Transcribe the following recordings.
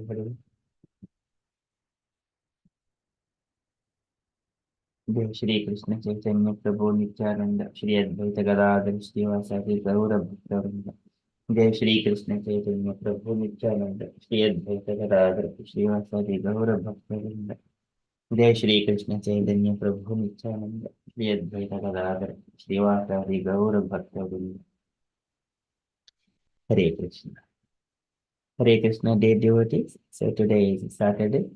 Hare. Jai Shri Krishna Chaitanya Prabhu Nityananda Shri Advaita Gadadhar Srivasadi Gaura Bhaktavinda. Jai Shri Krishna Chaitanya Prabhu Nityananda Shri Advaita Gadadhar Srivasadi Gaura Bhaktavinda. Jai Shri Krishna Chaitanya Prabhu Nityananda Shri Advaita Gadadhar Srivasadi Gaura Bhaktavinda. Hare Krishna. Hare Krishna, dear devotees. So today is Saturday,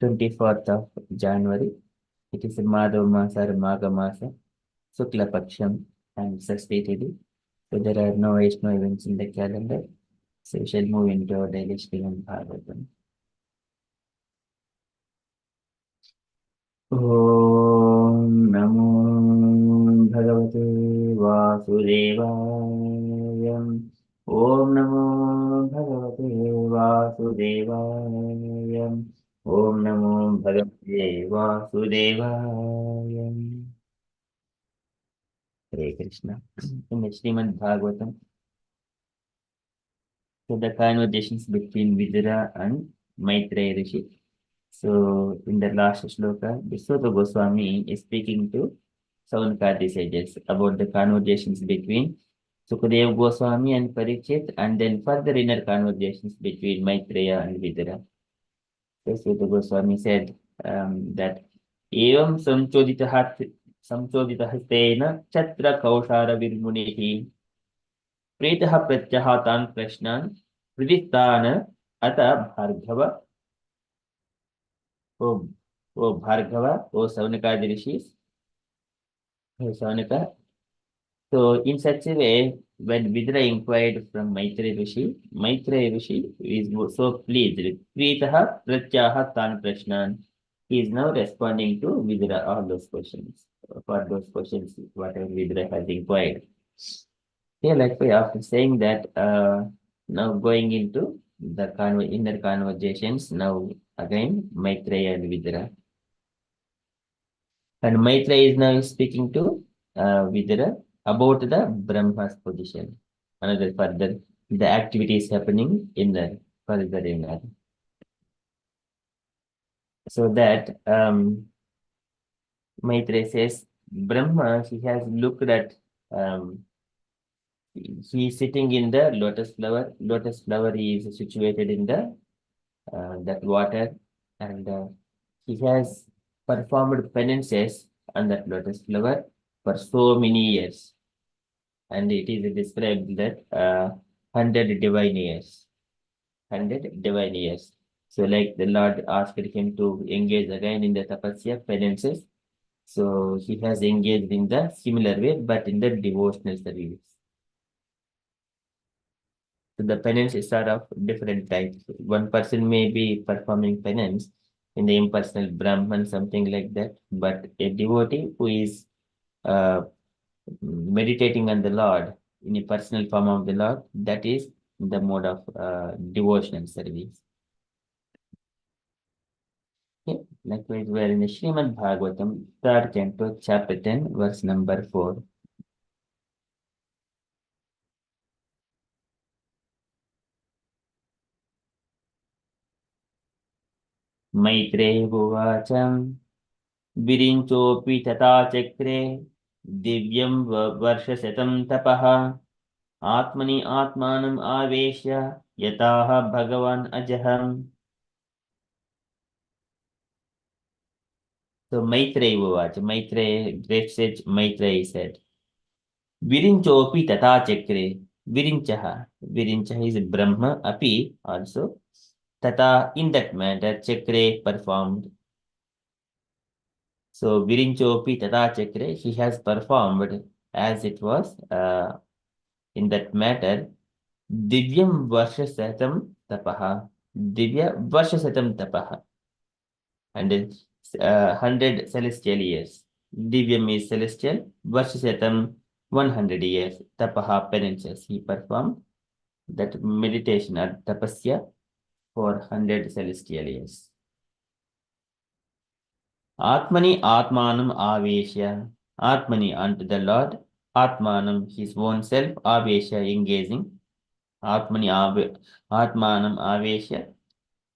24th of January. It is Madhav Masa, Magha Masa, Sukla Paksham, and Sasti Tithi. So there are no Vaishnava events in the calendar. So we shall move into our daily Srimad Bhagavatam. Om Namo Bhagavate Vasudevaya. Om Namo Bhagavate Vasudevaya. Om Namo Bhagavate Vasudevaya. Hare Krishna. In the Srimad Bhagavatam, so the conversations between Vidura and Maitreya Rishi. So in the last shloka, Vishwata Goswami is speaking to Saunakadi sages about the conversations between Sukadeva Goswami and Parikshit, and then further inner conversations between Maitreya and Vidura. So Vishwata Goswami said that Evam Samchoditahastena Chatra Kaushara Virmunihi Pretah Pratyahatan Prashnan Pridistana Ata Bhargava. O Bhargava, O Saunaka rishis, O Saunaka. So in such a way, when Vidura inquired from Maitreya Rishi is so pleased. Pritaha Pratyaha Tan Prashnan. He is now responding to Vidura all those questions. For those questions, whatever Vidura has inquired. Yeah, likewise, after saying that, now going into the inner conversations, now again Maitreya and Vidura. And Maitreya is now speaking to Vidura about the Brahma's position. Another further, the activities happening in the further in that. So that Maitreya says, Brahma, he has looked at, he is sitting in the lotus flower. Lotus flower is situated in the that water, and he has performed penances on that lotus flower for so many years. And it is described that 100 divine years. 100 divine years. So like the Lord asked him to engage again in the tapasya penances. So he has engaged in the similar way, but in the devotional service. So the penances are of different types. One person may be performing penance in the impersonal Brahman, something like that, but a devotee who is meditating on the Lord in a personal form of the Lord, that is the mode of devotional service. Okay. Likewise, we are in the Srimad Bhagavatam, 3rd canto, chapter 10, verse number 4. Maitreya Uvacham Virinchopi Tata Chakre Divyam Varshasatam Tapaha Atmani Atmanam Aveshya Yataha Bhagavan Ajaham. So Maitreya Uvacha, Maitreya, great sage Maitreya said, Virinchopi Tata Chakre, Virinchaha. Virinchaha is Brahma, Api also. Tata, in that matter, Chakre performed. So Virinchopi Tata Chakre, he has performed as it was in that matter. Divyam Varshasatam Tapaha. Divya Varshasatam Tapaha. And 100 celestial years. Divyam is celestial, Varshasatam 100 years. Tapaha penances. He performed that meditation at tapasya for 100 celestial years. Atmani Atmanam Aveshya. Atmani unto the Lord. Atmanam his own self. Aveshya engaging. Atmanam Aveshya.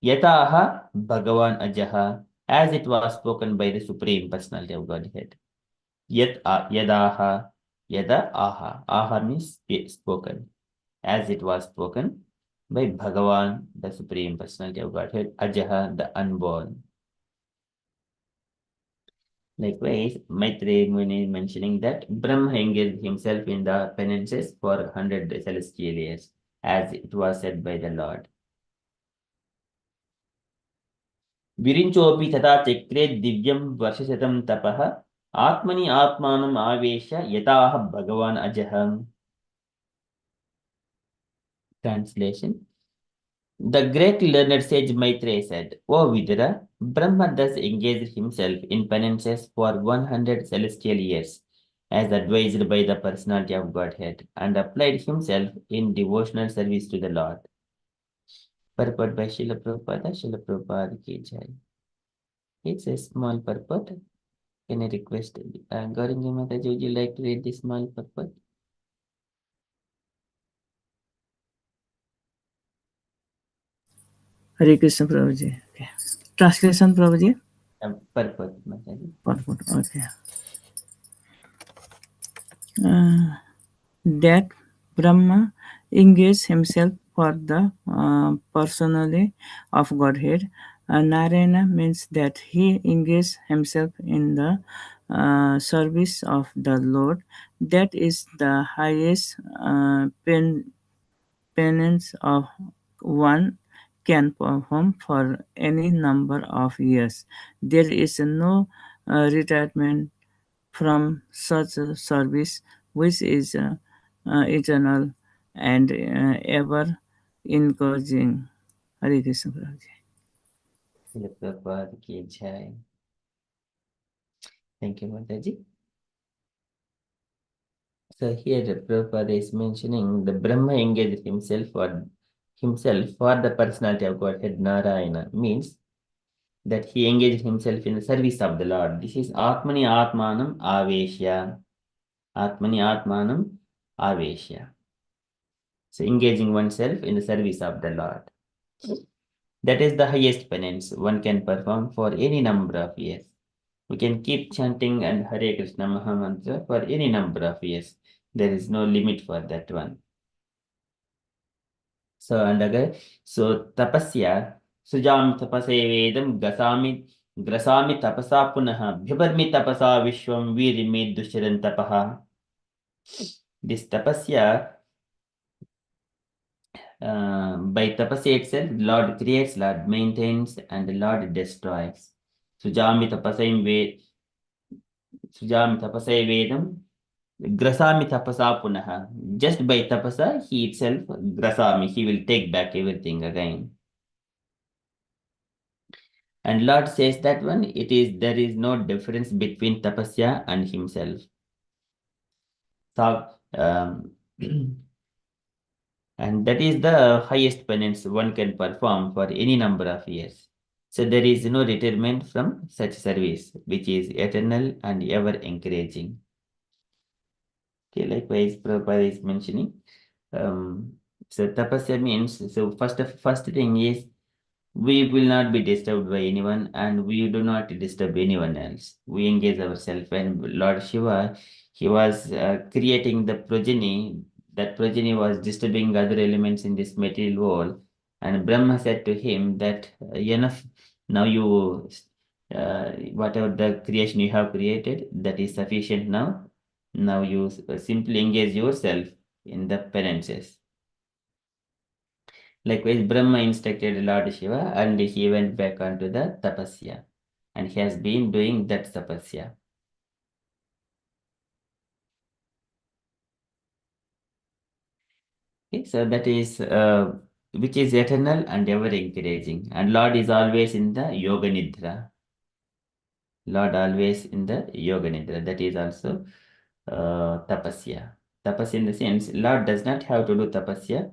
Yataha Bhagavan Ajaha, as it was spoken by the Supreme Personality of Godhead. Yadaha, Yada Aha. Aha means spoken, as it was spoken by Bhagavan, the Supreme Personality of Godhead, Ajaha, the unborn. Likewise, Maitreya Muni is mentioning that Brahma engaged himself in the penances for 100 celestial years, as it was said by the Lord. विरिञ्चोऽपि तथा चक्रे दिव्यं वर्षशतं तपः आत्मनि आत्मानम् आवेश्य यताह भगवान् अजहम्. Translation. The great learned sage Maitreya said, O Vidura, Brahma thus engaged himself in penances for 100 celestial years, as advised by the personality of Godhead, and applied himself in devotional service to the Lord. Purport by Srila Prabhupada, Srila Prabhupada ki jai. It's a small purport. Can I request Gaurangi Mataji, would you like to read this small purport? Hare Krishna Prabhuji. Okay. Translation Prabhuji. Purport, Mataji. Purport. Okay. That Brahma engaged himself for the personality of Godhead. Narayana means that he engaged himself in the service of the Lord. That is the highest penance of one can perform for any number of years. There is no retirement from such a service, which is eternal and ever encouraging. Hare Krishna Prabhuji. Srila Prabhupada ki jai. Thank you, Mataji. So here Prabhupada is mentioning the Brahma engaged himself for the personality of Godhead Narayana, means that he engaged himself in the service of the Lord. This is Atmani Atmanam Aveshya. Atmani Atmanam Aveshya. So engaging oneself in the service of the Lord. That is the highest penance one can perform for any number of years. We can keep chanting and Hare Krishna Mahamantra for any number of years. There is no limit for that one. So, and again, so tapasya, sujam tapase vedam grasami tapasa punaha, bhibarmi tapasa vishwam virimi dushiran tapaha. This tapasya, by tapasya itself, Lord creates, Lord maintains, and the Lord destroys. Sujami tapasai vedam grasami tapasa punaha. Just by tapasa, he itself grasami, he will take back everything again. And Lord says that one, there is no difference between tapasya and himself. So, and that is the highest penance one can perform for any number of years. So there is no retirement from such service, which is eternal and ever encouraging. Okay, likewise, Prabhupada is mentioning. So tapasya means, so first thing is, we will not be disturbed by anyone and we do not disturb anyone else. We engage ourselves. And Lord Shiva, he was creating the progeny. That progeny was disturbing other elements in this material world. And Brahma said to him that enough, now you, whatever the creation you have created, that is sufficient now. Now you simply engage yourself in the penances. Likewise, Brahma instructed Lord Shiva and he went back onto the tapasya. And he has been doing that tapasya. Okay, so that is which is eternal and ever encouraging. And Lord is always in the yoga nidra. Lord always in the yoga nidra. That is also tapasya. Tapasya in the sense, Lord does not have to do tapasya.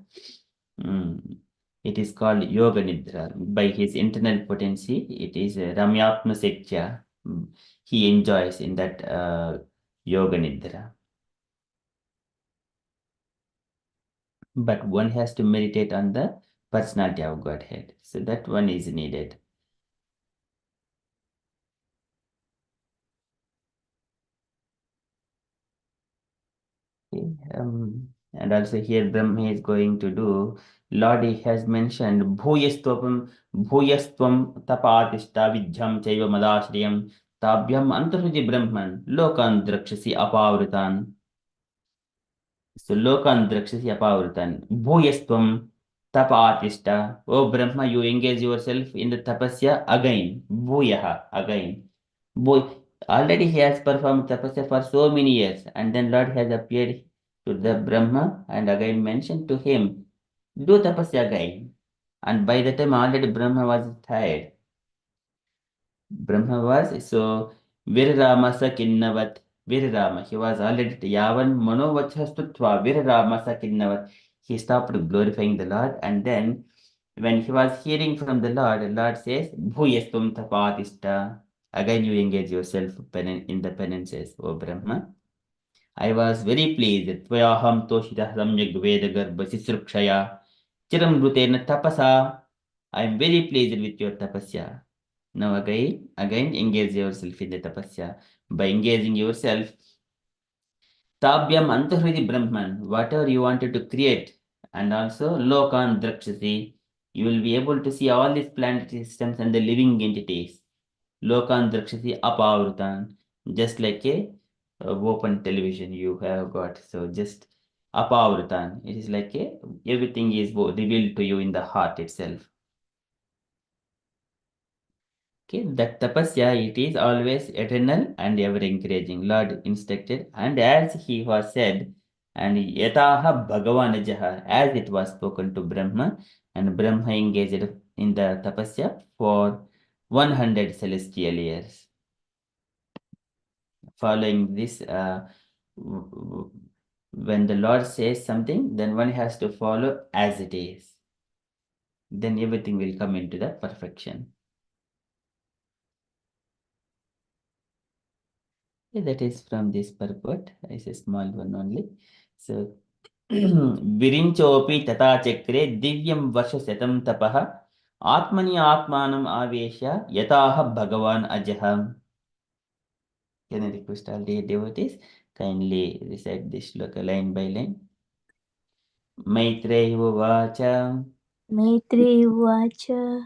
It is called yoga nidra. By his internal potency, it is ramyatma sekhya. He enjoys in that yoga nidra. But one has to meditate on the personality of Godhead. So that one is needed. Okay, and also here Brahma is going to do, Lord has mentioned bhuyastvam tapatishta vidyam chaiva madashriyam tabhyam antarhuji brahman lokan drakshasi apavritan. So lokan drakshasi apavritan. Bhuyastvam tapatishta. Oh Brahma, you engage yourself in the tapasya again. Bhuyaha, again. Boy, already he has performed tapasya for so many years, and then Lord has appeared to the Brahma and again mentioned to him, do tapasya again. And by the time already Brahma was tired. Brahma was so Viraramasa Kinnavat. Virarama, he was already Yavan Manovachastutva Viraramasa Kinnavat. He stopped glorifying the Lord, and then when he was hearing from the Lord says, Bhuyastum tapatishta. Again, you engage yourself in the penances, O Brahma. I was very pleased. Tvayaham toshita samyak vedagarbha sisrukshaya chiram rutena tapasa. I am very pleased with your tapasya. Now again engage yourself in the tapasya. By engaging yourself, Tabhyam Antahridi Brahman, whatever you wanted to create, and also Lokan Drakshasi, you will be able to see all these planetary systems and the living entities. Lokan Drakshasi Apavrutan, just like a open television you have got. So just Apavrutan, it is like everything is revealed to you in the heart itself. Okay, that tapasya, it is always eternal and ever encouraging. Lord instructed, and as he was said, and yataha bhagavanajaha, as it was spoken to Brahma, and Brahma engaged in the tapasya for 100 celestial years. Following this, when the Lord says something, then one has to follow as it is. Then everything will come into the perfection. That is from this purport. It's a small one only. So, Virinchopi tata chakre divyam varshasatam tapaha atmani atmanam avesha yataha bhagavan ajaham. Can I request all the devotees kindly recite this shloka line by line? Maitreya uvacha Maitreya uvacha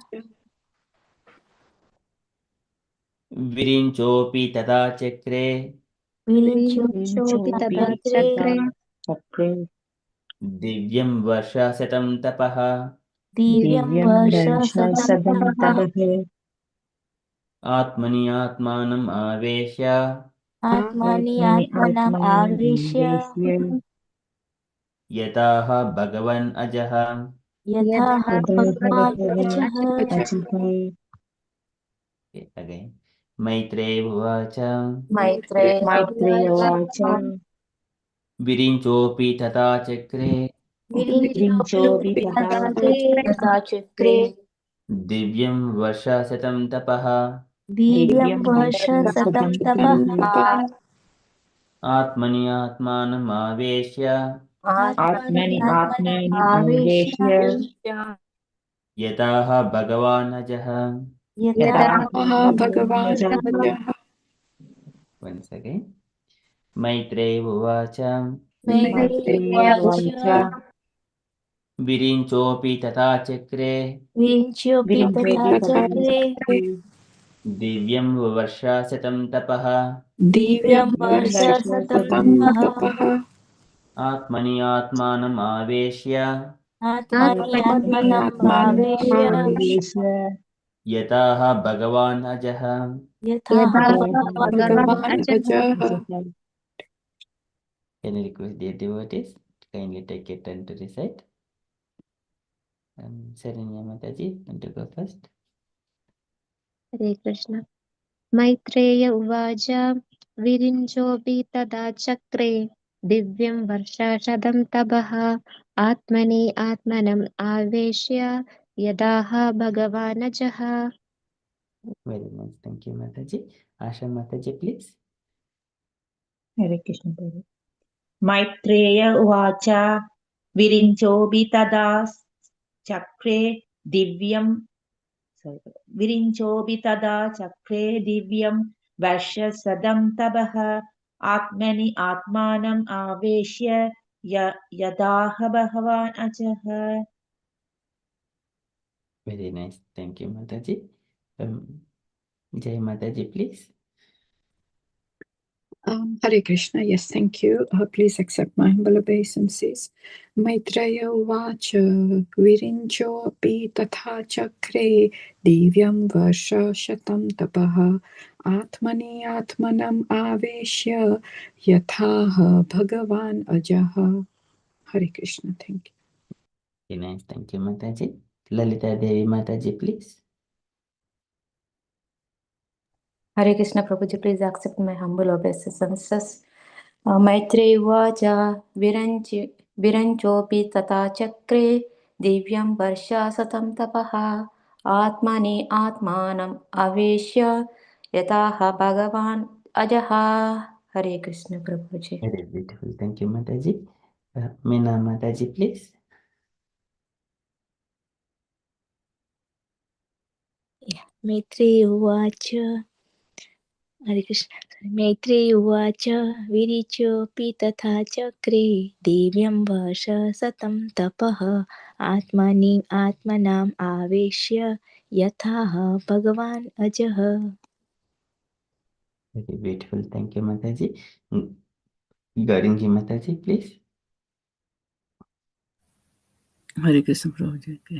Virinchopi tata chakre Virinchopi tata chakre divyam varshasatam tapaha Divyam varshasatam tapaha Atmani atmanam avesha Atmani atmanam avishya Yataha Bhagavan Ajaha. Yatha bhagavan ajaha Okay, again. Maitreya Uvacha. Maitreya uvacha Virinchopi Tata Chakre. Virinchopi tata chakre Divyam Varshasatam Tapaha. Divyam varshasatam tapaha Atmani Atmanam Aveshya. Atmani atmanam avishya Yataha Bhagavan Ajaha. Yatha Bhagavan bhagavan Once again. Maitreya Uvacha. Maitreya uvacha Virinchopi Tata Chakre. Virinchopi tata chakre Divyam Varshasatam Tapaha. Divyam varshasatam tapaha Atmani Atmanam Aveshya. Atmani atmanam avishya Yataha Bhagavan Ajaha. Yatha bhagavan Ajaha. Can I request the devotees to kindly take a turn to recite? Saranya Mataji, want to go first? Hare Krishna. Maitreya uvacha virinchopi tada chakre divyam varshashadam tabaha atmani atmanam aveshya yadaha bhagavanajaha. Very much. Thank you, Mataji. Asha Mataji, please. Hare Krishna. Maitreya uvacha virinchobi tada चक्रे दिव्यं विरिञ्चोऽपि तदा चक्रे दिव्यं वर्षसदं तपः आत्मनि आत्मानम् आवेश्य यदाह भगवान् अजः. Very nice. Thank you, Mataji. Jai Mataji, please. Hare Krishna. Yes, thank you. Please accept my humble obeisances. Maitreya uvacha virinchopi tatha chakre divyam varsha shatam tapaha atmani atmanam aveshya yathaha bhagavan ajaha. Hare Krishna. Thank you. Very nice. Thank you, Mataji. Lalita Devi Mataji, please. Hare Krishna Prabhuji, please accept my humble obeisances. Maitreya uvacha viranchopi tata chakre divyam varsha satam tapaha atmani atmanam aveshya yataha bhagavan ajaha. Hare Krishna Prabhuji. Very beautiful. Thank you, Mataji. Meena Mataji, please. Maitreya उवाच हरे कृष्ण मैत्रेय उवाच विरिचोऽपि तथा चक्रे दिव्यं वर्षशतं तपः आत्मनि आत्मनाम् आवेश्य यथाह भगवान् अजः. Very beautiful. Thank you, Mataji. Garinji Mataji, please. हरे कृष्ण प्रभु जी के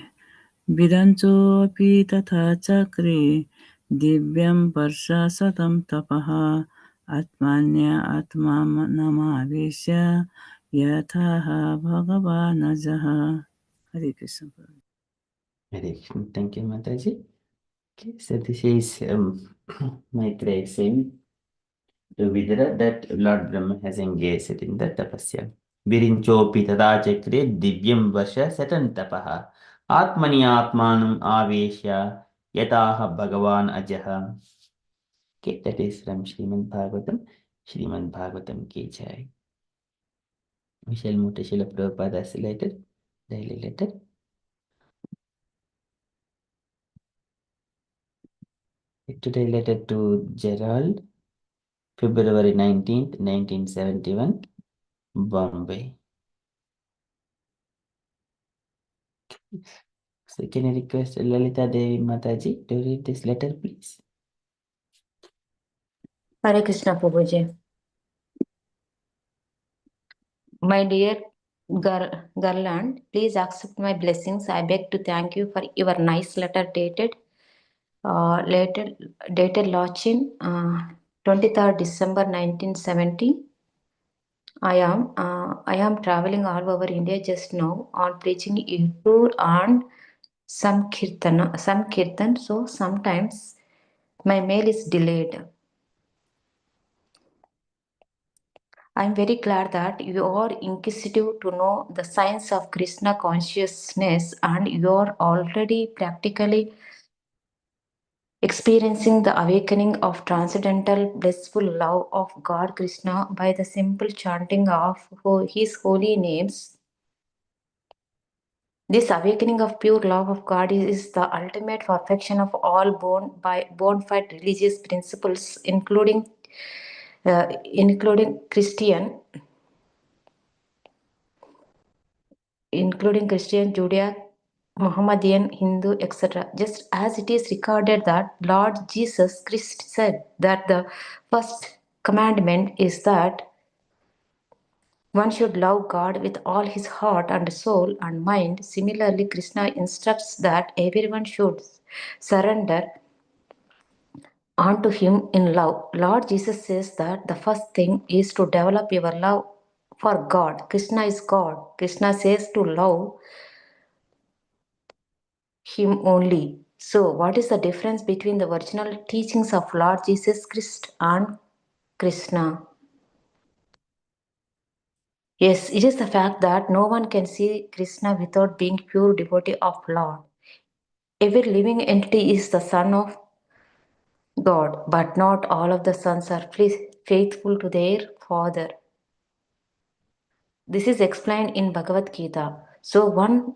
विरञ्चोऽपि तथा चक्रे दिव्यं वर्षशतं तपः आत्मान्य आत्मानमावेश्य यथाह भगवानजः. हरे कृष्ण प्रभु. Very good. Thank you, Mataji. Okay, so this is Maitreya saying to Vidura that Lord Brahma has engaged in the tapasya. Virinchopi tada chakre divyam vasha satan tapaha atmani atmanam aveshya yataha bhagavan ajaha. Okay, that is from Srimad Bhagavatam. Srimad Bhagavatam ki jai. We shall move to Srila Prabhupada's letter, daily letter. Today letter to Gerald, February 19th, 1971, Bombay. So can I request Lalita Devi Mataji to read this letter, please? Hare Krishna Prabhuji. My dear Garland, please accept my blessings. I beg to thank you for your nice letter dated Lochin, 23rd December 1970. I am traveling all over India just now on preaching a tour and some kirtan. So sometimes my mail is delayed. I am very glad that you are inquisitive to know the science of Krishna consciousness and you are already practically experiencing the awakening of transcendental blissful love of God Krishna by the simple chanting of his holy names. This awakening of pure love of God is the ultimate perfection of all bona fide religious principles, including Christian, Judaic, Mohammedan, Hindu, etc. Just as it is recorded that Lord Jesus Christ said that the first commandment is that one should love God with all his heart and soul and mind. Similarly, Krishna instructs that everyone should surrender unto him in love. Lord Jesus says that the first thing is to develop your love for God. Krishna is God. Krishna says to love him only. So, what is the difference between the original teachings of Lord Jesus Christ and Krishna? Yes, it is the fact that no one can see Krishna without being pure devotee of Lord. Every living entity is the son of God, but not all of the sons are faithful to their father. This is explained in Bhagavad Gita. So one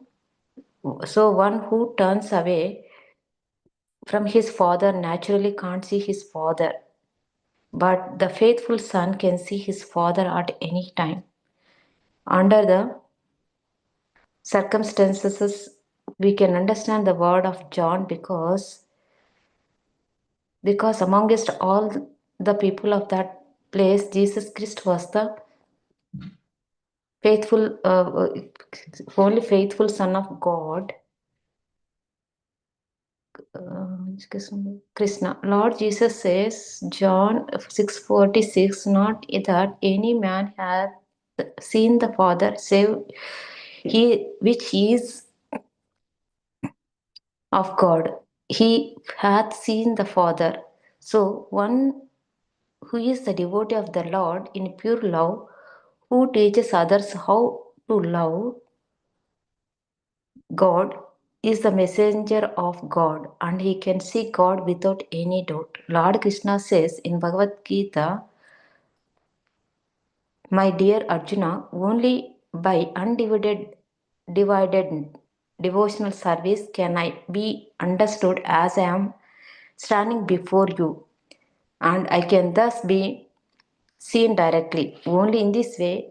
So one who turns away from his father naturally can't see his father. But the faithful son can see his father at any time. Under the circumstances, we can understand the word of John because amongst all the people of that place, Jesus Christ was the faithful, only faithful Son of God. Krishna. Lord Jesus says, John 6:46, not that any man hath seen the Father, save he which is of God. He hath seen the Father. So one who is the devotee of the Lord in pure love, who teaches others how to love God, is the messenger of God, and he can see God without any doubt. Lord Krishna says in Bhagavad Gita, my dear Arjuna, only by divided devotional service can I be understood as I am standing before you, and I can thus be seen directly. Only in this way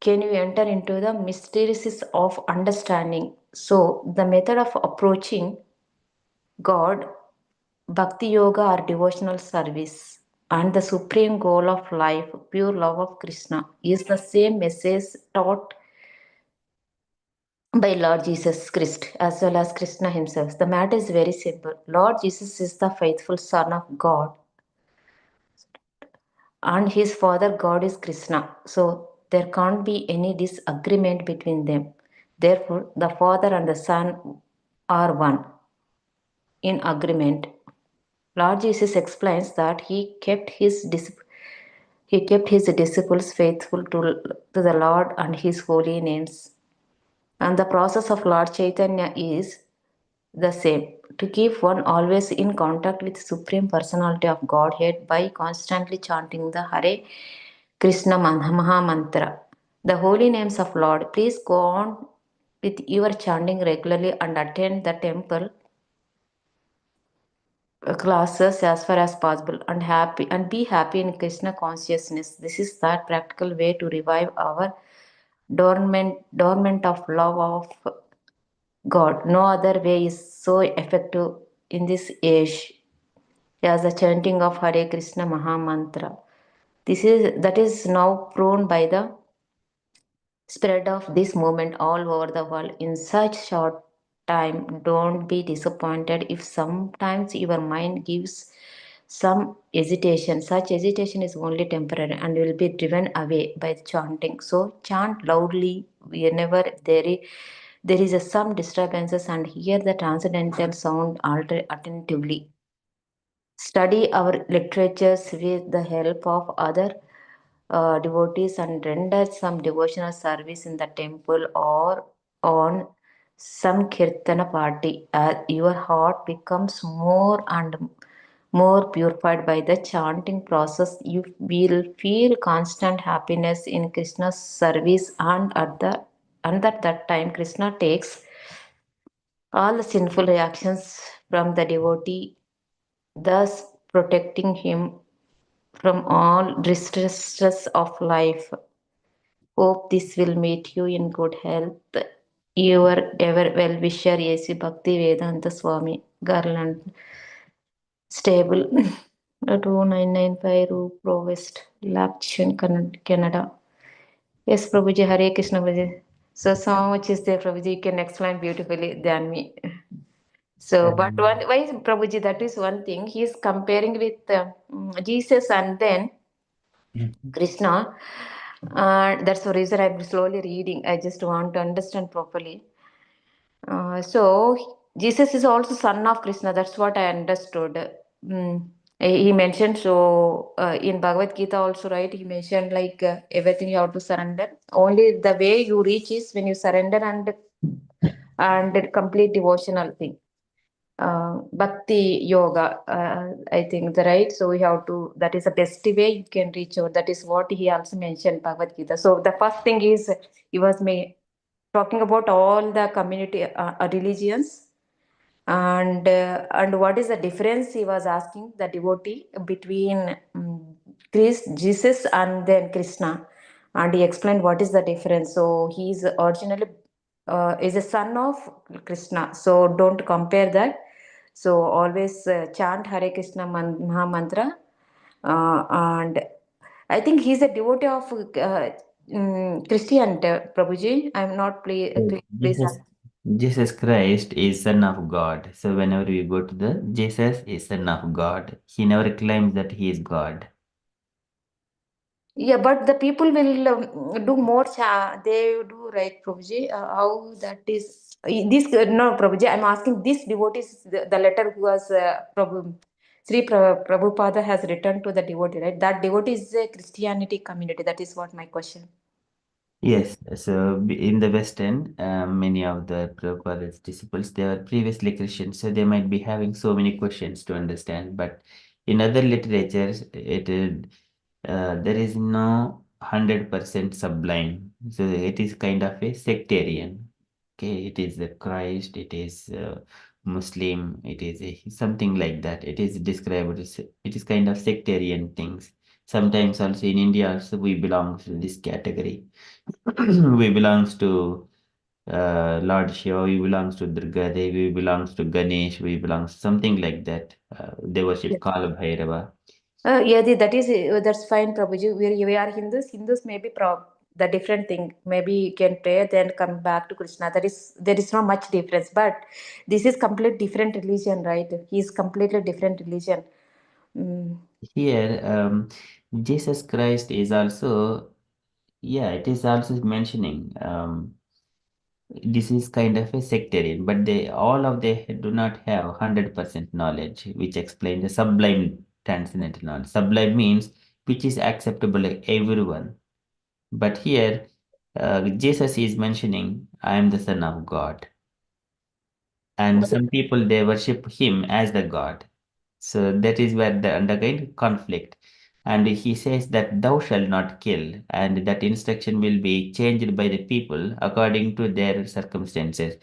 can you enter into the mysteries of understanding. So, the method of approaching God, Bhakti Yoga or devotional service, and the supreme goal of life, pure love of Krishna, is the same message taught by Lord Jesus Christ as well as Krishna himself. The matter is very simple. Lord Jesus is the faithful Son of God, and his father God is Krishna. So there can't be any disagreement between them. Therefore, the Father and the Son are one in agreement. Lord Jesus explains that he kept his disciples faithful to the Lord and his holy names. And the process of Lord Chaitanya is the same, to keep one always in contact with Supreme Personality of Godhead by constantly chanting the Hare Krishna Maha Mantra, the holy names of Lord. Please go on with your chanting regularly and attend the temple classes as far as possible, and be happy in Krishna consciousness. This is that practical way to revive our dormant of love of God. No other way is so effective in this age as the chanting of Hare Krishna Maha Mantra. That is now proven by the spread of this movement all over the world in such short time. Don't be disappointed if sometimes your mind gives some hesitation. Such hesitation is only temporary and will be driven away by chanting. So chant loudly whenever there is some disturbances, and hear the transcendental sound attentively. Study our literatures with the help of other devotees and render some devotional service in the temple or on some kirtana party. As your heart becomes more and more purified by the chanting process, you will feel constant happiness in Krishna's service, and at that time Krishna takes all the sinful reactions from the devotee, thus protecting him from all distresses of life. Hope this will meet you in good health. Your ever well wisher, A.C. Bhakti Vedanta Swami, Garland, Stable, 29950 Roop Pro West, Lapchin, Canada. Yes, Prabhuji, Hare Krishna Prabhuji. So much is there, Prabhuji. You can explain beautifully than me. So, but why Prabhuji? That is one thing. He is comparing with Jesus and then Krishna. That's the reason I'm slowly reading. I just want to understand properly. So Jesus is also son of Krishna. That's what I understood. He mentioned so in Bhagavad Gita also, right? He mentioned like everything you have to surrender. Only the way you reach is when you surrender and complete devotional thing. Bhakti yoga, I think, right? So we have to, that is the best way you can reach out. That is what he also mentioned Bhagavad Gita. So the first thing is he was talking about all the community religions, and what is the difference he was asking the devotee between Jesus and then Krishna, and he explained what is the difference. So he's originally is a son of Krishna, so don't compare that. So always chant Hare Krishna Maha Mantra, and I think he's a devotee of Christian, Prabhuji. I'm not clear, please. Jesus Christ is Son of God. So whenever we go to the Jesus is Son of God, he never claims that he is God. Yeah, but the people will do more. They do, right, Prabhuji? How that is? This no, Prabhuji. I'm asking this devotees the letter who was Prabhupada has written to the devotee, right? That devotee is a Christianity community. That is what my question. Yes, so in the West End, many of the Prabhupada's disciples, they were previously Christians, so they might be having so many questions to understand. But in other literatures, there is no 100% sublime. So it is kind of a sectarian. Okay, it is the Christ, it is Muslim, it is something like that. It is described as, it is kind of sectarian things. Sometimes also in India also we belong to this category. We belongs to Lord Shiva, we belongs to Durga Devi, we belongs to Ganesh, we belongs something like that. They worship Kala Bhairava. Yeah, that is that's fine, Prabhuji. We are Hindus. Hindus may be the different thing. Maybe you can pray then come back to Krishna. There is not much difference. But this is complete different religion, right? He is completely different religion. Mm. Here, Jesus Christ is also, yeah, it is also mentioning this is kind of a sectarian, but they all of they do not have 100% knowledge, which explains the sublime transcendental knowledge. Sublime means which is acceptable to everyone. But here, Jesus is mentioning, I am the Son of God. And some people they worship him as the God. So that is where the undergoing conflict. And he says that thou shalt not kill, and that instruction will be changed by the people according to their circumstances.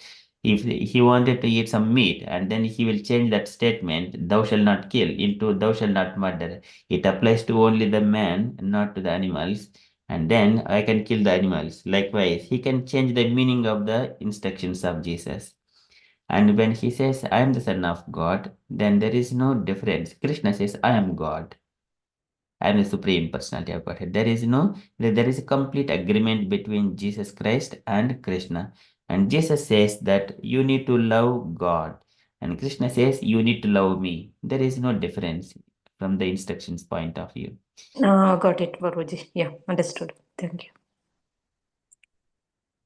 If he wanted to eat some meat, and then he will change that statement, thou shalt not kill, into thou shalt not murder. It applies to only the man, not to the animals. And then I can kill the animals. Likewise, he can change the meaning of the instructions of Jesus. And when he says, I am the Son of God, then there is no difference. Krishna says, I am God. I am the Supreme Personality of Godhead. There is a complete agreement between Jesus Christ and Krishna. And Jesus says that you need to love God. And Krishna says, you need to love me. There is no difference from the instructions point of view. Got it, Prabhuji. Yeah, understood. Thank you.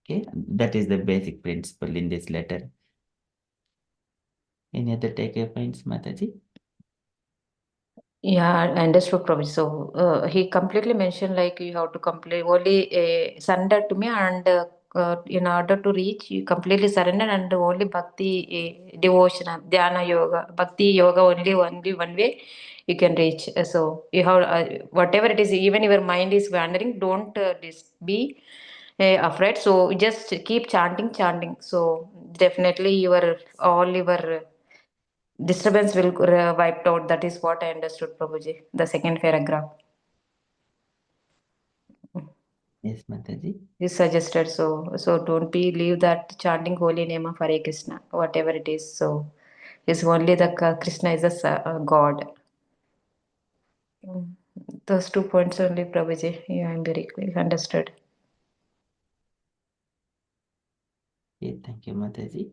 Okay, that is the basic principle in this letter. Any other takeaway points, Mataji? Yeah, I understood, Prabhuji. So he completely mentioned like you have to complete only surrender to me, and in order to reach, you completely surrender, and only bhakti, devotion, dhyana yoga, bhakti yoga only one way you can reach. So you have whatever it is, even your mind is wandering, don't be afraid. So just keep chanting. So definitely your disturbance will wiped out. That is what I understood, Prabhuji. The second paragraph Yes, Mataji. is suggested. So don't be leave that chanting holy name of Hare Krishna, whatever it is. So it's only the Krishna is a God. Mm. Those 2 points only, Prabhuji. Yeah, I'm very clear. Understood. Okay, thank you, Mataji.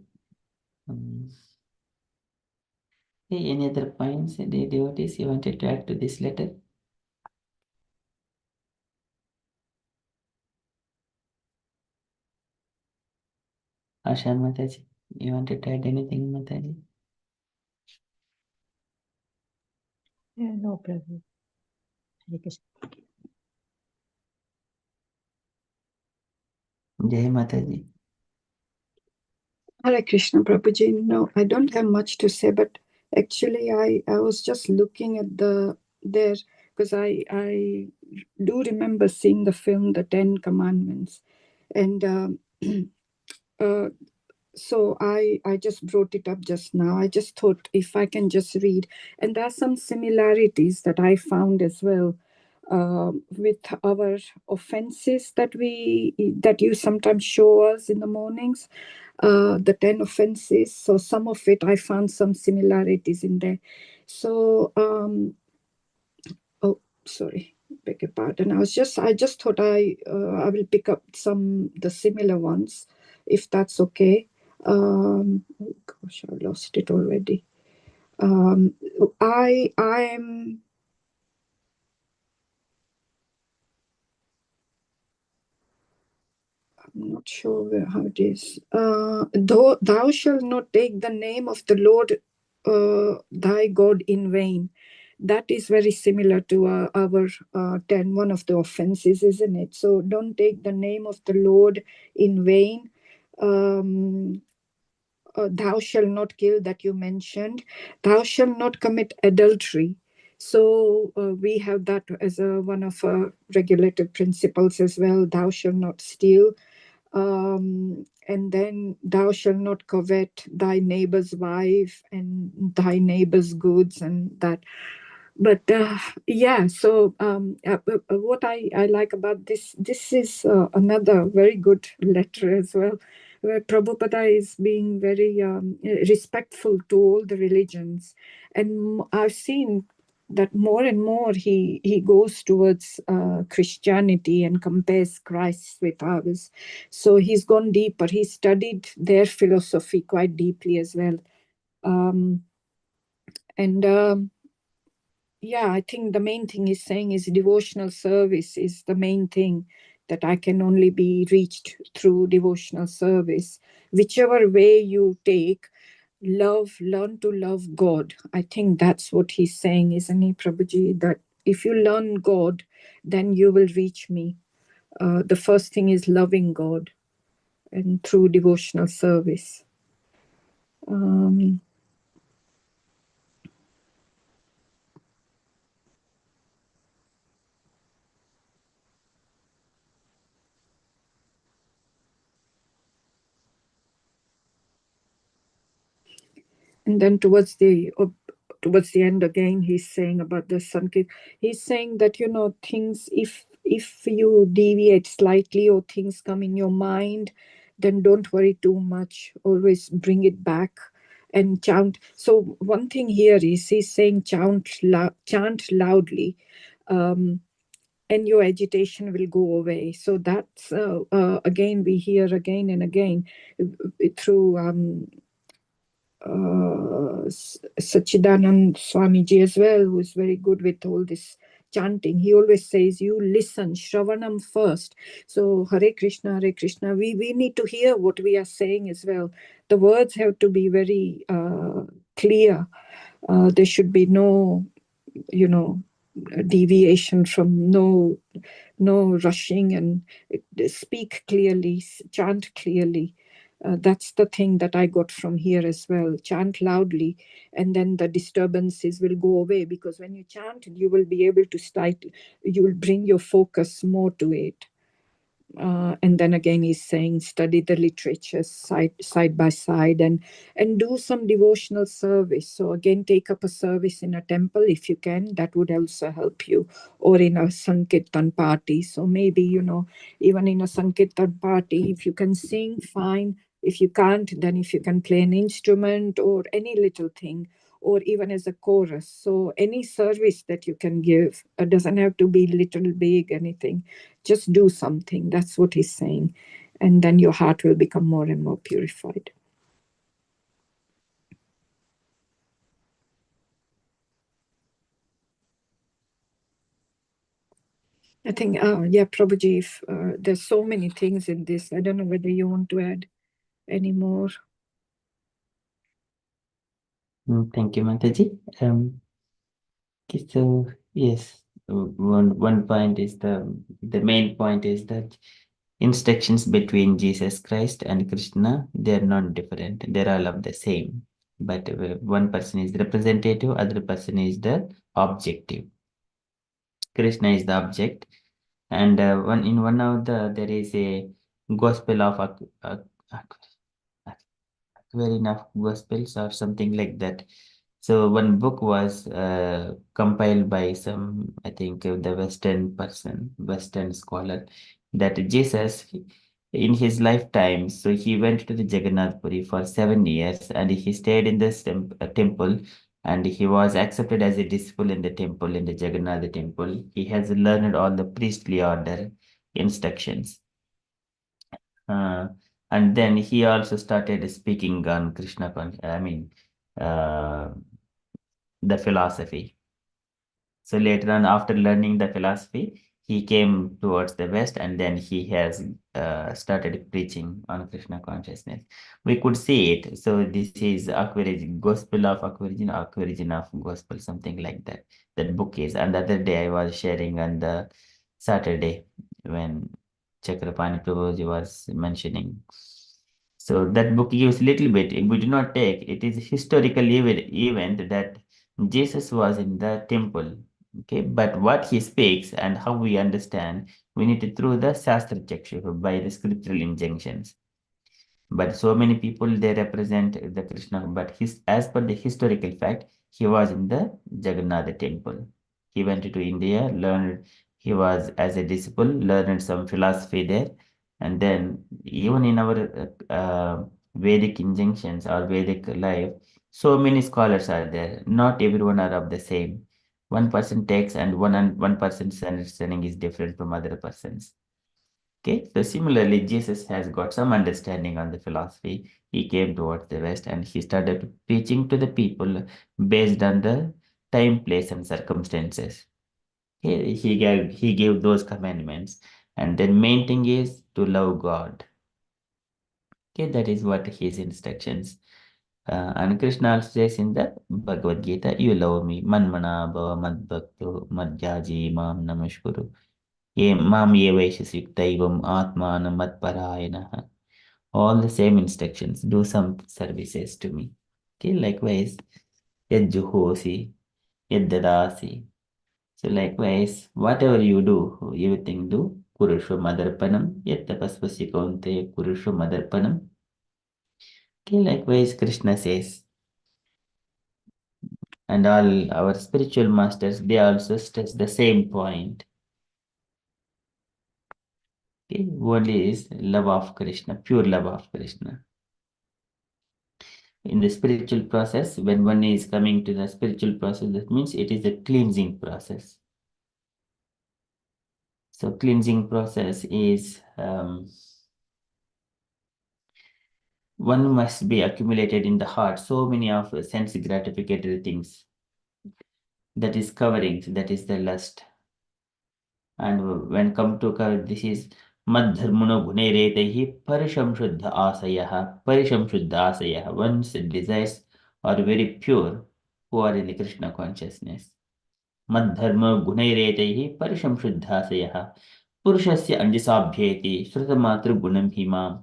Hey, any other points, the devotees you wanted to add to this letter? Asha Mataji, you wanted to add anything, Mataji? Yeah, no problem. Hare Krishna. Jai Mataji. Hare Krishna, Prabhuji. No, I don't have much to say, but actually I was just looking at there because I do remember seeing the film The Ten Commandments, and so I just brought it up just now. I just thought if I can just read, and there are some similarities that I found as well with our offenses that you sometimes show us in the mornings, the 10 offenses. So some of it I found some similarities in there. So oh, sorry, beg your pardon. I just thought I will pick up the similar ones, if that's okay. Oh gosh, I lost it already. I'm not sure how it is. Thou shalt not take the name of the Lord thy God in vain. That is very similar to our 10, one of the offenses, isn't it? So don't take the name of the Lord in vain. Thou shalt not kill, that you mentioned. Thou shalt not commit adultery. So we have that as one of our regulative principles as well. Thou shalt not steal. And then thou shalt not covet thy neighbor's wife and thy neighbor's goods, and that. But yeah, so what I like about this is another very good letter as well, where Prabhupada is being very respectful to all the religions. And I've seen that more and more he goes towards Christianity and compares Christ with ours. So he's gone deeper. He studied their philosophy quite deeply as well. Yeah, I think the main thing he's saying is devotional service is the main thing, that I can only be reached through devotional service. Whichever way you take, learn to love God. I think that's what he's saying, isn't he, Prabhuji? That if you learn God, then you will reach me. The first thing is loving God and through devotional service. And then towards the end again, he's saying about the Sankit. He's saying that, things, if you deviate slightly or things come in your mind, then don't worry too much. Always bring it back and chant. So one thing here is he's saying chant loudly, and your agitation will go away. So that's again, we hear again and again through Sachidanand Swamiji as well, who is very good with all this chanting. He always says, you listen, Shravanam first. So Hare Krishna, we need to hear what we are saying as well. The words have to be very clear. There should be no, deviation from, no rushing, and speak clearly, chant clearly. That's the thing that I got from here as well. Chant loudly, and then the disturbances will go away, because when you chant, you will be able to start, you will bring your focus more to it. And then again, he's saying, study the literature side by side, and do some devotional service. So again, take up a service in a temple if you can. That would also help you, or in a Sankirtan party. So maybe, even in a Sankirtan party, if you can sing, fine. If you can't, then if you can play an instrument or any little thing, or even as a chorus. So any service that you can give, it doesn't have to be little, big, anything. Just do something. That's what he's saying. And then your heart will become more and more purified. I think, yeah, Prabhuji, if, there's so many things in this. I don't know whether you want to add any more. Thank you, Mataji. Okay, so yes, one point is the main point is that instructions between Jesus Christ and Krishna, they are not different. They're all of the same. But one person is representative, other person is the objective. Krishna is the object, and one of there is a gospel of querying of gospels or something like that. So one book was compiled by some, I think, the Western scholar, that Jesus, in his lifetime, so he went to the Jagannath Puri for 7 years, and he stayed in this temple, and he was accepted as a disciple in the temple, in the Jagannath temple. He has learned all the priestly order instructions. Uh, and then he also started speaking on uh, the philosophy. So later on, after learning the philosophy, he came towards the West, and then he has started preaching on Krishna consciousness. We could see it. So this is Gospel of Aquarigen of Gospel, something like that. That book is. And the other day I was sharing on the Saturday when Chakrapani Prabhuji was mentioning. So that book gives little bit. We do not take it is historical event that Jesus was in the temple. Okay, but what he speaks and how we understand, we need to through the Shastra Chakshu by the scriptural injunctions. But so many people they represent the Krishna, but as per the historical fact, he was in the Jagannath temple. He went to India, learned, he was as a disciple, learned some philosophy there, and then even in our Vedic injunctions or Vedic life, so many scholars are there. Not everyone are of the same. One person takes and one person's understanding is different from other persons. Okay, so similarly, Jesus has got some understanding on the philosophy. He came towards the West and he started preaching to the people based on the time, place, and circumstances. He gave those commandments, and then main thing is to love God. Okay, that is what his instructions. And Krishna also says in the Bhagavad Gita, "You love me, manmana bhava madbhakto madhyaji mam namaskuru." Ye mam ye vaishasyuktaivam atmanam matparayana. All the same instructions. Do some services to me. Okay, likewise, yad juhosi, yad dadasi. So likewise, whatever you do, everything do. Kurusho madarpanam, yad tapasvasi kaunte kurusho madarpanam. Okay, likewise, Krishna says, and all our spiritual masters, they also stress the same point. Okay, only is love of Krishna, pure love of Krishna. In the spiritual process, when one is coming to the spiritual process, that means it is a cleansing process. So cleansing process is one must be accumulated in the heart so many of sense gratificatory things that is covering, that is the lust. And when come to cover, this is madharmuno guneretehi parisham shuddha asayah. One's desires are very pure who are in the Krishna consciousness. मद्धर्म गुणैरेतैः परिसंशुद्धाशयः पुरुषस्य अंजसाभ्येति श्रुतमातृगुणं हि माम्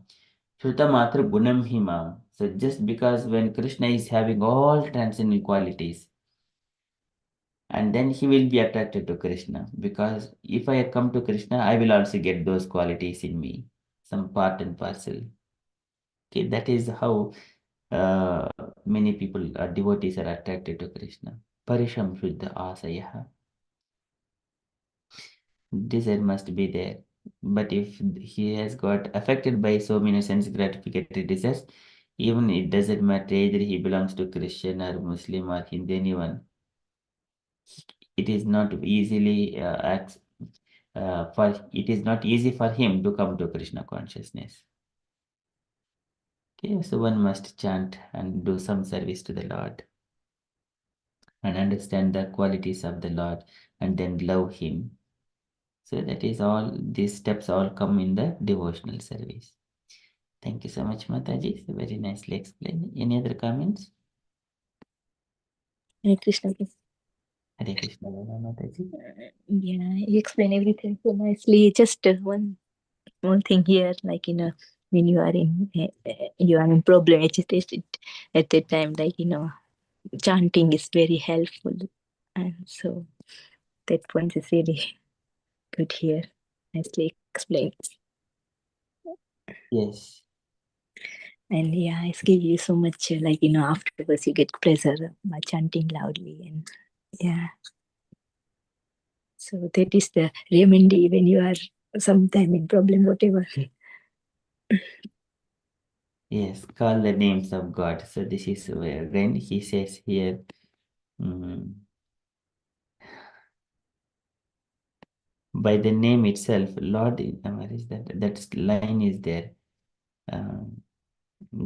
श्रुतमातृगुणं हि माम्. So just because when Krishna is having all transcendental qualities, and then he will be attracted to Krishna, because if I come to Krishna, I will also get those qualities in me, some part and parcel. Okay, that is how uh, many people, devotees are attracted to Krishna. Parisham Shuddha Asayah. Desire must be there. But if he has got affected by so many sense gratificatory desires, even it doesn't matter either he belongs to Christian or Muslim or Hindu, anyone. It is not easily it is not easy for him to come to Krishna consciousness. Okay, so one must chant and do some service to the Lord and understand the qualities of the Lord and then love him. So that is all, these steps all come in the devotional service. Thank you so much, Mataji. So very nicely explained. Any other comments? Hare Krishna. Hare Krishna, Mataji. Yeah, you explain everything so nicely. Just one small thing here, like when you are in problem agitation at that time, like chanting is very helpful, and so that point is really good here. Nicely explained. Yes. And yeah, it's give you so much, like, afterwards you get pleasure by chanting loudly. And yeah, so that is the remedy when you are sometime in problem, whatever. Yes, call the names of God. So this is where again he says here, by the name itself, Lord, where is that? That line is there.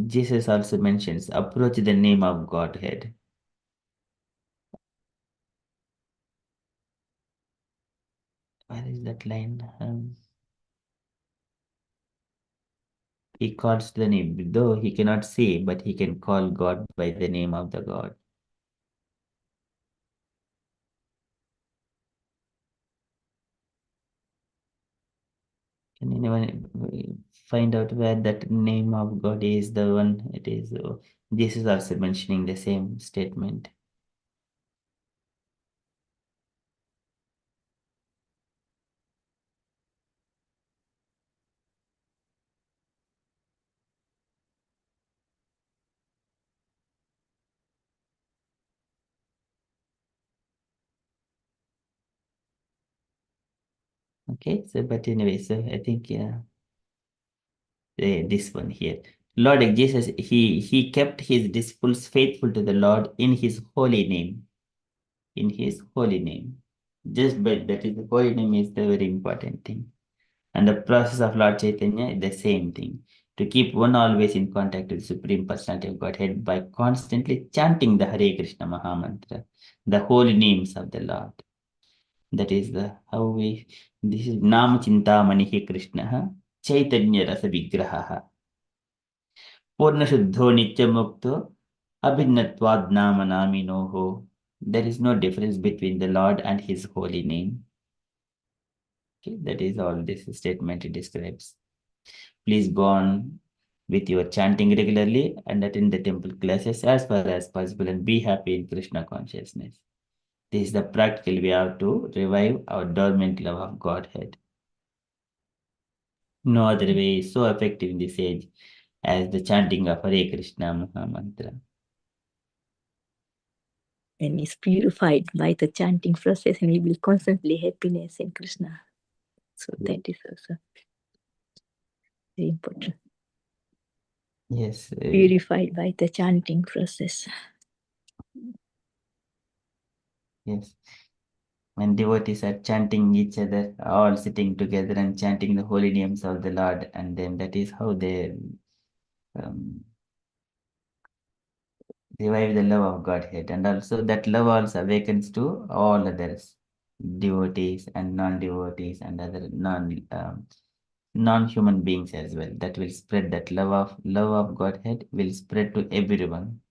Jesus also mentions, approach the name of Godhead. Where is that line? He calls the name, though he cannot see, but he can call God by the name of the God. Can anyone find out where that name of God is? The one it is. Jesus also mentioning the same statement. Okay, so but anyway, so I think this one here. Lord Jesus, he kept his disciples faithful to the Lord in his holy name. In his holy name. Just but that is the holy name is the very important thing. And the process of Lord Chaitanya is the same thing. To keep one always in contact with the Supreme Personality of Godhead by constantly chanting the Hare Krishna Maha Mantra, the holy names of the Lord. That is the how we this is Nam Chintamani Krishna Chaitanya Rasa Vigraha Purna Shuddho Nityamukto Abhinatvad Nama Naminoho. There is no difference between the Lord and his holy name. Okay, that is all this statement it describes. Please go on with your chanting regularly and attend the temple classes as far as possible and be happy in Krishna consciousness. This is the practical way how to revive our dormant love of Godhead. No other way is so effective in this age as the chanting of Hare Krishna Maha Mantra. And is purified by the chanting process, and he will constantly happiness in Krishna. So that is also very important. Yes. Purified by the chanting process. Yes. When devotees are chanting each other, all sitting together and chanting the holy names of the Lord, and then that is how they revive the love of Godhead. And also that love also awakens to all others, devotees and non-devotees and other non-human beings as well. That will spread that love of Godhead will spread to everyone.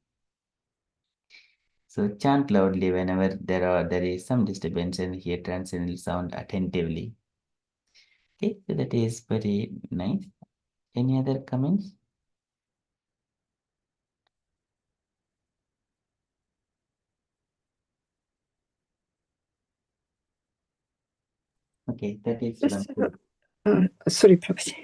So chant loudly whenever there is some disturbance and hear transcendental sound attentively. Okay, so that is very nice. Any other comments? Okay, that is Sorry, Prabhuji.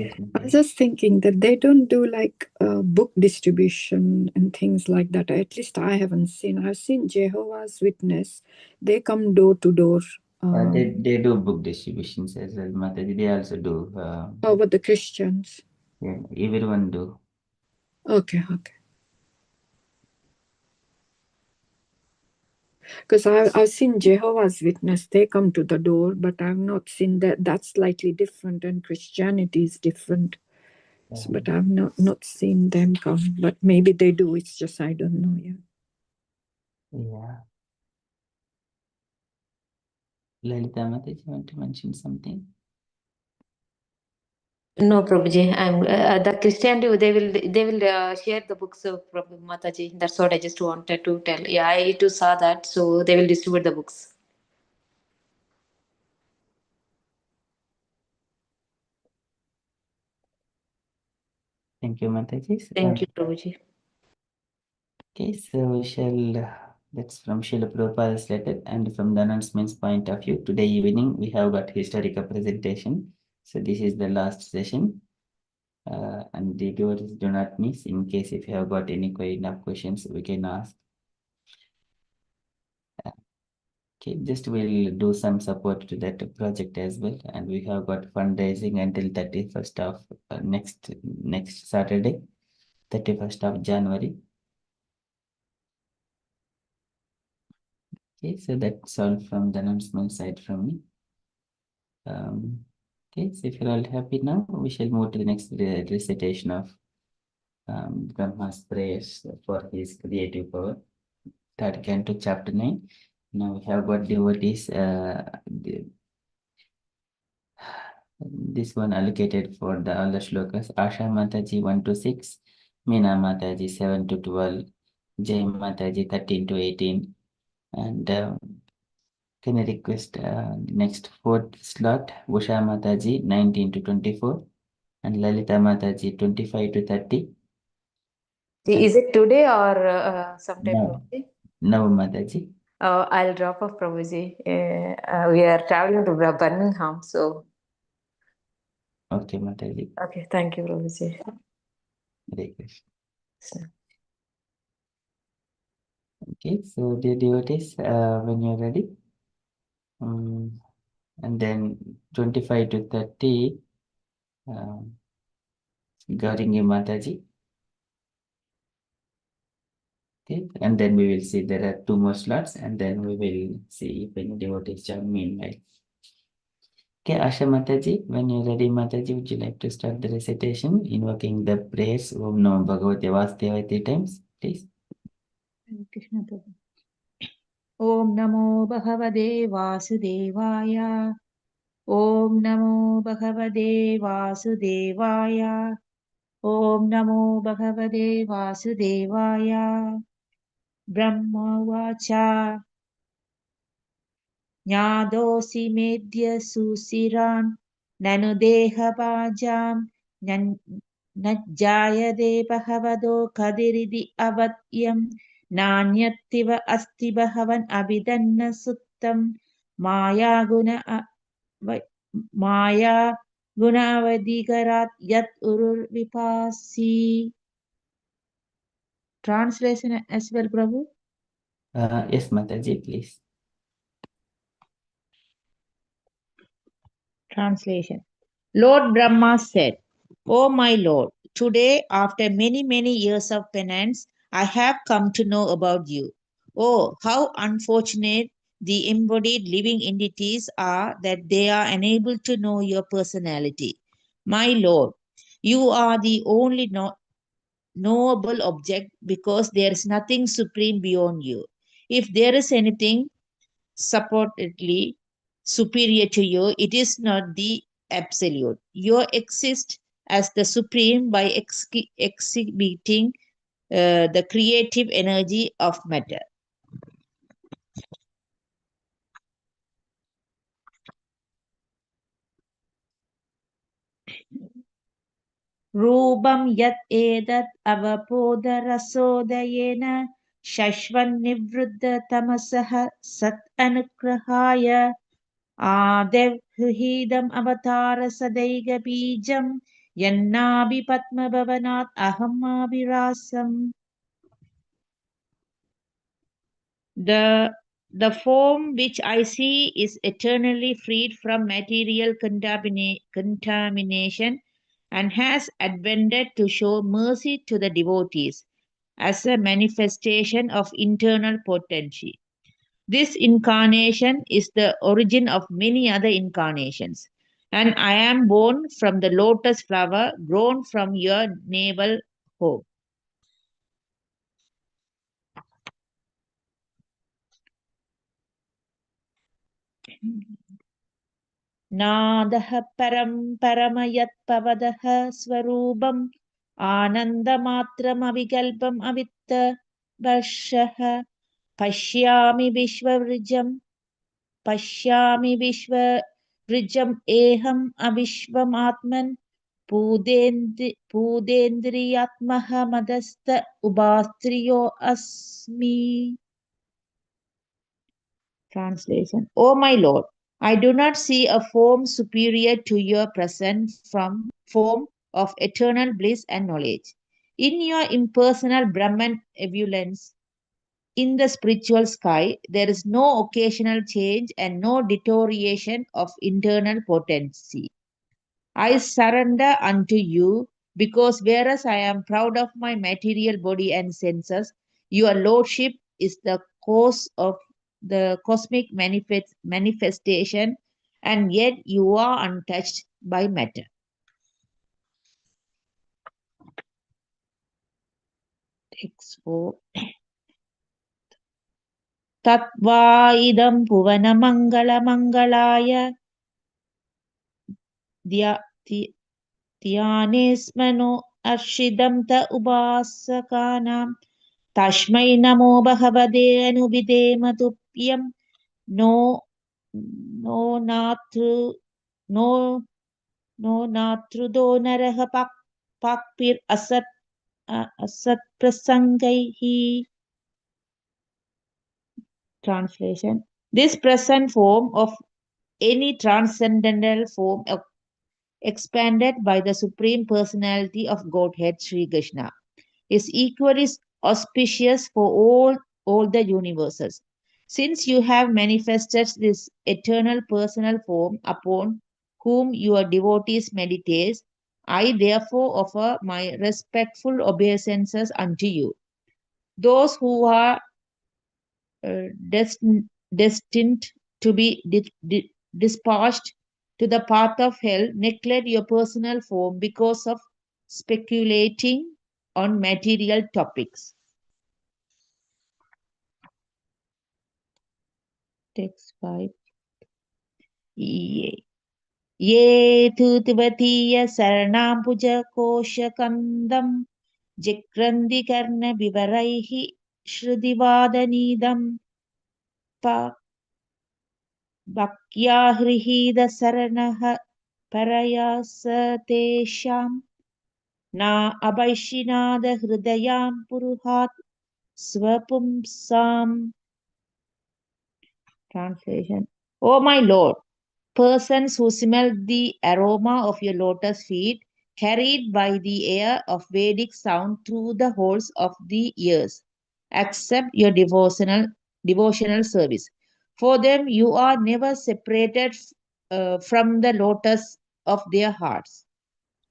yes, I was just thinking that they don't do like book distribution and things like that. At least I haven't seen. I've seen Jehovah's Witness. They come door to door. they do book distributions as well, Mataji. They also do. How about the Christians? Yeah, everyone do. Okay. Because I've seen Jehovah's Witness. They come to the door, but I've not seen that. That's slightly different, and Christianity is different. So, but I've not seen them come. But maybe they do. It's just I don't know. Yeah. Lalita Mataji, want to mention something? No, Prabhuji. I'm the Christianity. They will share the books of Prabhu Mataji. That's what I just wanted to tell. Yeah, I too saw that. So they will distribute the books. Thank you, Mataji. Thank you, Prabhuji. Okay, so we shall, that's from Srila Prabhupada's letter, and from the announcements point of view, today evening we have got historical presentation. So this is the last session. And the devotees do not miss. In case if you have got any kind of questions, we can ask. Okay, just we'll do some support to that project as well, and we have got fundraising until 31st of next Saturday, 31st of January. Okay, so that's all from the announcement side from me. Okay, so if you're all happy now, we shall move to the next recitation of Brahma's prayers for his creative power. Third canto, chapter 9. Now we have got devotees. This one allocated for the all the shlokas. Asha Mataji 1 to 6, Meena Mataji 7 to 12, Jai Mataji 13 to 18, and can I request the next fourth slot, Usha Mataji 19 to 24, and Lalita Mataji 25 to 30. Is it today or sometime, No, Prabhuji? no Mataji. I'll drop off, Prabhuji. We are traveling to Birmingham, so. Okay, Mataji. Okay, thank you, Prabhuji. Hare Krishna. Okay, so dear devotees, when you're ready, and then 25 to 30, Gauringi Mataji. Okay, and then we will see there are two more slots, and then we will see if any devotees join meanwhile. Okay, Asha Mataji, when you're ready, Mataji, would you like to start the recitation, invoking the prayers Om Namo Bhagavate Vasudevaya 3 times, please? Krishna Prabhu. Om Namo Bhagavate Vasudevaya. Om Namo Bhagavate Vasudevaya. Om Namo Bhagavate Vasudevaya. Brahma Vacha. Nyadosi Medya Susiran. Nanudeha Bhajam. Najjayade Bhagavado Kadiridi Avatyam. Nanyattiva Asti Bhavan Abhidanna Suttam. Maya Gunavadigarat Yat Urur Vipasi. Translation as well, Prabhu. Yes, Mataji, please. Translation. Lord Brahma said, O my Lord, today, after many, many years of penance, I have come to know about you. Oh, how unfortunate the embodied living entities are that they are unable to know your personality. My Lord, you are the only knowable object because there is nothing supreme beyond you. If there is anything supposedly superior to you, it is not the absolute. You exist as the supreme by exhibiting the creative energy of matter. Rupam yat edat avapodharasodayena shashvan nivruddha tamasaha sat anugrahaya Adevhidam avatara sadaiga bijam yannabi patma bhavanat aham abhirasam. The form which I see is eternally freed from material contamination and has advented to show mercy to the devotees as a manifestation of internal potency. This incarnation is the origin of many other incarnations, and I am born from the lotus flower grown from your navel home. Nadaha param paramayat pavadaha swarubam anandamatram avikalpam avitta varshaha pashyami vishvavrijam eham avishvam atman Pudendriyatmaha madasta ubastriyo asmi. Translation. O my Lord, I do not see a form superior to your present form of eternal bliss and knowledge. In your impersonal Brahman ebullience, in the spiritual sky, there is no occasional change and no deterioration of internal potency. I surrender unto you, because whereas I am proud of my material body and senses, your lordship is the cause of the cosmic manifestation, and yet you are untouched by matter. Text 4. Tatva idam bhuvana mangala mangalaya dhyanesmano arshidam ta upasakanam tashmai namo bhavade anubhidema tupyam no natru do naraha pakpir asat prasangaihi. Translation. This present form of any transcendental form expanded by the Supreme Personality of Godhead, Sri Krishna, is equally auspicious for all the universes. Since you have manifested this eternal personal form upon whom your devotees meditate, I therefore offer my respectful obeisances unto you. Those who are destined to be dispatched to the path of hell neglect your personal form because of speculating on material topics. Text 5. Ye tu tuvatiya saranam puja kosha kandam jikrandi karna vivaraihi shrudivadanidam Bhakya hrihida saranaha parayasatesham na abhaishinada hridayam puruhat swapumsam. Translation. O my Lord, persons who smell the aroma of your lotus feet, carried by the air of Vedic sound through the holes of the ears, accept your devotional service. For them, you are never separated from the lotus of their hearts.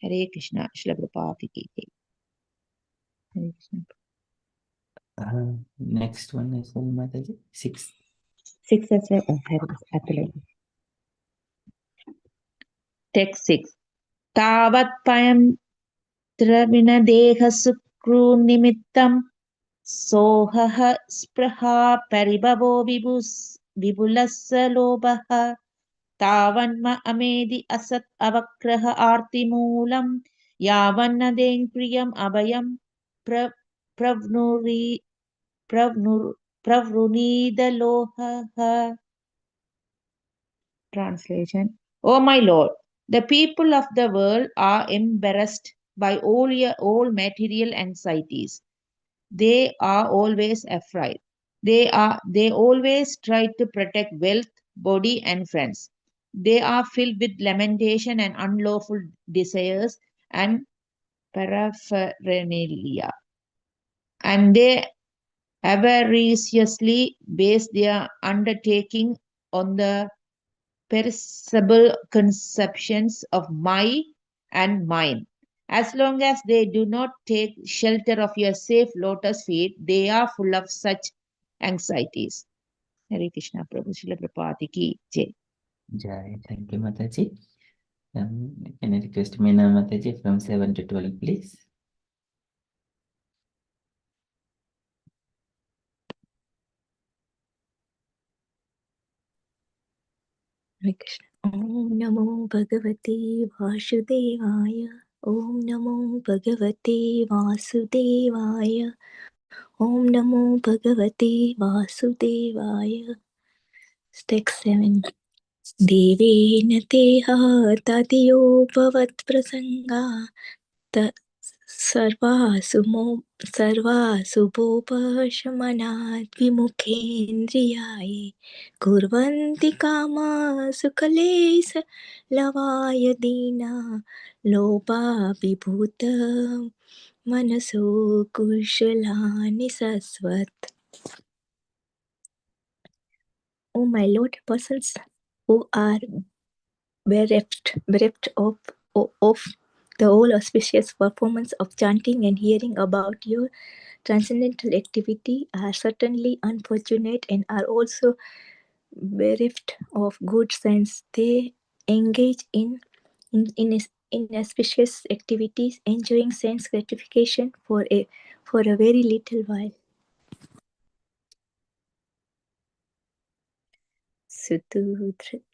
Hare Krishna. Srila Prabhupada ki jai. Hare Krishna. Next one is Mataji. 6. 6 as well. Oh, Hare Krishna. Text 6. Tavat payam Travinadehasukru nimittam sohaha spraha paribhavo vibulassa lobaha tavanma amedi asat avakraha artimulam yavannaden priyam abhayam pravrunida. Translation. O my Lord, the people of the world are embarrassed by all material anxieties. They are always afraid. They always try to protect wealth, body, and friends. They are filled with lamentation and unlawful desires and paraphernalia. And they avariciously base their undertaking on the perishable conceptions of my and mine. As long as they do not take shelter of your safe lotus feet, they are full of such anxieties. Hare Krishna Prabhu Srila Prabhupada ki jai. Jai. Thank you, Mataji. Can I request Meena Mataji from 7 to 12, please? Hare Krishna. Om Namo Bhagavate Vasudevaya. Om Namo Bhagavate Vasudevaya. Om Namo Bhagavate Vasudevaya. Text 7. Devena teha tatiyo bhavat prasanga सर्वासु भूपशमनात् विमुखेन्द्रियाय कुर्वन्ति कामासु कलेश लवाय दीना लोभाभिभूत मनसो कुशलानि सस्वत्. O my Lord, persons who are bereft of the whole auspicious performance of chanting and hearing about your transcendental activity are certainly unfortunate and are also bereft of good sense. They engage in inauspicious activities, enjoying sense gratification for a very little while.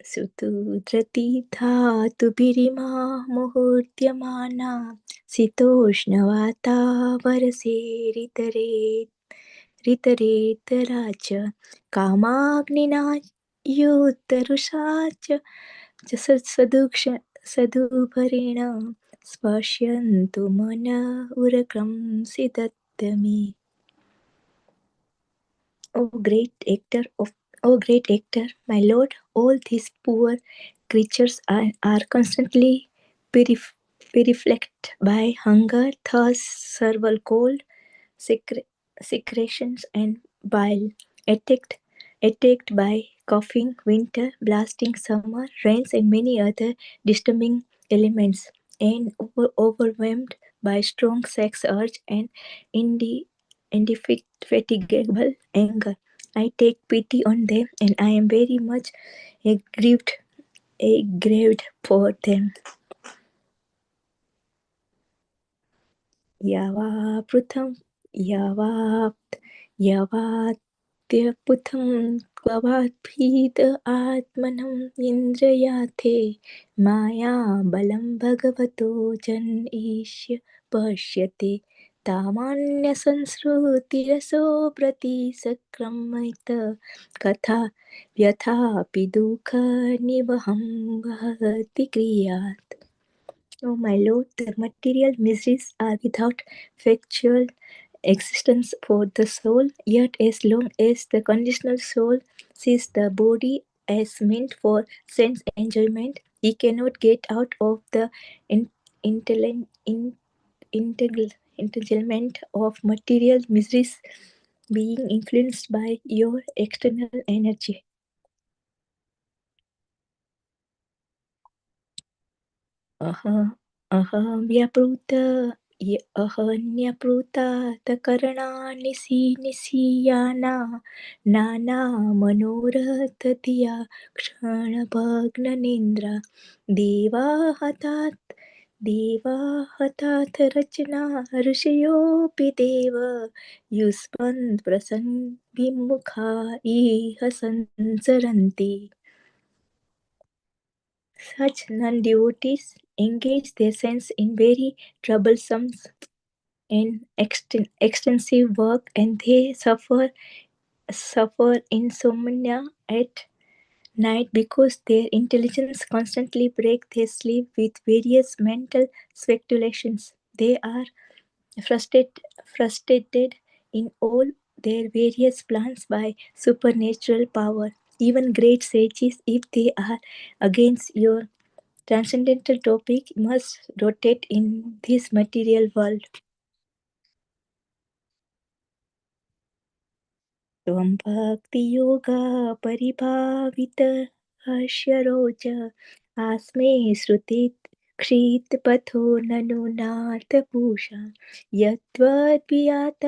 सुतुद्रतिधातुभिरिमा मुहूर्त्यमाना शीतोष्णवातावरसेरितरे ऋतरेतरा च कामाग्निना युतरुषा च सदुभरेण स्पश्यन्तु मन उरकं सिदत्तमे. O great actor, my lord, all these poor creatures are constantly bereft by hunger, thirst, serval cold, secretions, and bile, attacked by coughing, winter, blasting summer, rains, and many other disturbing elements, and overwhelmed by strong sex urge and indefatigable anger. I take pity on them, and I am very much aggrieved for them. यावात्यपुथं क्ववात्भीत आत्मनम् इन्द्रियाथे मायाबलं भगवतो जनईश्य पश्यते तामान्यसंसृतिरसो प्रतिसक्रमित कथा व्यथापि दुःखनिवहं वहति क्रियात्. O my Lord, the material miseries are without factual existence for the soul, yet as long as the conditional soul sees the body as meant for sense enjoyment, he cannot get out of the entanglement of material miseries, being influenced by your external energy. अहन्यप्लुतातकरणानि निसीयाना नानामनोरथधिया क्षणभग्ननिन्द्रा देवाहतात् रचना ऋषयोऽपि देव युष्मन् प्रसन् विमुखा इह संसरन्ति. Such non-devotees engage their sense in very troublesome and extensive work, and they suffer insomnia at night because their intelligence constantly breaks their sleep with various mental speculations. They are frustrated in all their various plans by supernatural power. Even great sages, if they are against your transcendental topic, must rotate in this material world. त्वं भक्तियोगा परिभावितहर्षरोज आस्मे श्रुति क्षितपथो ननु नार्थपूषा यत्त्वद्वियात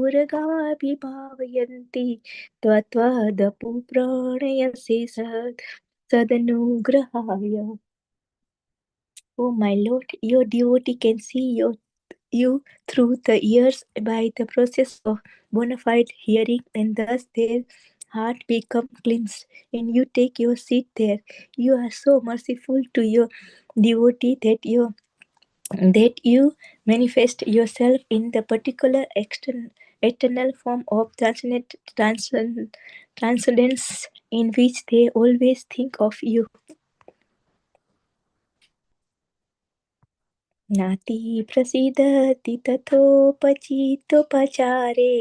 उरगाभिभावयन्ति त्वत्वदपु प्रणयसि सदनुग्रहाय. O my Lord, your devotee can see you through the ears by the process of bona fide hearing, and thus their heart become cleansed, and you take your seat there. You are so merciful to your devotee that you manifest yourself in the particular eternal form of transcendence in which they always think of you. नाति प्रसीदति तथोपचितोपचारे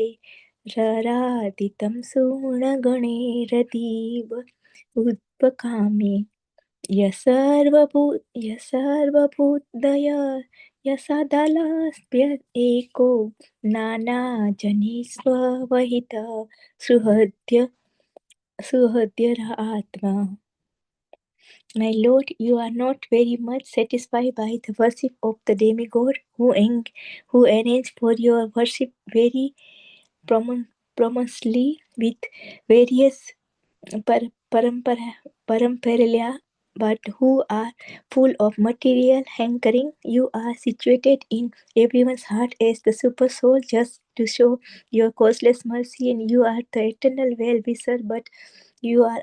ररादितं सुगुणगणैरतीव उद्बकामि सर्वभूतदय यसादलस्प्य एको नानाजनिष्वहित सुहृद्य आत्मा. My Lord, you are not very much satisfied by the worship of the demigod who arrange for your worship very promiscuously with various paramparalia, but who are full of material hankering. You are situated in everyone's heart as the super soul just to show your causeless mercy, and you are the eternal well-wisher, but you are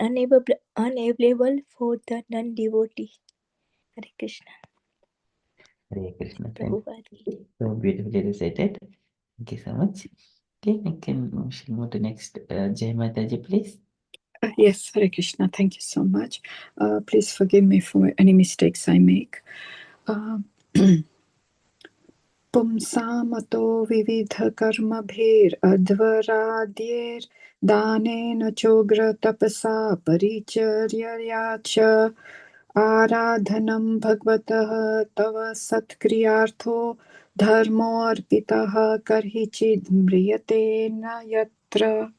unavailable for the non-devotee. Hare Krishna. Hare Krishna. Prabhupada. So beautifully recited. Thank you so much. Okay, we shall move to next. Jai Mataji, please. Yes, Hare Krishna. Thank you so much. Please forgive me for any mistakes I make. पुंसामतो विविधकर्मभिरध्वराद्यैर्दानेन चोग्रतपसा परिचर्यया च आराधनं भगवतः तव सत्क्रियार्थो धर्मोऽर्पितः कर्हिचिद् म्रियते न यत्र.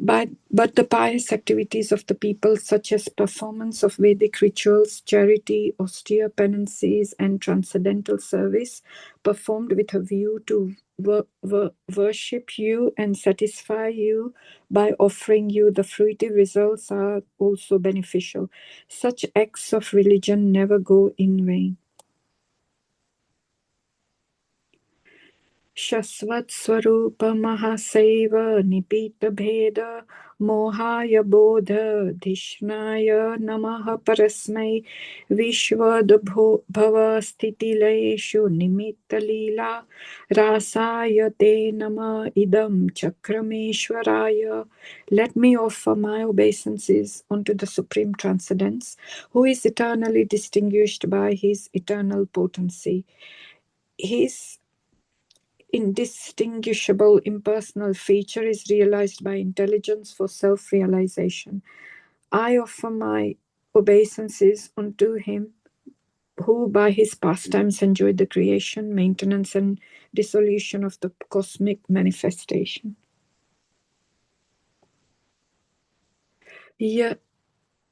But the pious activities of the people, such as performance of Vedic rituals, charity, austere penances, and transcendental service, performed with a view to worship you and satisfy you by offering you the fruitive results, are also beneficial. Such acts of religion never go in vain. Shasvat Swarupa Mahasaiva Nipita Bheda Mohaya Bodha Dhishnaya Namaha Parasmai Vishwadabhava Stitilayeshu Nimitta Leela Rasaya Te Nama Idam Chakrameshwaraya. Let me offer my obeisances unto the Supreme Transcendence, who is eternally distinguished by his eternal potency. His indistinguishable impersonal feature is realized by intelligence for self-realization. I offer my obeisances unto him who by his pastimes enjoyed the creation, maintenance, and dissolution of the cosmic manifestation.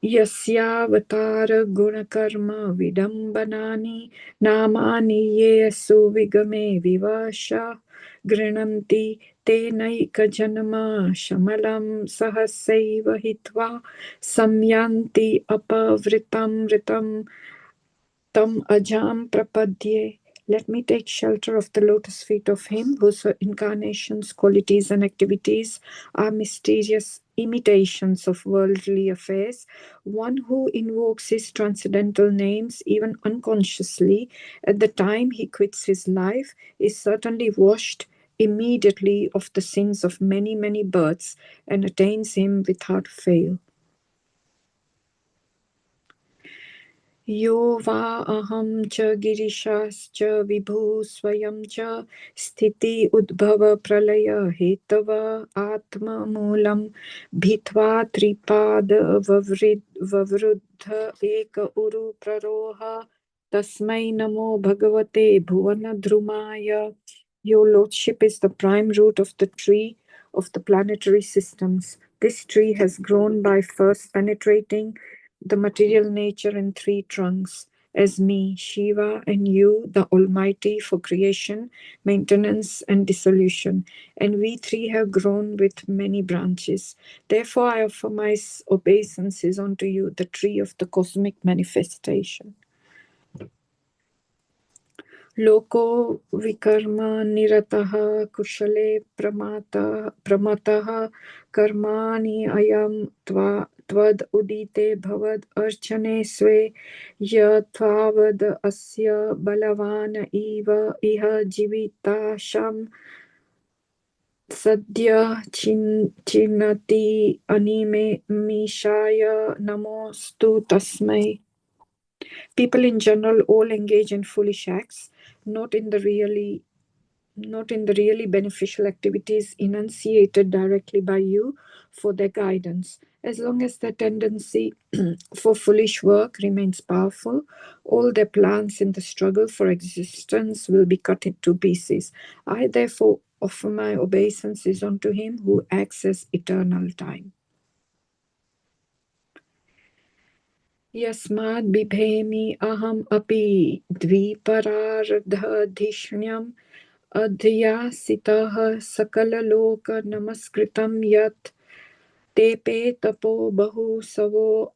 Yasyavatara gunakarma vidambanani namani ye suvigame vivasha grinanti tenaika janama shamalam sahasaiva hitva samyanti apavritam ritam tam ajam prapadye. Let me take shelter of the lotus feet of him whose incarnations, qualities, and activities are mysterious imitations of worldly affairs. One who invokes his transcendental names, even unconsciously, at the time he quits his life, is certainly washed immediately of the sins of many, many births and attains him without fail. Yo va aham cha girishascha vibhu swayam cha sthiti udbhava pralaya hetava atma moolam bhitva tripada vavruddha eka uru praroha tasmai namo bhagavate bhuvana dhrumaya. Your lordship is the prime root of the tree of the planetary systems. This tree has grown by first penetrating the material nature in three trunks, as me, Shiva, and you, the Almighty, for creation, maintenance, and dissolution. And we three have grown with many branches. Therefore, I offer my obeisances unto you, the tree of the cosmic manifestation. Loko vikarma nirataha kushale pramataha karmani ayam tvad udite bhavad archane swe yatvad asya balavana iha jivita sham sadya chinati anime mishaya namostu tasmai. People in general all engage in foolish acts, not in the really beneficial activities enunciated directly by you for their guidance. As long as their tendency for foolish work remains powerful, all their plans in the struggle for existence will be cut into pieces. I therefore offer my obeisances unto him who acts as eternal time. Yasmad bibhemi aham api dviparardhadhishnyam adhyasitah sakalaloka namaskritam yat tepe tapo bahu savo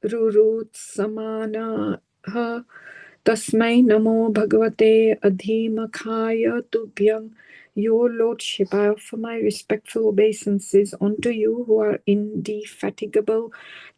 avarurut samana tasmai namo bhagavate adhimakhaya tubhyam. Your Lordship, I offer my respectful obeisances unto you who are indefatigable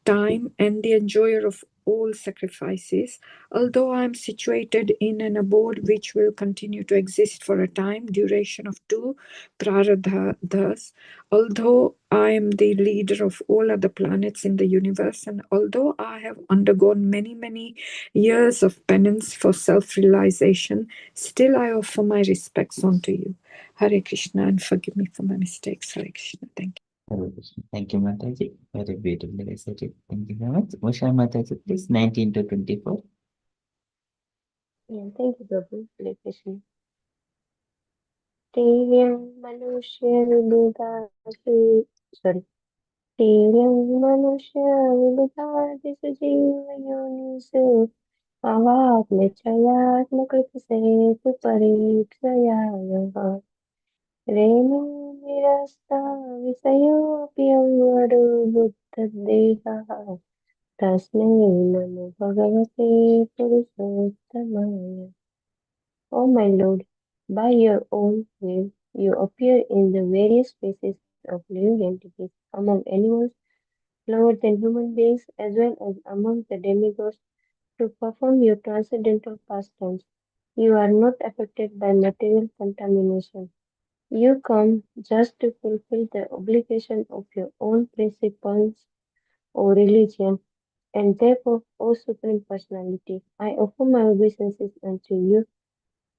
time and the enjoyer of all sacrifices. Although I am situated in an abode which will continue to exist for a time, duration of 2 prarabdhas, although I am the leader of all other planets in the universe, and although I have undergone many, many years of penance for self-realization, still I offer my respects unto you. Hare Krishna, and forgive me for my mistakes. Hare Krishna. Thank you. Hare Krishna. Thank you, Mataji. Very beautifully recited. Thank you very much. Musha Mataji, please, 19 to 24. Yeah, thank you, Prabhu. Hare Krishna. Tivyam Manushya Vibhudati, sorry. Tivyam Manushya Vibhudati Sujiva Yonisu Avatmechayatmakritase Tu Parikshaya Renu Nirasta Visayopiyam Vadu Buddha Tasmai Namo Bhagavate Purushottamaya. O my Lord, by your own will, you appear in the various species of living entities, among animals, lower than human beings, as well as among the demigods, to perform your transcendental pastimes. You are not affected by material contamination. You come just to fulfill the obligation of your own principles or religion, and therefore, O Supreme Personality, I offer my obeisances unto you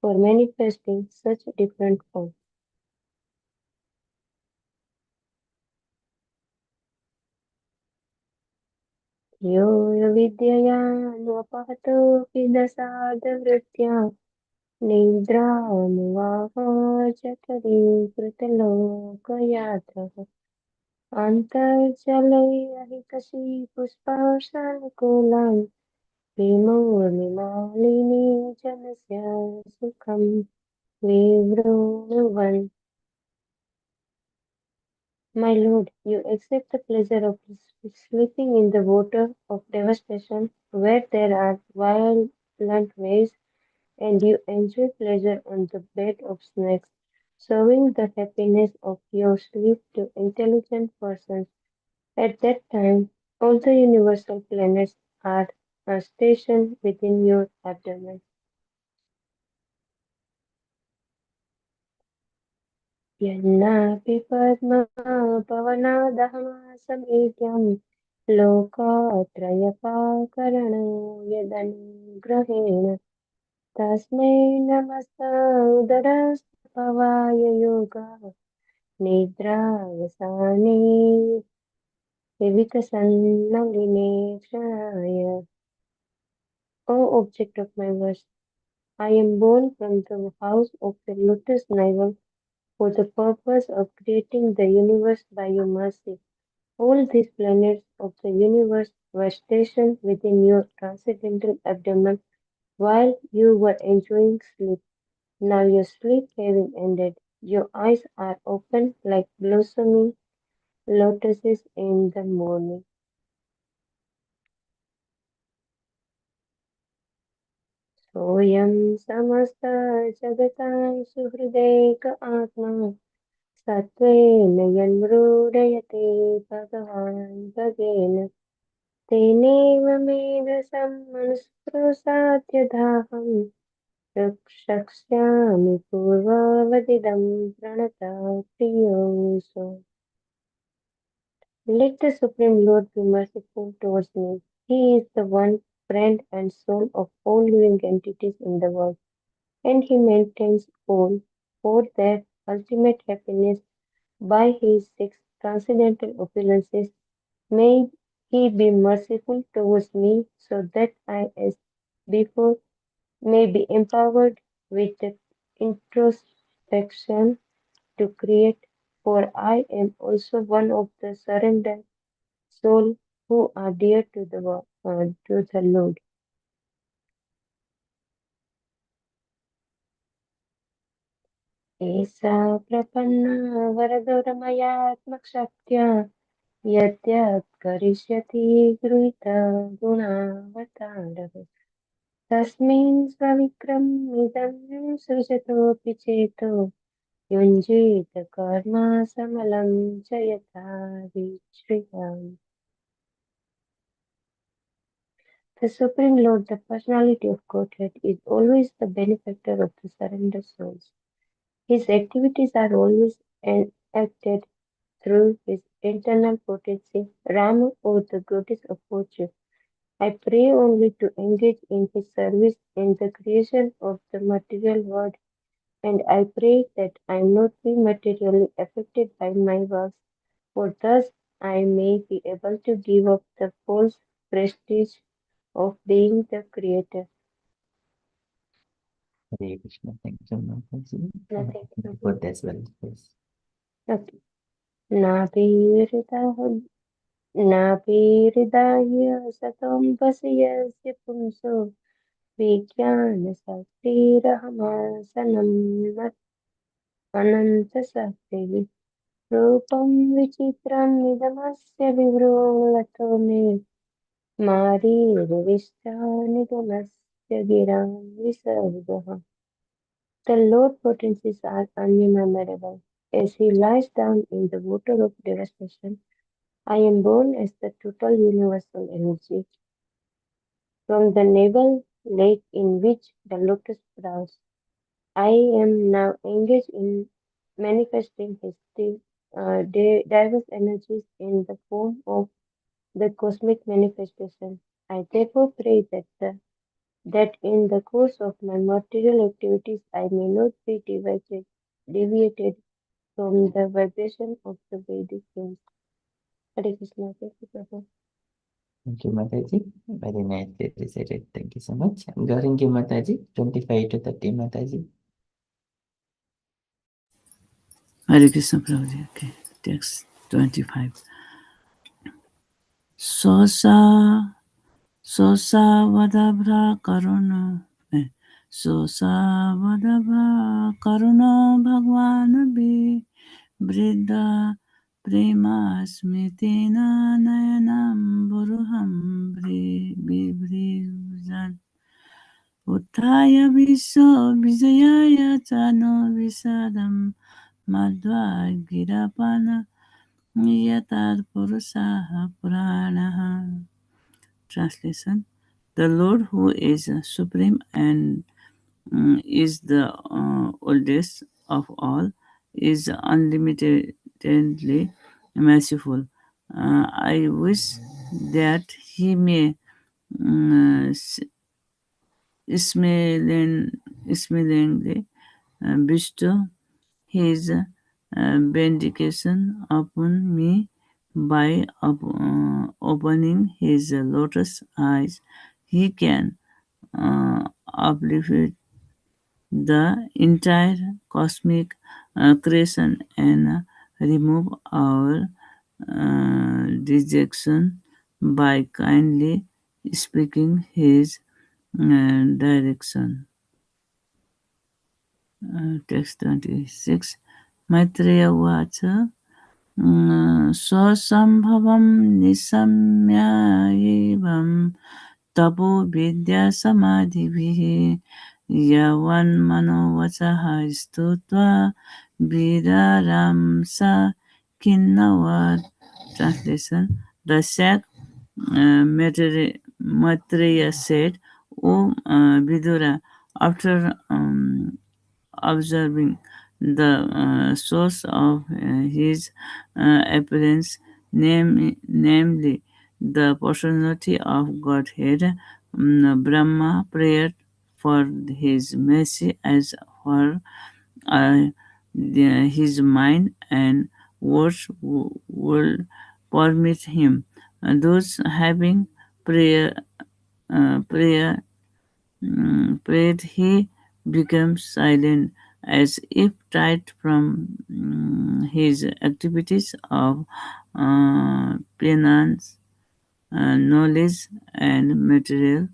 for manifesting such different forms. यो विद्यया नोपहतोऽपि दशार्धवृत्त्या निद्रामुवाहचतुरीकृतलोकयात्रः अन्तर्जलैरहितशी पुष्पार्शानुकूलान् विमूर्मिमालिनी जनस्य सुखं विवृणुवन्. My Lord, you accept the pleasure of sleeping in the water of devastation where there are violent waves, and you enjoy pleasure on the bed of snakes, showing the happiness of your sleep to intelligent persons. At that time, all the universal planets are stationed within your abdomen. यन्नापि पद्मपवनादहमासमेत्यं लोकत्रयपाकरणो यदनुग्रहेण तस्मै नमस्तुदरस्तपवाय योगः निद्रावसाने विकसन्नलिने क्षणाय. O object of my worship, I am born from the house of the lotus navel for the purpose of creating the universe by your mercy. All these planets of the universe were stationed within your transcendental abdomen while you were enjoying sleep. Now your sleep having ended, your eyes are open like blossoming lotuses in the morning. सोऽयं समस्तजगतां सुहृदेक आत्मा सत्त्वेन यन्मृडयते भगवान् भगेन तेनैव मेधसं मनुस्पृशाद्यदाहं रक्षक्ष्यामि पूर्ववदिदं प्रणता प्रियोऽसौ. Let the Supreme Lord be merciful towards me. He is the one friend and soul of all living entities in the world, and he maintains all for their ultimate happiness by his six transcendental opulences. May he be merciful towards me so that I, as before, may be empowered with the introspection to create, for I am also one of the surrendered souls who are dear to the Lord. एषा प्रपन्ना वरदोरमयात्मशक्त्या यद्यत् करिष्यति गृहीत गुणावतारः तस्मिन् स्वविक्रमिदं सृजतोऽपि चेतो युञ्जीत कर्मा समलं च यथा विश्रितम्. The Supreme Lord, the personality of Godhead, is always the benefactor of the surrendered souls. His activities are always enacted through his internal potency, Rama, or the goddess of fortune. I pray only to engage in his service in the creation of the material world, and I pray that I not be materially affected by my works, for thus I may be able to give up the false prestige of being the creator. Hare Krishna. Thank you, Mataji. Nothing. For as well. Yes. Okay. नाभिहृदाय सतोऽम्बस्य यस्य पुंसो विज्ञानशक्तिरहमासनं अनन्तशक्तिः रूपं विचित्रमिदमस्य विवृणुलतो मे मारीरिष्टानिगमस्य गिरां विसर्गः. The Lord potencies are unnumerable. As he lies down in the water of devastation, I am born as the total universal energy. From the navel lake in which the lotus sprouts, I am now engaged in manifesting his diverse energies in the form of the cosmic manifestation. I therefore pray that in the course of my material activities I may not be deviated from the vibration of the Vedic hymns. Hare Krishna, thank you, Prabhu. Thank you, Mataji. Very nicely recited. Thank you so much. Garingi Mataji, 25 to 30, Mataji. Hare Krishna Prabhuji. Okay, text 25. Sosa vadabra karuna. Sosa vadabra karuna bhagwan bhi Brida prema smitina nayanam buruham bivrijan Uttaya viso vijayaya chano visadam madhva girapana yatad purusaha puranaha. Translation: The Lord who is supreme and is the oldest of all, is unlimitedly merciful. I wish that he may smilingly bestow his benediction upon me by opening his lotus eyes. He can uplift the entire cosmic creation and remove our dejection by kindly speaking his direction. Text 26. Maitreya Vacha स्वसम्भवं निशम्यायैवं तपोविद्यासमाधिभिः यवन्मनोवचः स्तुत्वा वीरारां सा किन्नवत्. Translation: The sage Maitreya said, O Vidura, after observing the source of his appearance, namely the personality of Godhead, Brahma prayed for his mercy as for uh, his mind and words would permit him. Those having prayer prayed, he became silent as if tied from his activities of penance, knowledge, and material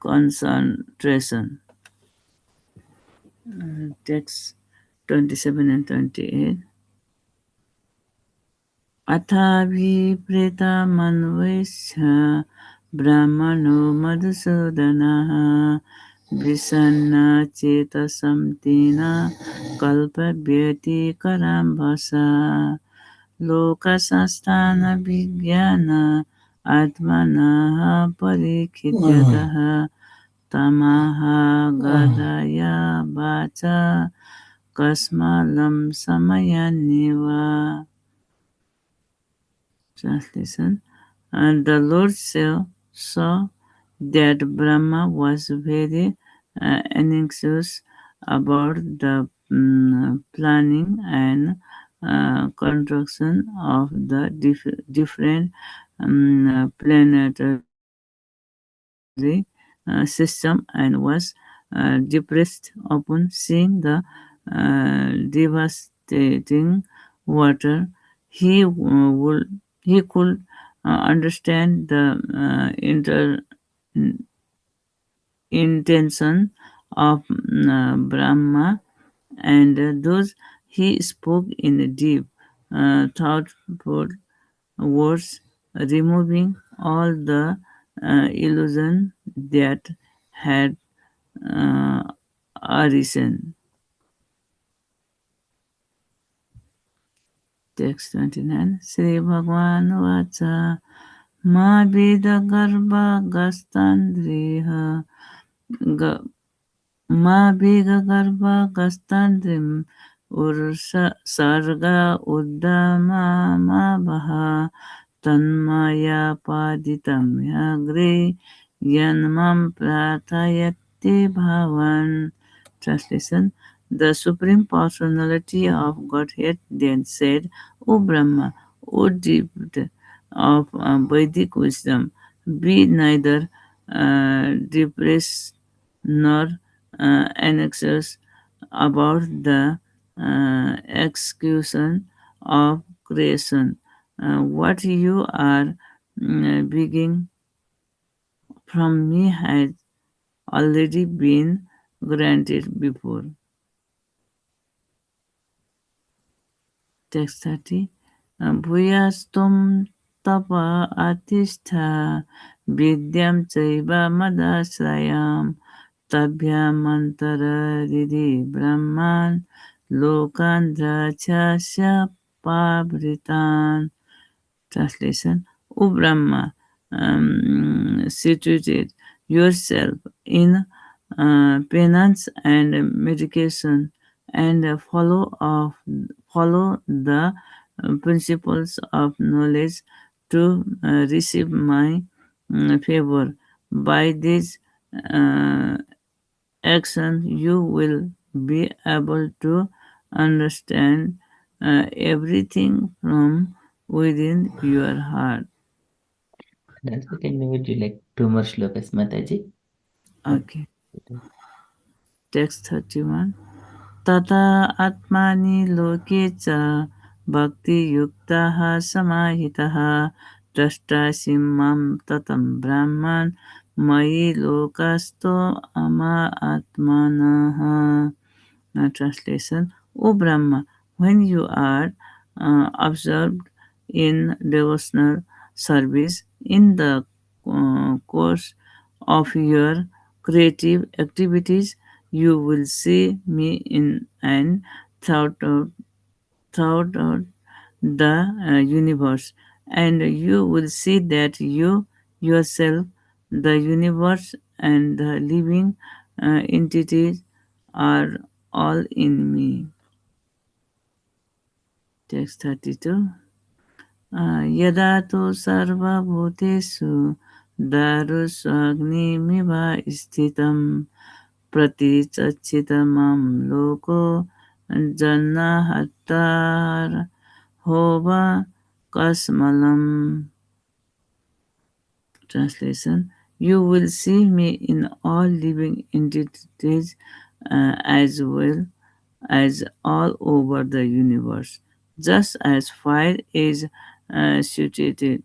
concentration. Text 27 and 28. अथाभिप्रेतमन्वेष्य ब्राह्मणो मधुसूदनः विषन्नचेतसं तेन कल्पव्यतिकराम्भसा लोकसंस्थानविज्ञान आत्मनः परिखिद्यतः तमः गदया वाचा कस्मालं समयान्येव. Translation. And the Lord saw that Brahma was very anxious about the planning and construction of the different planetary system and was depressed upon seeing the devastating water. He could understand the intention of Brahma, and thus he spoke in deep, thoughtful words, removing all the illusion that had uh, arisen. Text 29. Sri Bhagwan Vacha Ma Vida Garbha Gastandriha Ma Biga Garbha Gastandrim Ursa Sarga Uddama Mabaha Tanmaya Paditam Yagre Yanmam Pratayati Bhavan. Translation. The Supreme Personality of Godhead then said, O Brahma, O deep of Vedic wisdom, be neither depressed nor anxious about the execution of creation. What you are begging from me has already been granted before. Text 30. Bhuyastum tapa atistha vidyam chaiva madasrayam tabhyamantara didi brahman lokandra chasya pavritan. Translation. O Brahma, situate yourself in penance and meditation and follow the principles of knowledge to receive my favor. By this uh, action, you will be able to understand everything from within your heart. Also, can you do like 2 more shlokas, Mataji? Okay. Text 31. Tata atmani loke cha bhakti yuktaha samahitaha drashtasimam tatam brahman mai lokasto ama atmanaha. Translation. O Brahma, when you are absorbed in devotional service in the course of your creative activities, you will see me in and throughout the universe, and you will see that you yourself, the universe, and the living entities are all in me. Text 32. यदा तु सर्वभूतेषु दारुष्वाग्निमिव स्थितं प्रतिचक्षितमं लोको जन्महत्तारहो वा कस्मलम्. Translation: You will see me in all living entities as well as all over the universe, just as fire is situated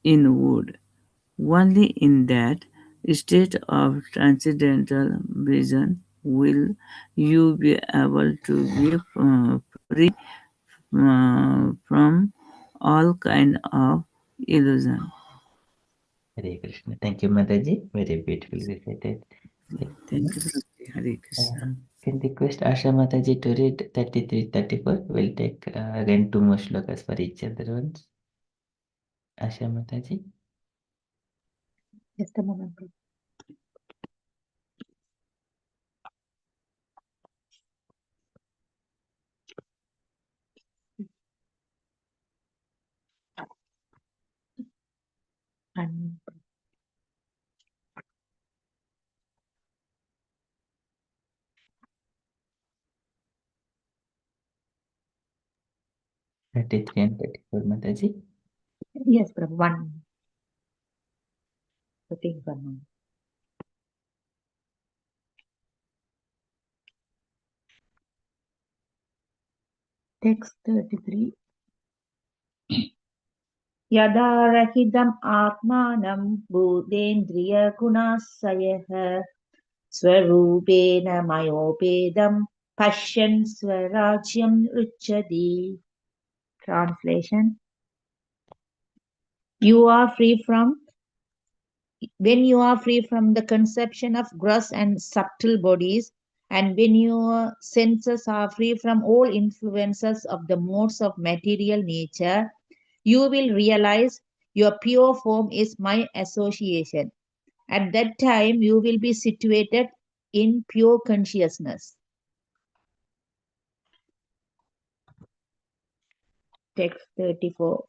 in wood. Only in that state of transcendental vision will you be able to be free from all kind of illusion. Hare Krishna. Thank you, Mataji. Very beautifully recited. Thank you, Prabhuji. Hare Krishna. Can request Asha Mataji to read 33, 34. We'll take again 2 more shlokas for each other once. Asha Mataji. Just a moment, please. And 33 and 34, Mataji. yes, Prabhu, one. So take one more. Text 33. यदा रहितम् आत्मानं भूतेन्द्रियगुणाश्रयः स्वरूपेण मयोपेदं पश्यन् स्वराज्यं उच्यते. Translation: when you are free from the conception of gross and subtle bodies, and when your senses are free from all influences of the modes of material nature, you will realize your pure form is my association. At that time, you will be situated in pure consciousness. Text 34.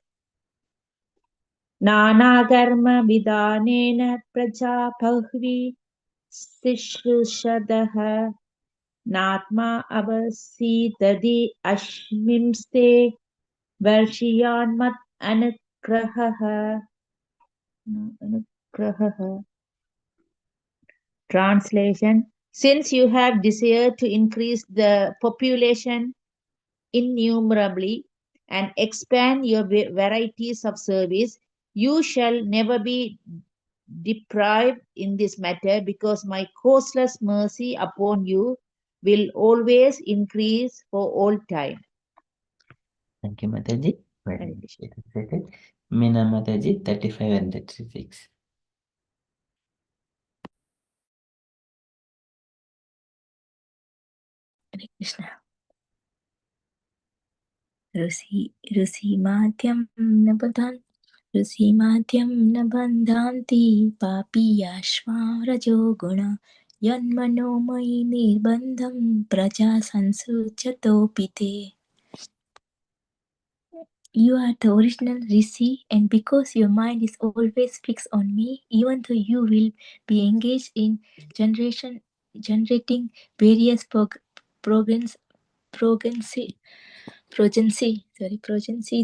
Nana vidanena praja bhagvi sishrushadaha natma avasitadi ashmimste varshiyanmat anugrahaha. Translation: Since you have desired to increase the population innumerably and expand your varieties of service, you shall never be deprived in this matter, because my causeless mercy upon you will always increase for all time. Thank you, Mataji. Very Hare much Krishna. recited. Meena Mataji, 35 and 36. Hare Krishna. ऋषिमाद्यं न बधान् ऋषिमाद्यं न बन्धान्ति पापीयाश्वा रजो गुण यन्मनोमयि निर्बन्धं प्रजा संसृजतोऽपि ते. You are the original Rishi, and because your mind is always fixed on me, even though you will be engaged in generating various progeny,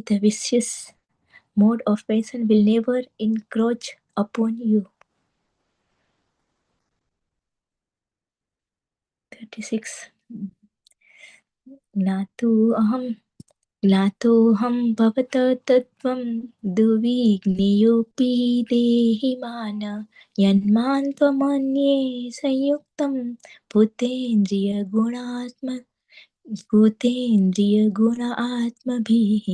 the vicious mode of passion will never encroach upon you. 36. ज्ञातोऽहं भवतः तत्त्वं दुर्विज्ञेयोऽपि देहिमान यन्मां त्वमन्ये संयुक्तं भूतेन्द्रियगुणात्मभिः.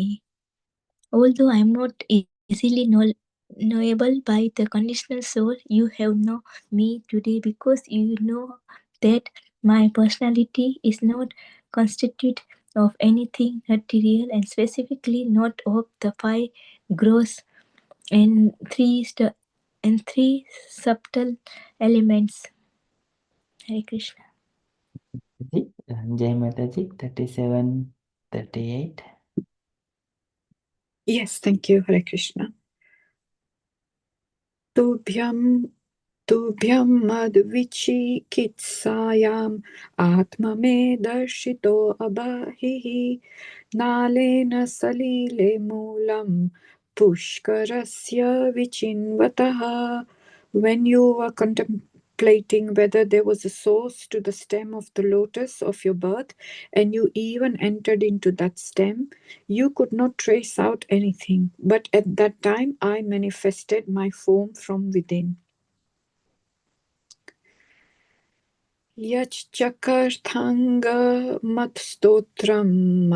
Although I am not easily knowable by the conditional soul, you have known me today because you know that my personality is not constituted of anything material, and specifically not of the 5 gross and 3 subtle elements. Hare Krishna. Jai Mataji, 37, 38. Yes, thank you, Hare Krishna. Tubhyam Tubhyam madvichikitsayam atmame darshito abahihi nalena salile mulam pushkarasya vichinvataha. When you were contemplating whether there was a source to the stem of the lotus of your birth, and you even entered into that stem, you could not trace out anything. But at that time I manifested my form from within. Yachchakarthanga matstotram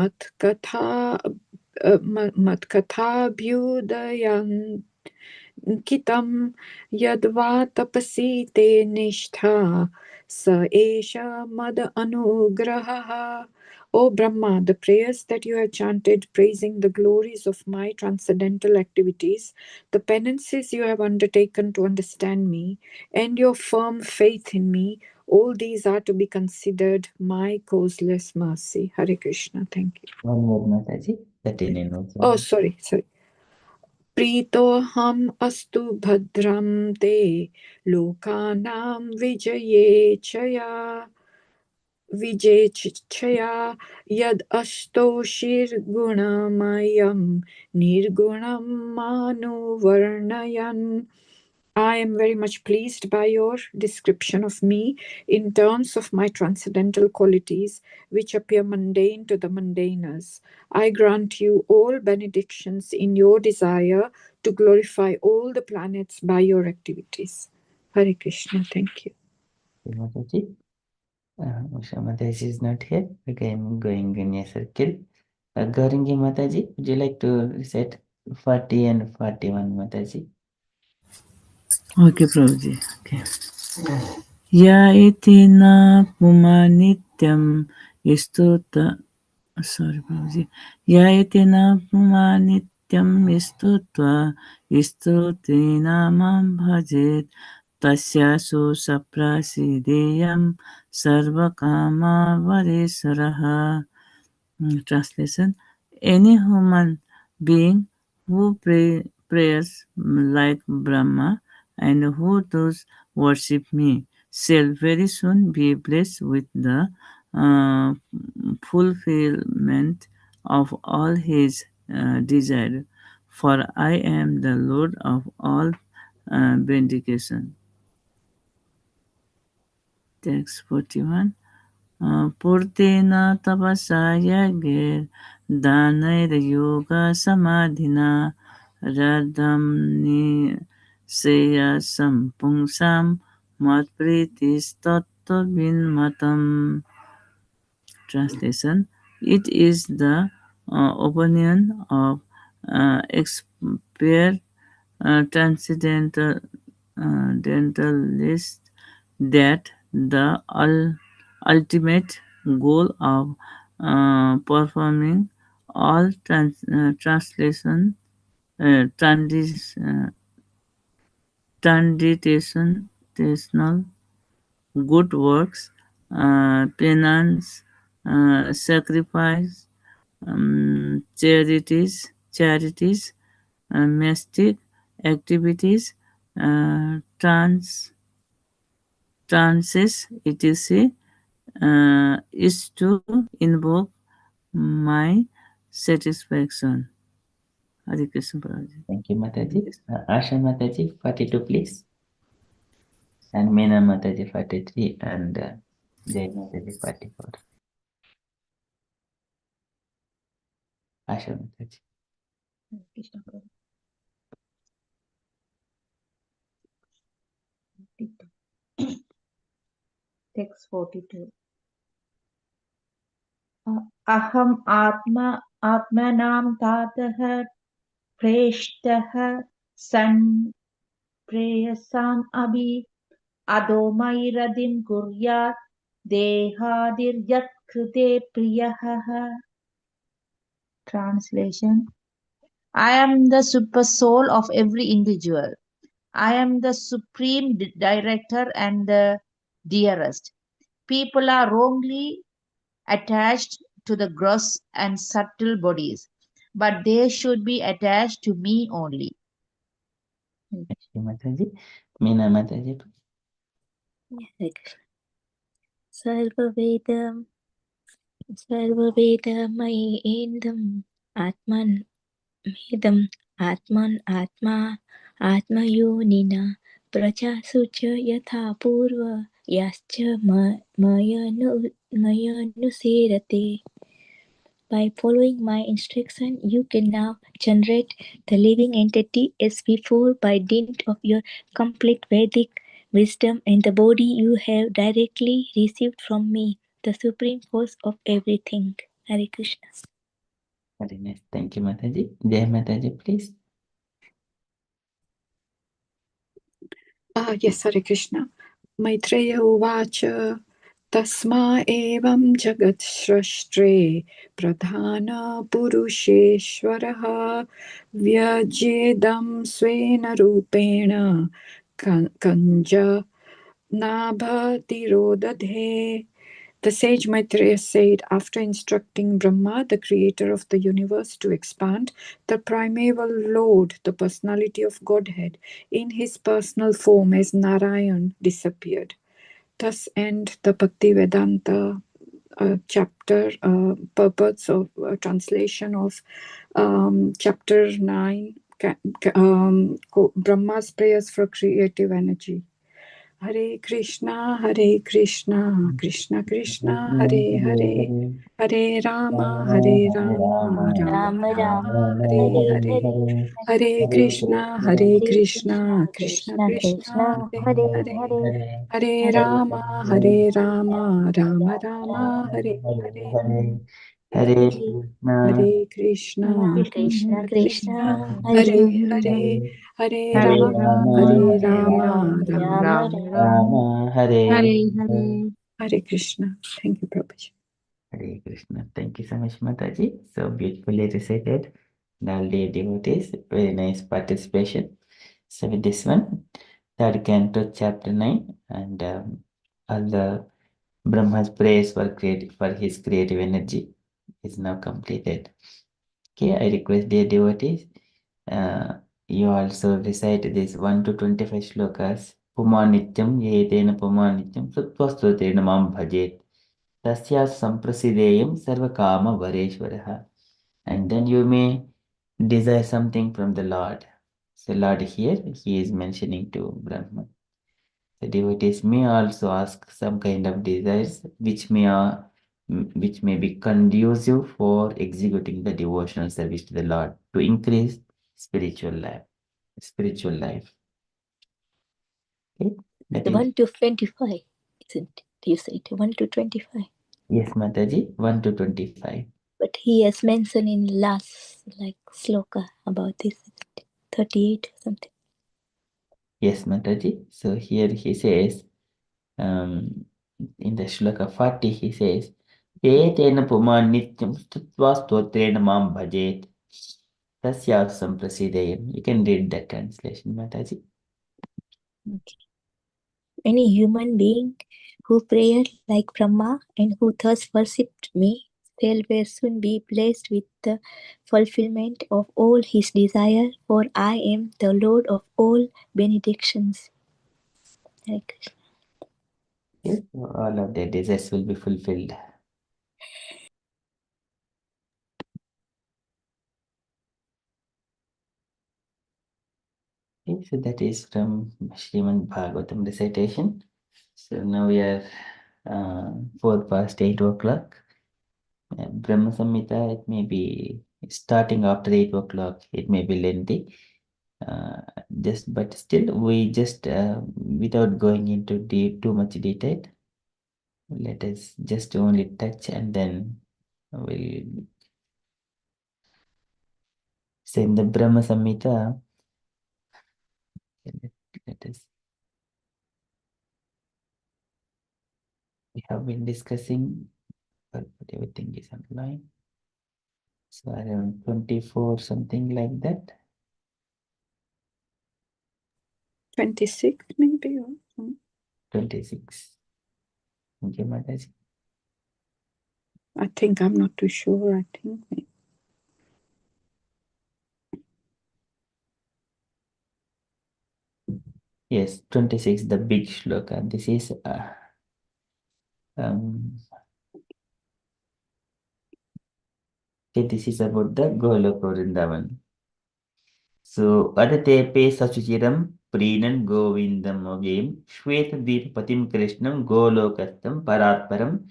matkathabhyudayan Kitam yadva tapasi te nishtha sa esha mad anugraha. O Brahma, the prayers that you have chanted praising the glories of my transcendental activities, the penances you have undertaken to understand me, and your firm faith in me, all these are to be considered my causeless mercy. Hare Krishna. Thank you. One more, Mataji. 39 also. Oh, sorry. प्रीतोऽहम् अस्तु भद्रं ते लोकानां विजेच्छया यद् अष्टोषिर्गुणमयं निर्गुणं मानुवर्णयन्. I am very much pleased by your description of me in terms of my transcendental qualities, which appear mundane to the mundaners. I grant you all benedictions in your desire to glorify all the planets by your activities. Hare Krishna, thank you. Mataji. Usha Mataji is not here. Okay, I'm going in a circle. Gaurangi Mataji, would you like to recite 40 and 41, Mataji? Okay, Prabhuji. Okay. Ya iti na pumanityam istuta. Sorry, Prabhuji. Ya iti na pumanityam istutva istuti namam bhajet tasya su saprasideyam sarvakama varesaraha. Translation. Any human being who prays like Brahma and who does worship me shall very soon be blessed with the uh, fulfillment of all his desire. For I am the Lord of all vindication. Text 41. पूर्तेन तपसा यज्ञैर् दानैर्योगसमाधिना रद्धं निःश्रेयसं पुंसां मत्प्रीतिस्तत्त्वविन्मतम्. Translation. It is the opinion of expert transcendental dentalist that the ultimate goal of performing all translation transcendental good works, penance, sacrifice, charities, mystic activities, trances, etc., is to invoke my satisfaction. Hare Krishna Prabhuji. Thank you, Mataji. Asha Mataji, 42, please. And Meena Mataji, 43. And Jai Mataji, 44. Asha Mataji. Krishna Prabhu. Text 42. Aham atmanam tatah preshtaha san preyasam abhi adomai kuryat dehadir yat krite priyaha. Translation. I am the super soul of every individual. I am the supreme director and the dearest. People are wrongly attached to the gross and subtle bodies. but they should be attached to me only. Thank you, Mataji. Meena Mataji. Like Sarvavedam Sarvavedamayi Endam Atman Medam Atman Atma Atmayonina Prachasucha Yatha Purva Yascha Mayanusirate. By following my instruction, you can now generate the living entity as before by dint of your complete Vedic wisdom and the body you have directly received from me, the supreme cause of everything. Hare Krishna. Very nice. Thank you, Mataji. Jai Mataji, please. Yes, Hare Krishna. Maitreya Uvacha Tasma evam jagat shrashtre pradhana purusheshwaraha vyajedam svena rupena kanja nabhatirodadhe. The sage Maitreya said, after instructing Brahma, the creator of the universe, to expand, the primeval Lord, the personality of Godhead, in his personal form as Narayan, disappeared. Thus end the Bhakti Vedanta chapter, purpose of translation of chapter 9, Brahma's prayers for creative energy. Hare Krishna, Krishna Krishna, Hare Hare, Hare Rama, Rama Rama Rama, Hare Hare Hare, Hare, Hare Krishna, Hare Krishna Krishna, Krishna, Krishna Krishna, Hare Hare Hare, Hare, Hare Hare Rama, Rama, Hare Hare, Hare Hare. Hare Krishna, Krishna Krishna, Krishna, Hare Hare Hare, Hare, Hare Hare Rama, Rama, Rama Rama, Rama, Hare. Hare Krishna. Thank you, Prabhuji. Hare Krishna. Thank you so much, Mataji. So beautifully recited. All the devotees, very nice participation. So with this one, third canto, chapter 9, and all the Brahma's praise for his creative energy is now completed. Okay, I request dear devotees, you also recite this 1 to 25 shlokas. Pumanityam yetena pumanityam satvastotena mam bhajet. Tasya samprasideyam sarvakama vareshwaraha. And then you may desire something from the Lord. So Lord here, he is mentioning to Brahma. The devotees may also ask some kind of desires which may be conducive for executing the devotional service to the Lord to increase spiritual life. Okay? That is 1 to 25, isn't it? You said 1 to 25. yes, Mataji, 1 to 25. But he has mentioned in last like sloka about this, 38 or something. Yes, Mataji. So here he says, in the shloka 40, he says, Etena puman nityam stutva stotrena mam bhajet. Tasya samprasidayam. You can read that translation, Mataji. Okay. Any human being who prayed like Brahma and who thus worshipped me shall very soon be blessed with the fulfillment of all his desire, for I am the Lord of all benedictions. Hare Krishna. Yes, all of their desires will be fulfilled. Okay, so that is from Srimad Bhagavatam recitation. So now we are 4 past 8 o'clock. Brahma Samhita, it may be starting after 8 o'clock. It may be lengthy. But still, we just without going into too much detail, let us just only touch and then we'll say in the Brahma Samhita. Let us. We have been discussing, but everything is online. So around 24, something like that. 26 maybe, or 26. Okay, Mataji. I think I'm not too sure. I think maybe. Yes, 26, the big shloka. This is this is about the Goloka Vrindavan. So, Adatepe Sachuchiram Preenan Govindam Avim Shweta Patim Krishnam Golokastam Paratparam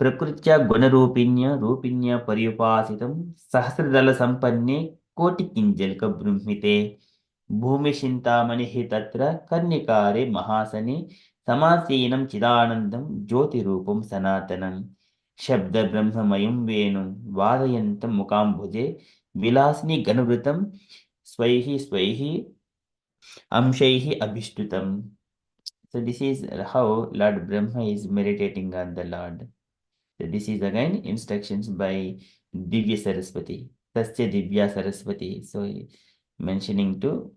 Prakritya Gunarupinya Rupinya Pariyupasitam Sahasradala Sampanne Koti Kinjalka Brahmite Bhumi Shintamani Hitatra Karnikare Mahasane Samasenam Chidanandam Jyoti Rupam Sanatanam Shabda Brahmamayam Venum Vadayantam Mukambhuje Vilasni Ganavritam Swaihi Amshaihi Abhishtutam. So this is how Lord Brahma is meditating on the Lord. So this is again instructions by Divya Saraswati. Tasya Divya Saraswati. So mentioning to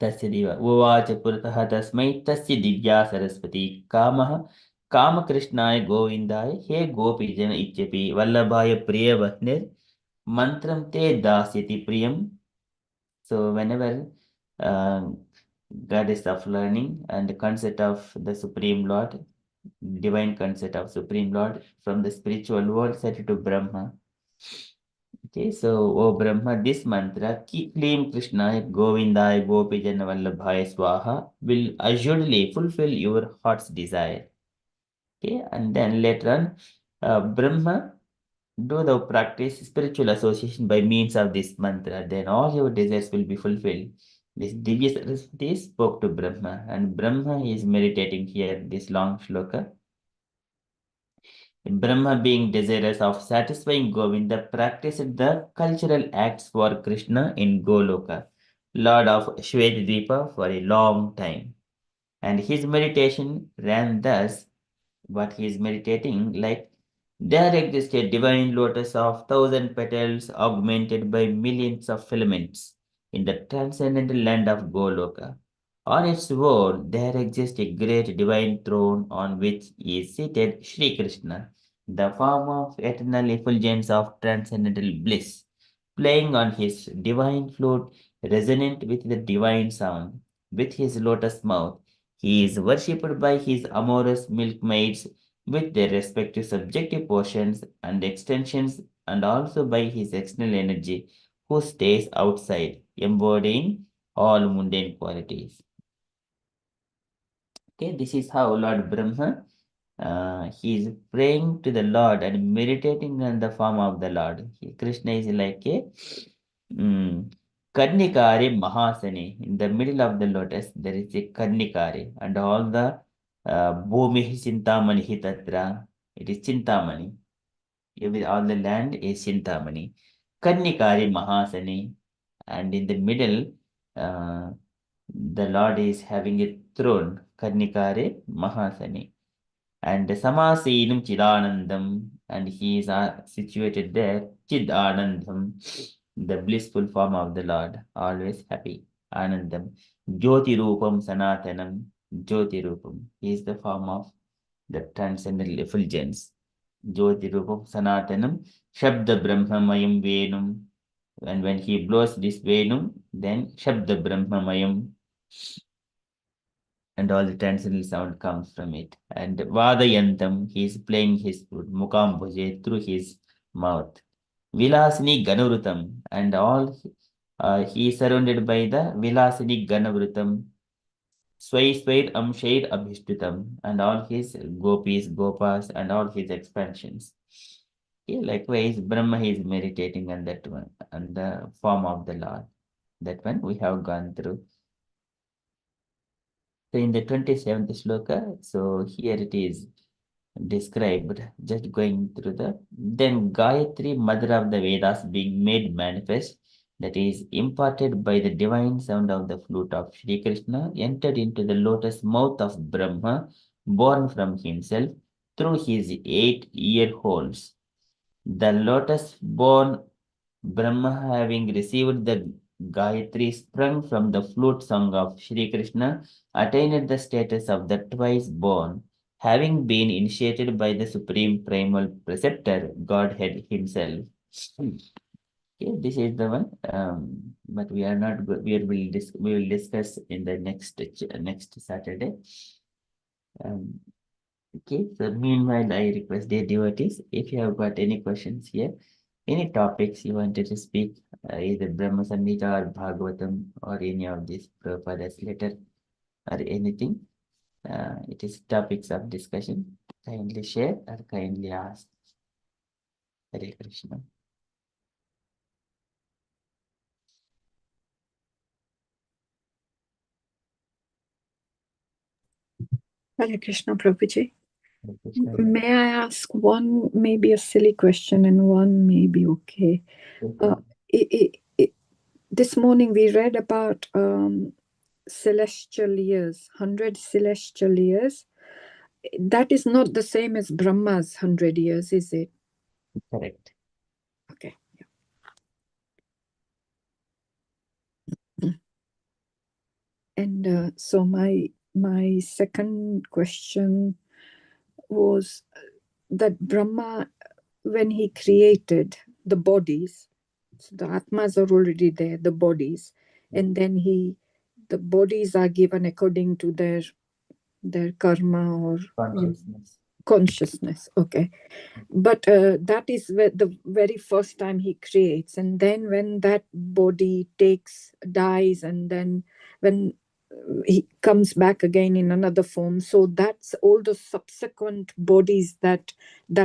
Tasya Diva. Uvacha Purataha Tasmai Tasya Divya Saraswati. Kamaha Kama Krishnaya Govindaya He Gopi Jana Ichyapi Vallabhaya Priya Vatnir Mantram Te Dasyati Priyam. So whenever goddess of learning and the concept of the Supreme Lord, divine concept of Supreme Lord from the spiritual world set to Brahma. Okay, so O Brahma, this mantra, Klim Krishna Govindaya Gopijana Vallabhaya Swaha will assuredly fulfill your heart's desire. Okay, and then later on, Brahma, do thou practice spiritual association by means of this mantra, then all your desires will be fulfilled. This Divya Saraswati spoke to Brahma, and Brahma is meditating here this long shloka. Brahma, being desirous of satisfying Govinda, practiced the cultural acts for Krishna in Goloka, Lord of Shvetadvipa, for a long time. And his meditation ran thus: what he is meditating, like there exists a divine lotus of 1,000 petals augmented by millions of filaments in the transcendental land of Goloka. On its wall, there exists a great divine throne on which is seated Sri Krishna, the form of eternal effulgence of transcendental bliss, playing on his divine flute resonant with the divine sound. With his lotus mouth, he is worshipped by his amorous milkmaids with their respective subjective portions and extensions, and also by his external energy, who stays outside, embodying all mundane qualities. Okay, this is how Lord Brahma, he is praying to the Lord and meditating on the form of the Lord. Krishna is like a Karnikare Mahasane. In the middle of the lotus, there is a Karnikare, and all the Bhumi Chintamani Hitatra, it is Chintamani. All the land is Chintamani. Karnikare Mahasane, and in the middle, the Lord is having a throne, Karnikare Mahasane. And Samasenam Chidanandam, and he is situated there, Chidanandam, the blissful form of the Lord, always happy, Anandam. Jyoti Rupam Sanatanam, Jyoti Rupam, he is the form of the transcendental effulgence. Jyoti Rupam Sanatanam, Shabda Brahmamayam Venum, and when he blows this Venum, then Shabda Brahmamayam, and all the transcendental sound comes from it. And Vadayantam, he is playing his flute, Mukambhuje, through his mouth. Vilasini Ganavrutam, and all he is surrounded by the Vilasini Ganavrutam, Swair Amshair Abhishtutam, and all his gopis, gopas, and all his expansions. Okay, likewise, Brahma is meditating on that one, on the form of the Lord. That one we have gone through. So in the 27th sloka, so here it is described, just going through then Gayatri, mother of the Vedas, being made manifest, that is imparted by the divine sound of the flute of Sri Krishna, entered into the lotus mouth of Brahma, born from himself through his 8 ear holes. The lotus born Brahma, having received the Gayatri sprung from the flute song of Sri Krishna, attained the status of the twice born, having been initiated by the supreme primal preceptor, Godhead himself. Okay, this is the one, but we are not good. We will discuss in the next Saturday. Okay, so meanwhile, I request the devotees, if you have got any questions here, any topics you wanted to speak, either Brahma Samhita or Bhagavatam or any of these Prabhupada's letter or anything, it is topics of discussion. Kindly share or kindly ask. Hare Krishna. Hare Krishna, Prabhuji. Hare Krishna. May I ask one, maybe a silly question, and one maybe okay? This morning we read about celestial years, 100 celestial years. That is not the same as Brahma's 100 years, is it? Correct. Okay. And so my second question was that Brahma, when he created the bodies, so the Atmas are already there, the bodies, and then the bodies are given according to their karma or consciousness. Okay. But that is the very first time he creates. And then when that body dies, and then when he comes back again in another form, so that's all the subsequent bodies that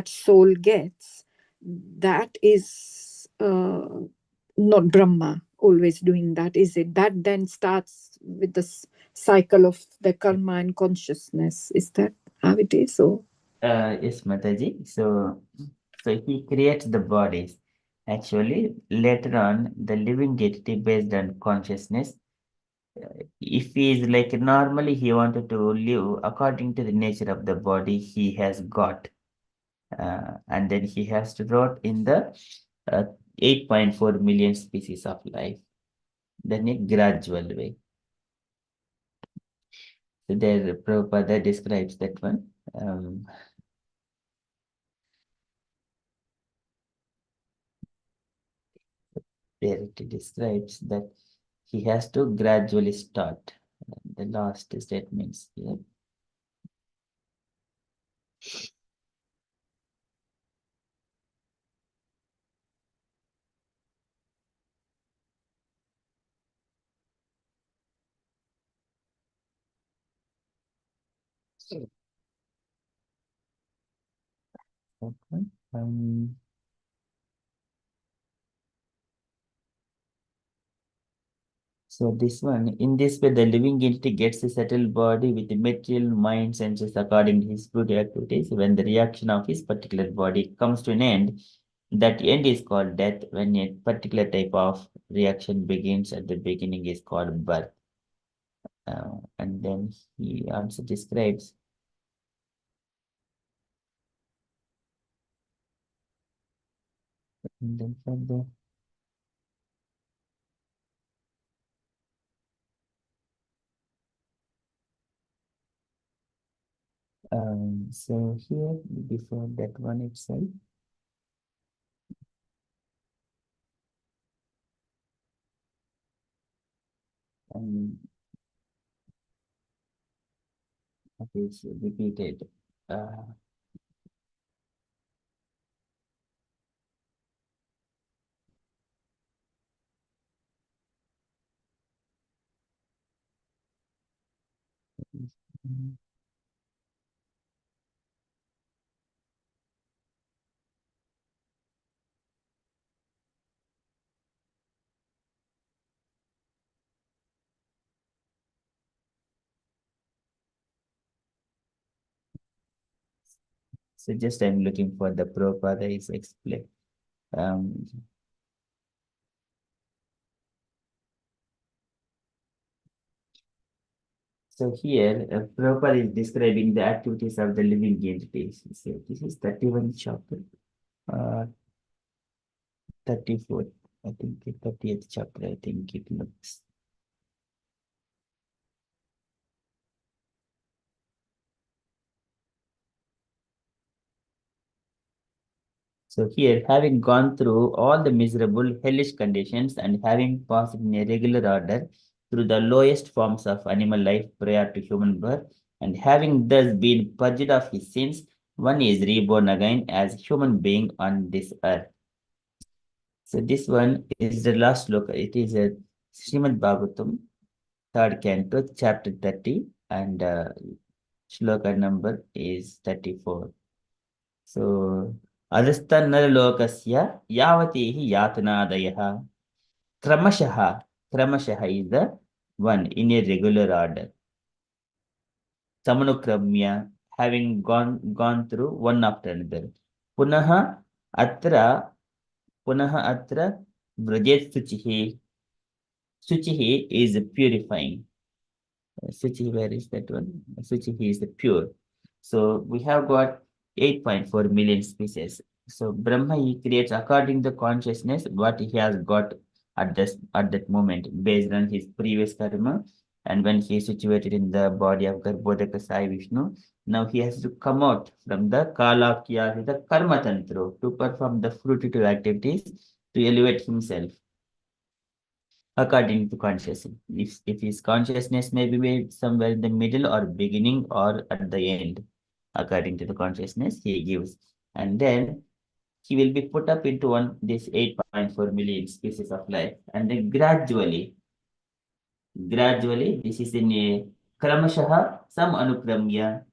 soul gets. That is not Brahma always doing that, is it? That then starts with the cycle of the karma and consciousness. Is that how it is? Or Yes, Mataji. So he creates the bodies. Actually, later on, the living entity based on consciousness, if he is like normally he wanted to live according to the nature of the body he has got, and then he has to wrote in the 8.4 million species of life, then a gradual way. So there, Prabhupada describes that one. There it describes that he has to gradually start. The last statements here. Okay. So this one, in this way, the living entity gets a settled body with the material mind senses according to his good activities. When the reaction of his particular body comes to an end, that end is called death. When a particular type of reaction begins at the beginning is called birth. And then he also describes and then further. So here, before that one itself, okay, so repeated. So just I'm looking for the Prabhupada is explain. So here, Prabhupada is describing the activities of the living entities. So this is 31 chapter, 34. I think 30th chapter, I think it looks. So here, having gone through all the miserable, hellish conditions and having passed in a regular order through the lowest forms of animal life prior to human birth, and having thus been purged of his sins, one is reborn again as human being on this earth. So this one is the last look. It is a Srimad Bhagavatam, third canto, chapter 30, and shloka number is 34. So adastannarlokasya yavatihi yatanadayaha kramashah is the one in a regular order. Samanukramya, having gone through one after another. Punaha atra vrajet suchihi. Suchihi is purifying. Suchi, where is that one? Suchi is the pure. So we have got 8.4 million species. So Brahma, he creates according to consciousness what he has got at that moment based on his previous karma. And when he is situated in the body of Garbhodaka Sai Vishnu, now he has to come out from the Kalakya with the Karma Tantra to perform the fruitive activities to elevate himself according to consciousness. If his consciousness may be made somewhere in the middle or beginning or at the end, according to the consciousness he gives. And then he will be put up into this 8.4 million species of life. And then gradually, this is in a kramashah, some anukramya,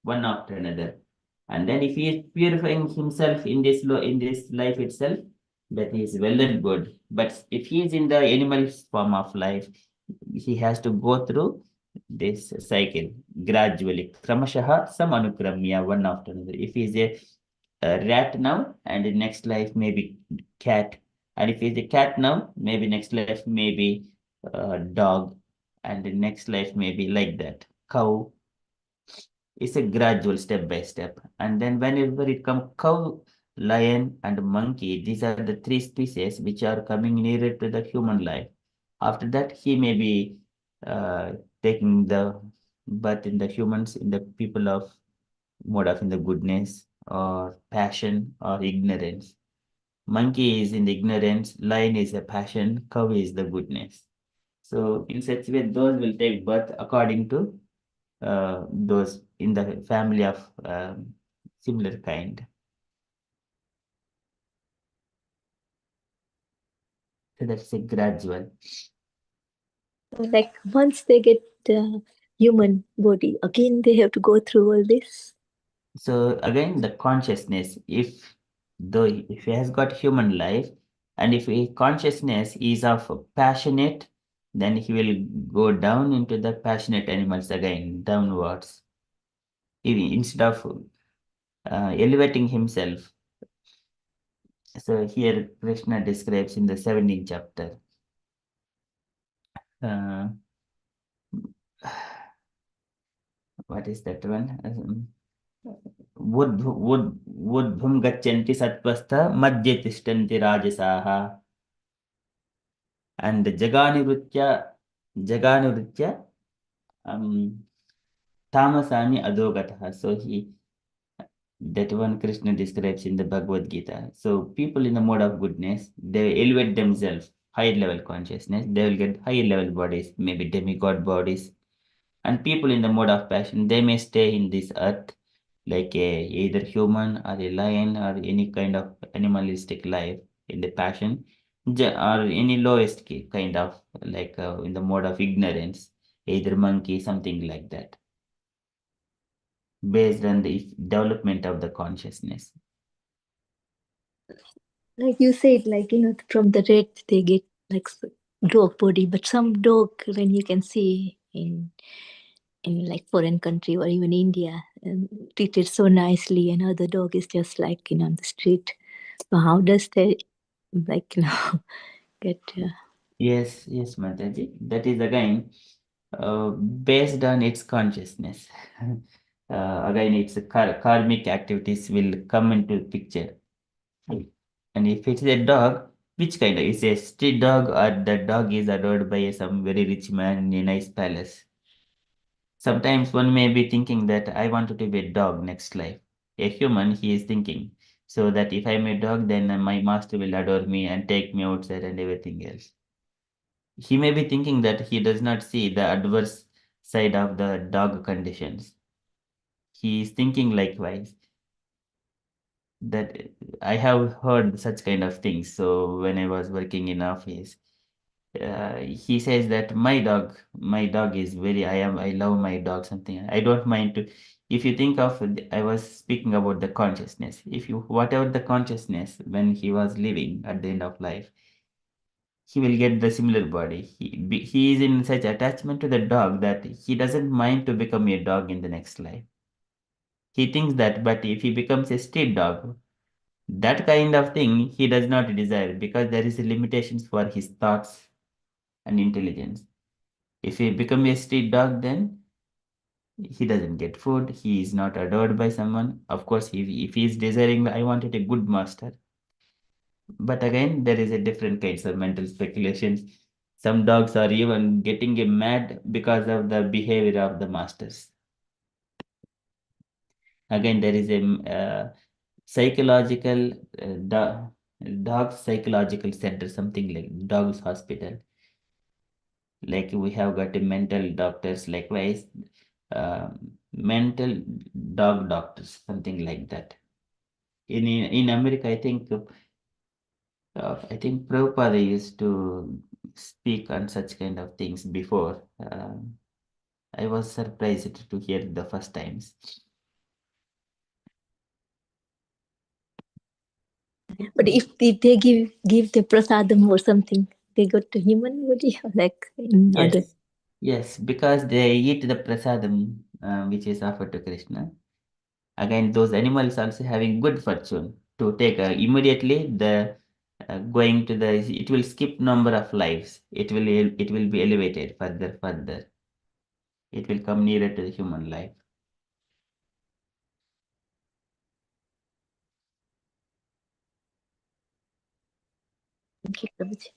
one after another. And then if he is purifying himself in this life itself, that is well and good. But if he is in the animal form of life, he has to go through this cycle gradually. Kramashah samanukramya, one after another. If he is a rat now, and the next life maybe cat. And if he is a cat now, maybe next life maybe dog. And the next life maybe like that. Cow, it's a gradual step by step. And then whenever it comes cow, lion, and monkey, these are the three species which are coming nearer to the human life. After that, he may be taking the birth in the humans, in the people of mode of in the goodness or passion or ignorance. Monkey is in the ignorance, lion is a passion, cow is the goodness. So in such way, those will take birth according to those in the family of similar kind. So that's a gradual. Like once they get human body, again they have to go through all this. So again, the consciousness, if he has got human life, and if his consciousness is of passionate, then he will go down into the passionate animals again, downwards. Instead of elevating himself. So here Krishna describes in the 17th chapter. What is that one? Woodbhum gachanti satvastha madhye tishtanti rajasaha. And jaganivritya tamasani adogataha. So that one Krishna describes in the Bhagavad Gita. So people in the mode of goodness, they elevate themselves, higher level consciousness, they will get higher level bodies, maybe demigod bodies. And people in the mode of passion, they may stay in this earth like either human or a lion or any kind of animalistic life in the passion, or any lowest kind of like in the mode of ignorance, either monkey, something like that, based on the development of the consciousness. Like you said, like from the red they get like dog body, but some dog when you can see in like foreign country or even India, treated so nicely, and other dog is just like on the street. So how does they like get? Yes, Mataji. That is again based on its consciousness. Again, its karmic activities will come into picture. And if it's a dog, which kind of? Is a street dog or the dog is adored by some very rich man in a nice palace? Sometimes one may be thinking that I wanted to be a dog next life. A human, he is thinking, so that if I'm a dog, then my master will adore me and take me outside and everything else. He may be thinking that he does not see the adverse side of the dog conditions. He is thinking likewise. That I have heard such kind of things. So when I was working in office, he says that my dog is very, I love my dog, something. I don't mind to, if you think of, I was speaking about the consciousness. If you, whatever the consciousness, when he was living at the end of life, he will get the similar body. He is in such attachment to the dog that he doesn't mind to become a dog in the next life. He thinks that, but if he becomes a street dog, that kind of thing he does not desire, because there is limitations for his thoughts and intelligence. If he become a street dog, then he doesn't get food. He is not adored by someone. Of course, if he is desiring, I wanted a good master. But again, there is a different kinds of mental speculations. Some dogs are even getting mad because of the behavior of the masters. Again, there is a psychological dog psychological center, something like dogs hospital. Like we have got a mental doctors, likewise mental dog doctors, something like that. In America, I think Prabhupada used to speak on such kind of things before. I was surprised to hear the first times. But if they give the prasadam or something, they got to human body like in Yes. other. Yes, because they eat the prasadam which is offered to Krishna. Again, those animals also having good fortune to take immediately the going to the, it will skip number of lives. It will be elevated further. It will come nearer to the human life. Okay, Prabhuji.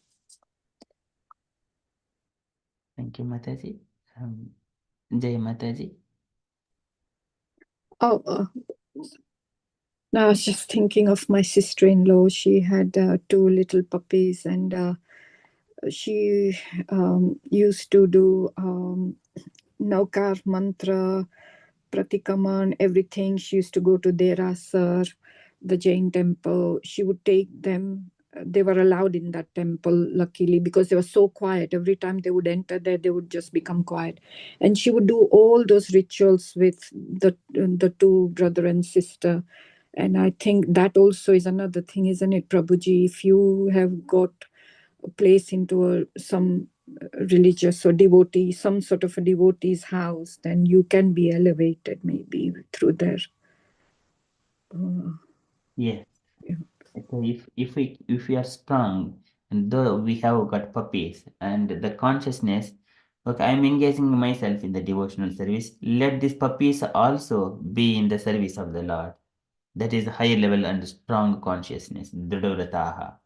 Thank you, Mataji. Jai Mataji. Oh, now I was just thinking of my sister-in-law. She had 2 little puppies, and she used to do Naukar mantra, Pratikaman, everything. She used to go to Derasar, the Jain temple. She would take them. They were allowed in that temple, luckily, because they were so quiet. Every time they would enter there, they would just become quiet. And she would do all those rituals with the 2 brother and sister. And I think that also is another thing, isn't it, Prabhuji? If you have got a place into some religious or devotee, some sort of a devotee's house, then you can be elevated maybe through their. Yes. Yeah. So if we are strong, and though we have got puppies and the consciousness, okay, I'm engaging myself in the devotional service. Let these puppies also be in the service of the Lord. That is higher level and strong consciousness. Dridvrataha.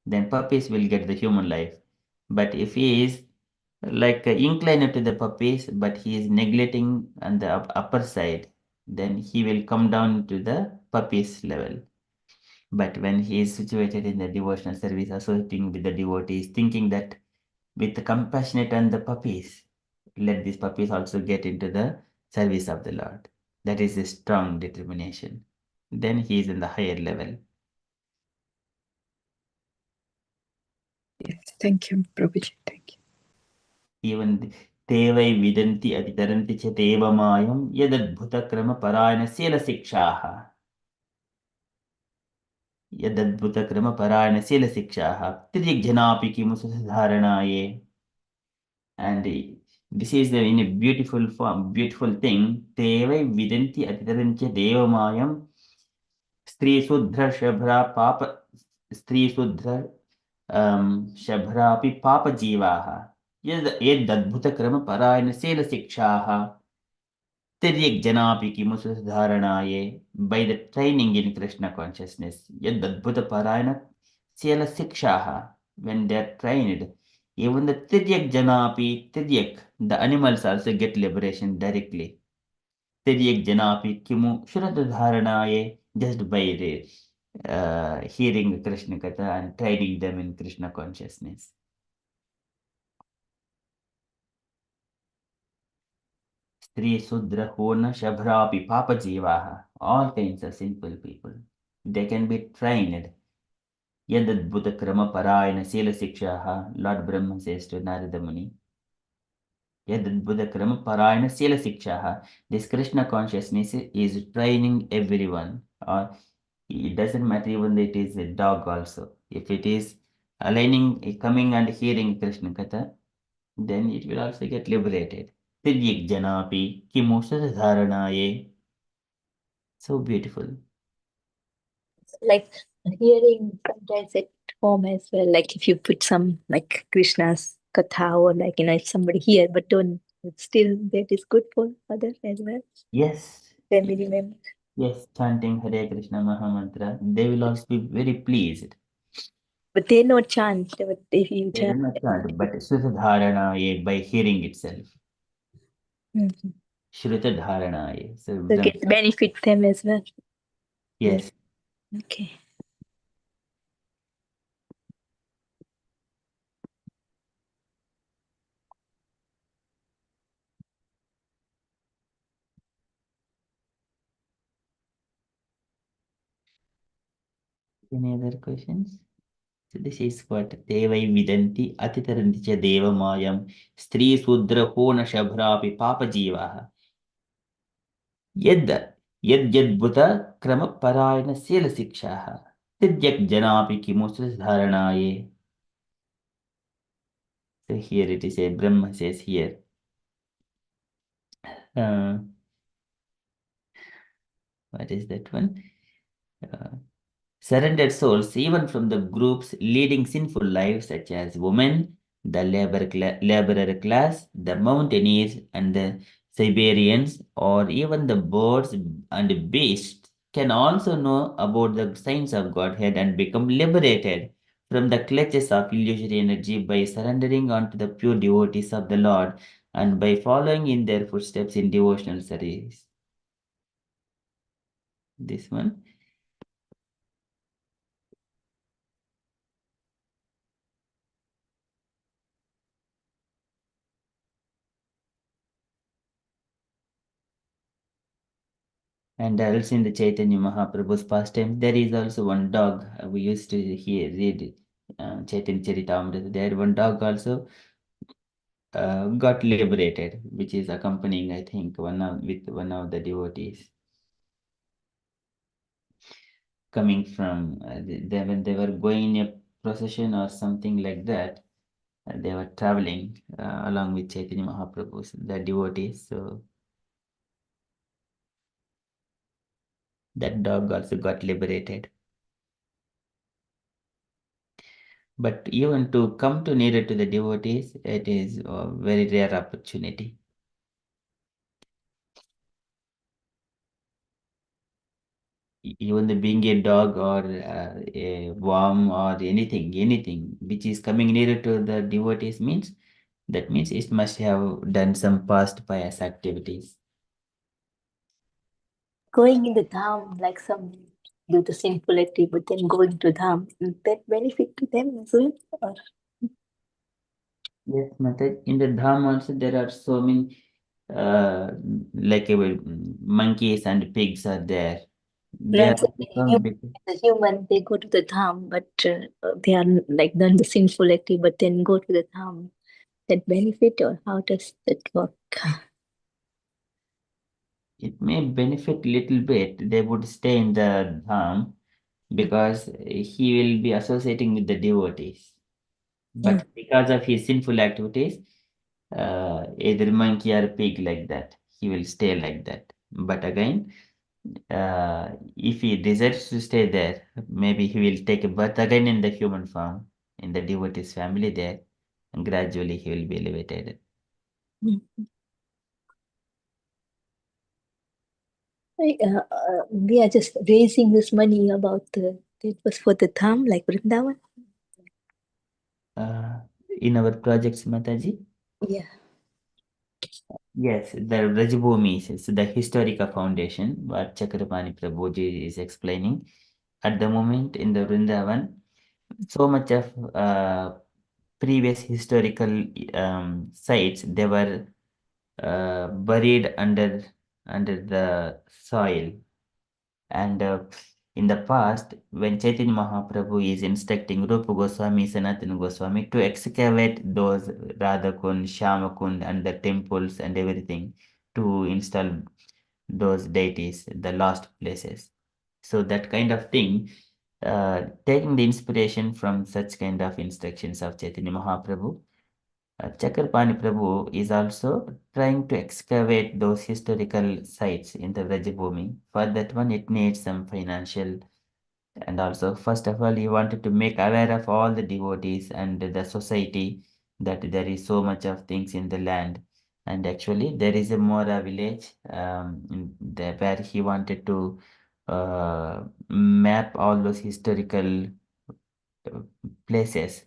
Then puppies will get the human life. But if he is like inclined to the puppies, but he is neglecting on the upper side, then he will come down to the puppies level. But when he is situated in the devotional service, associating with the devotees, thinking that with the compassionate on the puppies, let these puppies also get into the service of the Lord. That is a strong determination. Then he is in the higher level. Yes, thank you, Prabhuji. Thank you. Even Tevai Vidanti Aditaranti Chateva Mayam Yadadbhuta Krama Parayana Sela Sikshaha. Yadadbhutakrama Sila Tiryajanapi Kimusadharanaye. And this is the in a beautiful form, beautiful thing. Tevai Vidanti Atidarancha Devamayam Stri Sudra Shabra Papa Stri Sudra Shabrapi Papa Jivaha. Yadadbhutakrama Parayana Sila Tiryak Janapi Kimusadharanaye. By the training in Krishna consciousness, Yadadbhuta Parayana Sela Sikshaha, when they are trained, even the Tiryak Janapi, Tiryak, the animals also get liberation directly. Tiryak Janapi Kimu Shradharanaye, just by hearing Krishna Katha and training them in Krishna consciousness. Sri Sudra Hona Shabhrapi Papa Jivaha, all kinds of simple people. They can be trained. Yadadbhuta Krama Parayana Sila Sikshaha, Lord Brahma says to Narada Muni. Yadadbhuta Krama Parayana Sila Sikshaha. This Krishna consciousness is training everyone. Or it doesn't matter even it is a dog also. If it is aligning, coming and hearing Krishna Katha, then it will also get liberated. Tidyik Janapi Kimusha Dharanaye. So beautiful. Like hearing sometimes at home as well. Like if you put some like Krishna's katha or like if somebody here, but don't still that is good for others as well. Yes. Family members. Yes, chanting Hare Krishna Mahamantra, they will also be very pleased. But they not chant. But if you They will chant, not chant, but Sutadharana by hearing itself. Mhm. Shrutadharana. So, So it benefit them as well. yes. Okay. Any other questions? So this is what Devai Vidanti Atitaranti cha Deva Mayam Stri Sudra Hona Shabhrapi Papa Jivaha Yad Yadbhuta Krama Parayana Sila Sikshaha Tidyak Janapi Kimusas Dharanaye. So here it is a Brahma says here. What is that one? Surrendered souls, even from the groups leading sinful lives, such as women, the laborer class, the mountaineers, and the Siberians, or even the birds and beasts, can also know about the signs of Godhead and become liberated from the clutches of illusory energy by surrendering unto the pure devotees of the Lord and by following in their footsteps in devotional service. This one. And also in the Chaitanya Mahaprabhu's pastime, there is also one dog. We used to read Chaitanya Charitamrita. There one dog also got liberated, which is accompanying, I think, with one of the devotees coming from when they were going in a procession or something like that. They were traveling along with Chaitanya Mahaprabhu's the devotees. So that dog also got liberated. But even to come to nearer to the devotees, it is a very rare opportunity. Even the being a dog or a worm or anything which is coming nearer to the devotees means that means it must have done some past pious activities. Going in the dham, like some do the sinful activity, but then going to dham, that benefit to them as well? Or Yes, Mata. In the dham also there are so many like monkeys and pigs are there. They no, are so become big. the human, they go to the dham, but they are like done the sinful activity, but then go to the dham. That benefit, or how does that work? It may benefit little bit. They would stay in the dham because he will be associating with the devotees. But because of his sinful activities, either monkey or pig like that, he will stay like that. But again, if he desires to stay there, maybe he will take a birth again in the human form, in the devotee's family there, and gradually he will be elevated. We are just raising this money about it was for the dham, like Vrindavan. In our projects, Mataji, Yeah. Yes, the Rajabhumi is the historical foundation, what Chakrapani Prabhuji is explaining. At the moment in the Vrindavan, so much of previous historical sites, they were buried under the soil. And in the past, when Chaitanya Mahaprabhu is instructing Rupa Goswami, Sanatana Goswami to excavate those Radhakund, Shyamakund, and the temples and everything to install those deities, the lost places. So that kind of thing, taking the inspiration from such kind of instructions of Chaitanya Mahaprabhu, Chakrapani Prabhu is also trying to excavate those historical sites in the Vrajabhumi. For that one, it needs some financial, and also, first of all, he wanted to make aware of all the devotees and the society that there is so much of things in the land. And actually, there is a Mora village where he wanted to map all those historical places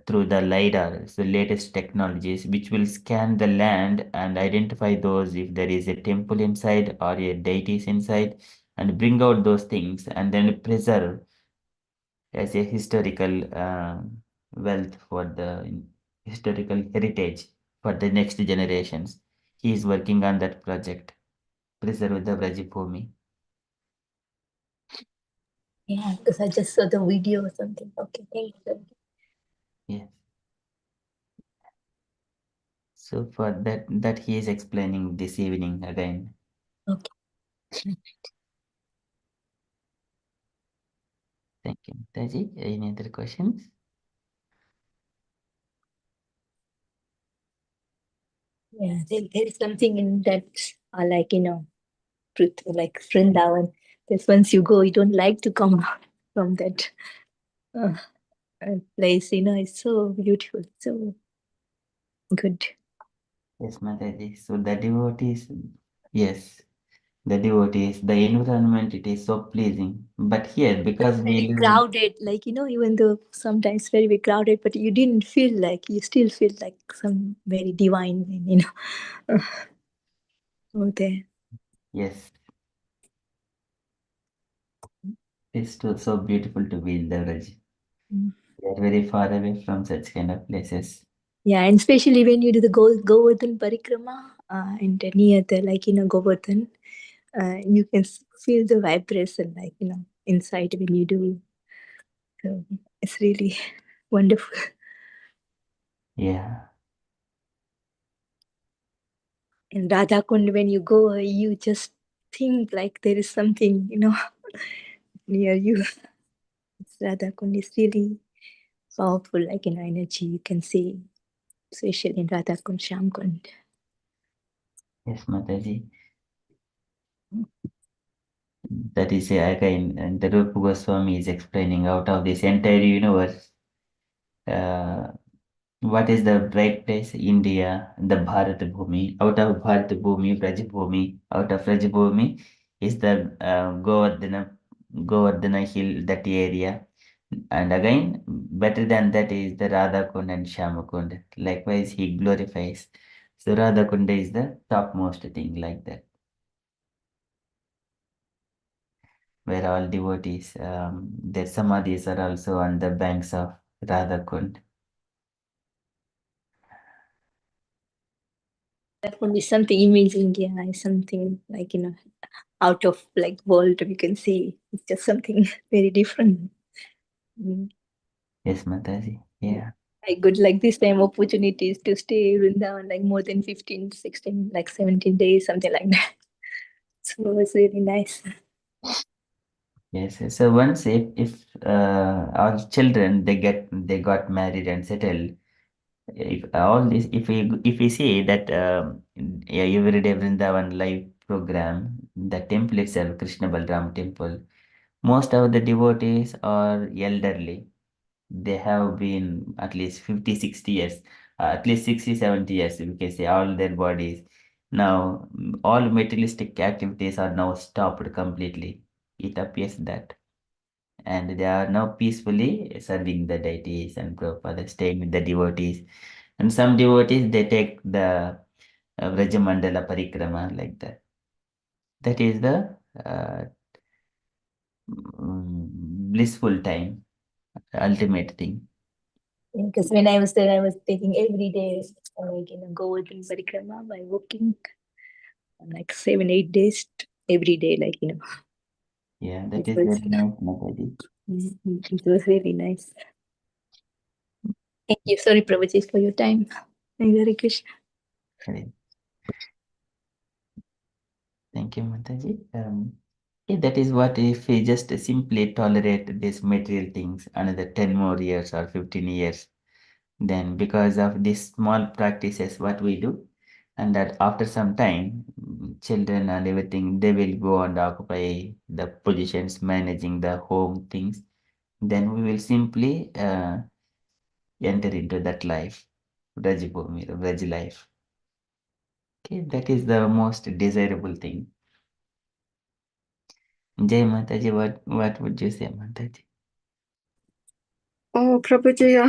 through the LiDAR, the latest technologies, which will scan the land and identify those if there is a temple inside or a deities inside, and bring out those things and then preserve as a historical wealth for the historical heritage for the next generations. He is working on that project, Preserve the Vrajabhumi. Yeah, because I just saw the video or something. Okay, thank you. Yes. So for that he is explaining this evening again. Okay. Thank you, Taji. Any other questions? Yeah, there is something in that, like, truth, like Vrindavan. Because once you go, you don't like to come out from that uh, place. It's so beautiful, so good. Yes, Mataji. So the devotees, yes, the devotees, the environment, it is so pleasing. But here, because we Very live in, crowded, like, even though sometimes very, very crowded, but you didn't feel like, you still feel like some very divine, over there. yes, it's so beautiful to be in the village. Mm. We are very far away from such kind of places. Yeah, and especially when you do the Govardhan Parikrama, and near the, like, Govardhan, you can feel the vibration, like, inside when you do. So it's really wonderful. Yeah, In Radha Kund, when you go, you just think like there is something, near you. Radha Kund is really powerful, like, energy you can see, especially in Radha Kund, Shyam Kund. yes, Mataji. That is again, and the Rupa Goswami is explaining out of this entire universe. Uh, what is the right place? India, the Bharat Bhumi. Out of Bharat Bhumi, Braj Bhumi. Out of Braj Bhumi is the Govardhana hill, that area. And again, better than that is the Radhakund and Shyamakund. Likewise, he glorifies. So Radhakund is the topmost thing like that, where all devotees, their samadhis are also on the banks of Radhakund. That would be something amazing, yeah, something like, out of like world, we can say. It's just something very different. Mm. Yes, Mataji. Yeah. I got like this time opportunities to stay in Vrindavan like more than 15, 16, like 17 days, something like that. So it's really nice. Yes, yes. So once if our children they got married and settled, if all this if we see that yeah, everyday Vrindavan live program, the temple itself, Krishna Balram temple, most of the devotees are elderly. They have been at least 50, 60 years, at least 60, 70 years, we can say, all their bodies. Now, all materialistic activities are now stopped completely. It appears that. And they are now peacefully serving the deities and Prabhupada, staying with the devotees. And some devotees, they take the Vrajamandala Parikrama, like that. That is the blissful time, ultimate thing. Because when I was there, I was taking every day, Govardhan Parikrama by walking, like 7-8 days every day, Yeah, that it is was, very nice, Mataji. it was really nice. Thank you. Sorry, Prabhuji, for your time. Hare Krishna. Thank you, Mataji. Yeah, that is what if we just simply tolerate these material things another 10 more years or 15 years, then because of these small practices, what we do, and that after some time, children and everything, they will go and occupy the positions managing the home things, then we will simply enter into that life, Rajabhumi, Raj life. Okay, that is the most desirable thing. Jai Mataji, what would you say, Mataji? Oh, Prabhuji,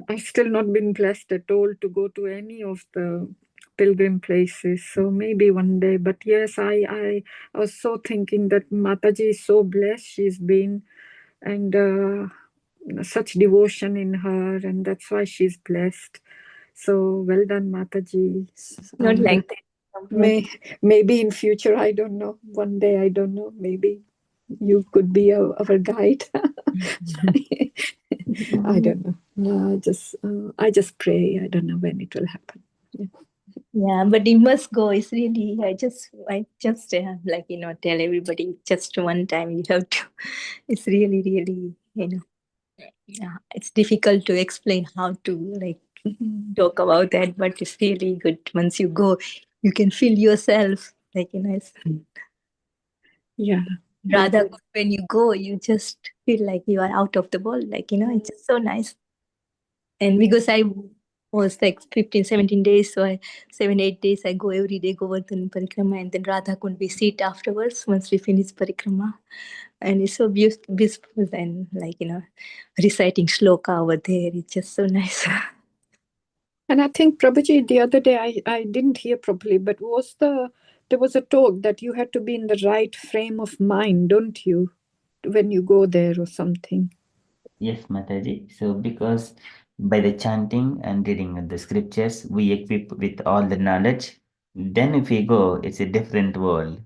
I've still not been blessed at all to go to any of the pilgrim places. So maybe one day. But yes, I was so thinking that Mataji is so blessed. She's been, and such devotion in her, and that's why she's blessed. So well done, Mataji. Not And, like that. maybe in future, I don't know. One day, I don't know. Maybe you could be our guide. I don't know. No, I just pray. I don't know when it will happen. Yeah, but you must go. It's really, I just tell everybody just one time you have to. It's really, really, yeah, it's difficult to explain how to talk about that, but it's really good. Once you go, you can feel yourself, it's Yeah. rather good when you go, you just feel like you are out of the world, it's just so nice. And because I was like 15, 17 days, so 7, 8 days, I go every day, Govardhan Parikrama, and then Radha could be sit afterwards once we finish Parikrama. And it's so beautiful, and reciting shloka over there, it's just so nice. And I think, Prabhuji, the other day I didn't hear properly, but there was a talk that you had to be in the right frame of mind, don't you, when you go there or something? Yes, Mataji. So because by the chanting and reading of the scriptures, we equip with all the knowledge. Then if we go, it's a different world.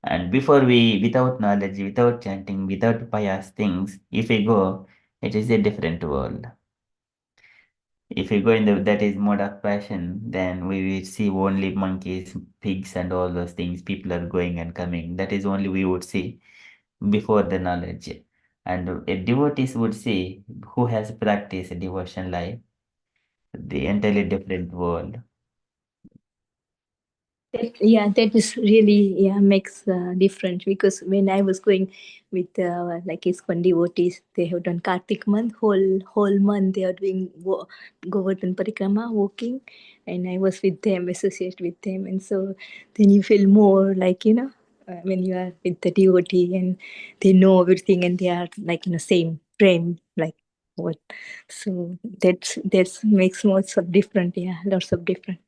And before we, without knowledge, without chanting, without pious things, if we go, it is a different world. If we go in that is mode of passion, then we will see only monkeys, pigs, and all those things. People are going and coming. That is only we would see before the knowledge. And a devotee would see who has practiced devotion life, the entirely different world. That is really makes difference, because when I was going with ISKCON devotees, they have done Kartik month, whole month they are doing Govardhan Parikrama, walking, and I was with them, associated with them, and so then you feel more when you are with the devotee and they know everything and they are in the same frame, what. So that's makes lots of different, lots of different.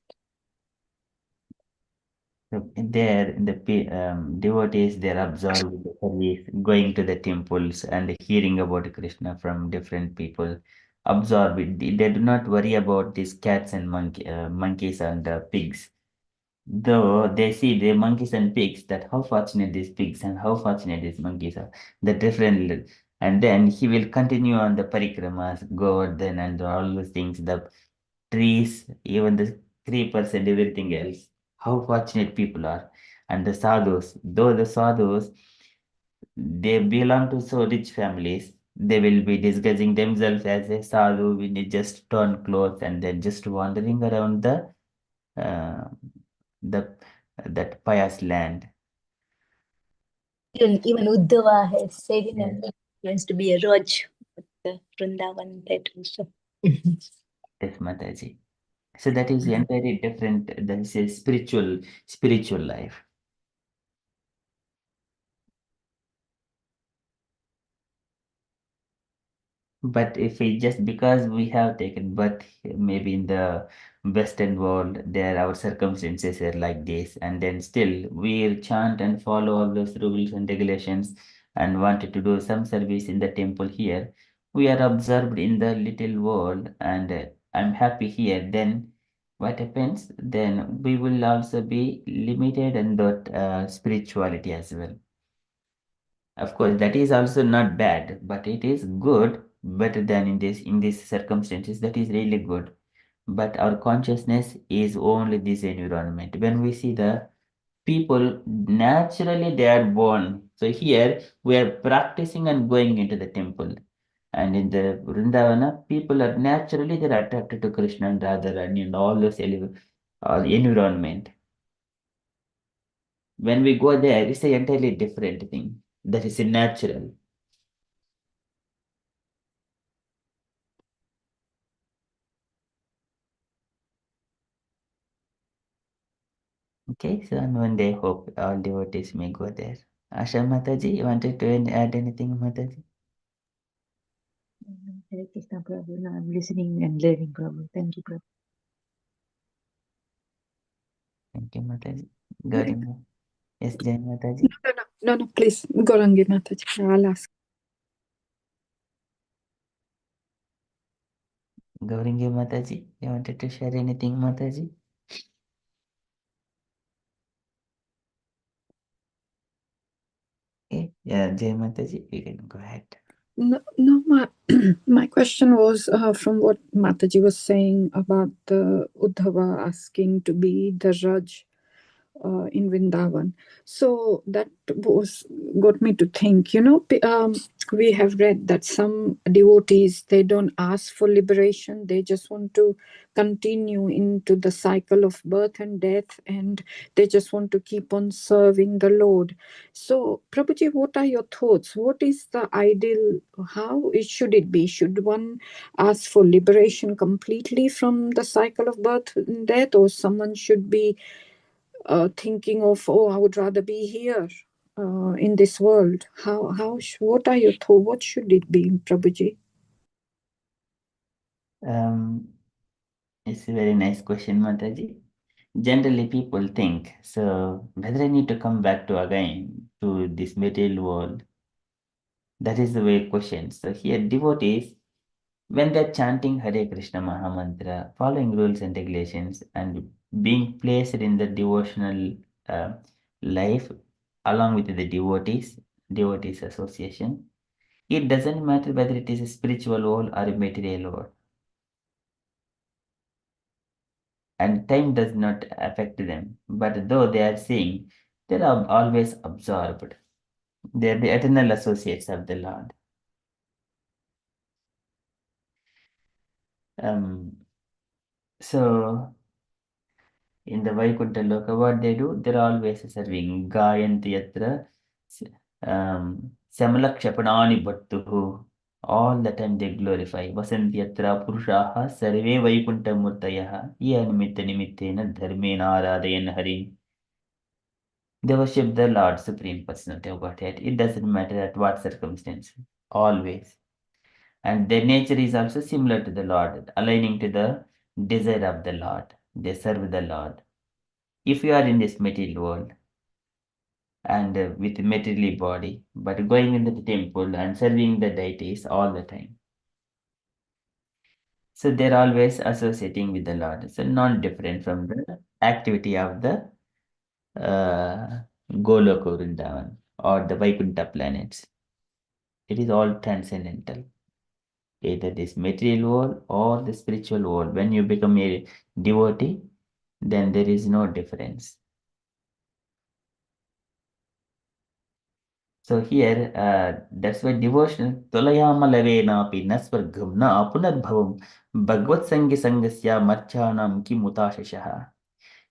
So there, devotees, they're absorbed with the service, going to the temples and hearing about Krishna from different people. Absorb it. They do not worry about these cats and monkeys and pigs. Though they see the monkeys and pigs, that how fortunate these pigs and how fortunate these monkeys are, the different, and then he will continue on the parikramas, Govardhan and all those things, the trees, even the creepers and everything else. How fortunate people are. And the sadhus, though the sadhus, they belong to so rich families, they will be disguising themselves as a sadhu in just torn clothes and then just wandering around uh, the that pious land. Even Uddhava has said Yes. he wants to be a Raj at the Vrindavan, that also. Yes, Mataji. So that is entirely different. That is a spiritual life. But if we just because we have taken birth maybe in the Western world, there our circumstances are like this, and then still we chant and follow all those rules and regulations and wanted to do some service in the temple here. We are observed in the little world, and I'm happy here. Then what happens? Then we will also be limited in that spirituality as well. Of course, that is also not bad, but it is good, better than in these circumstances. That is really good. But our consciousness is only this environment. When we see the people, naturally they are born. So here we are practicing and going into the temple. And in the Vrindavana, people are naturally they're attracted to Krishna and Radharani and all those environment. When we go there, it's an entirely different thing. That is natural. Okay, so and one day hope all devotees may go there. Asha Mataji, you wanted to add anything, Mataji? Hare Krishna Prabhu. No, I'm listening and learning, Prabhu. Thank you, Prabhu. Thank you, Mataji. Gauranga. Yes, Jain No, Mataji. no, please, Gorangi Mataji. I'll ask. Gauringi Mataji, you wanted to share anything, Mataji? Okay, yeah, Jai Mataji, you can go ahead. No, my question was from what Mataji was saying about the Uddhava asking to be the Raj in Vrindavan. So that was got me to think, we have read that some devotees, they don't ask for liberation. They just want to continue into the cycle of birth and death, and they just want to keep on serving the Lord. So, Prabhuji, what are your thoughts? What is the ideal? Should it be? Should one ask for liberation completely from the cycle of birth and death, or someone should be thinking of, I would rather be here in this world? What are your thoughts? What should it be, Prabhuji? It's a very nice question, Mataji. Generally, people think, so whether I need to come back to again to this material world, that is the way question. So here, devotees, when they're chanting Hare Krishna Mahamantra, following rules and regulations, and being placed in the devotional uh, life along with the devotees association, it doesn't matter whether it is a spiritual world or a material world. And time does not affect them. But though they are seeing, they are always absorbed. They are the eternal associates of the Lord. So in the Vaikuntha Loka, what they do, they're always serving. Gayanti yatra Samalakshapanani Bhattuhu. All the time they glorify. Vasanti yatra Purushaha Sarve Vaikuntha Murtayaha Yanimitta Nimittena Dharmena Aradayan Harim. They worship the Lord, Supreme Personality of Godhead. It doesn't matter at what circumstance, always. And their nature is also similar to the Lord, aligning to the desire of the Lord. They serve the Lord. If you are in this material world and with material body, but going into the temple and serving the deities all the time. So they're always associating with the Lord. So not different from the activity of the Goloka Vrindavan or the Vaikuntha planets. It is all transcendental, either this material world or the spiritual world. When you become a devotee, then there is no difference. So here, that's why devotion, Tolayamalavenapi nasvargam na apunarbhavam Bhagavad Sangi Sangasya Marchanam ki mutashashaha.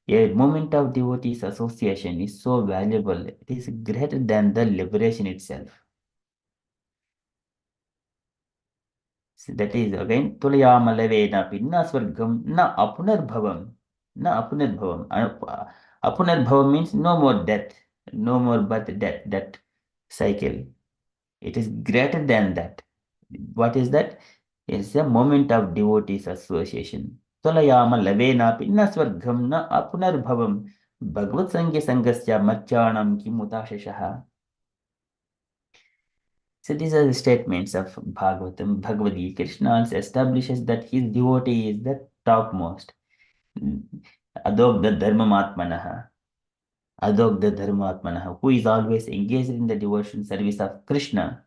A moment of devotees association is so valuable. It is greater than the liberation itself. So that is again Tulayamalavena Pinnasvargam na Apunarbhavam. Na Apunarbhavam. Apunarbhavam means no more death, no more birth, death, that cycle. It is greater than that. What is that? It's a moment of devotees association. Tolayama lavenapi na swargam na apunarbhavam Bhagavad Sangya Sangasya Marchanam Kimutashashaha. So these are the statements of Bhagavatam. Bhagavad Gita. Krishna also establishes that his devotee is the topmost. Adogda Dharmamatmanaha. Adogda Dharmamatmanaha, who is always engaged in the devotion service of Krishna.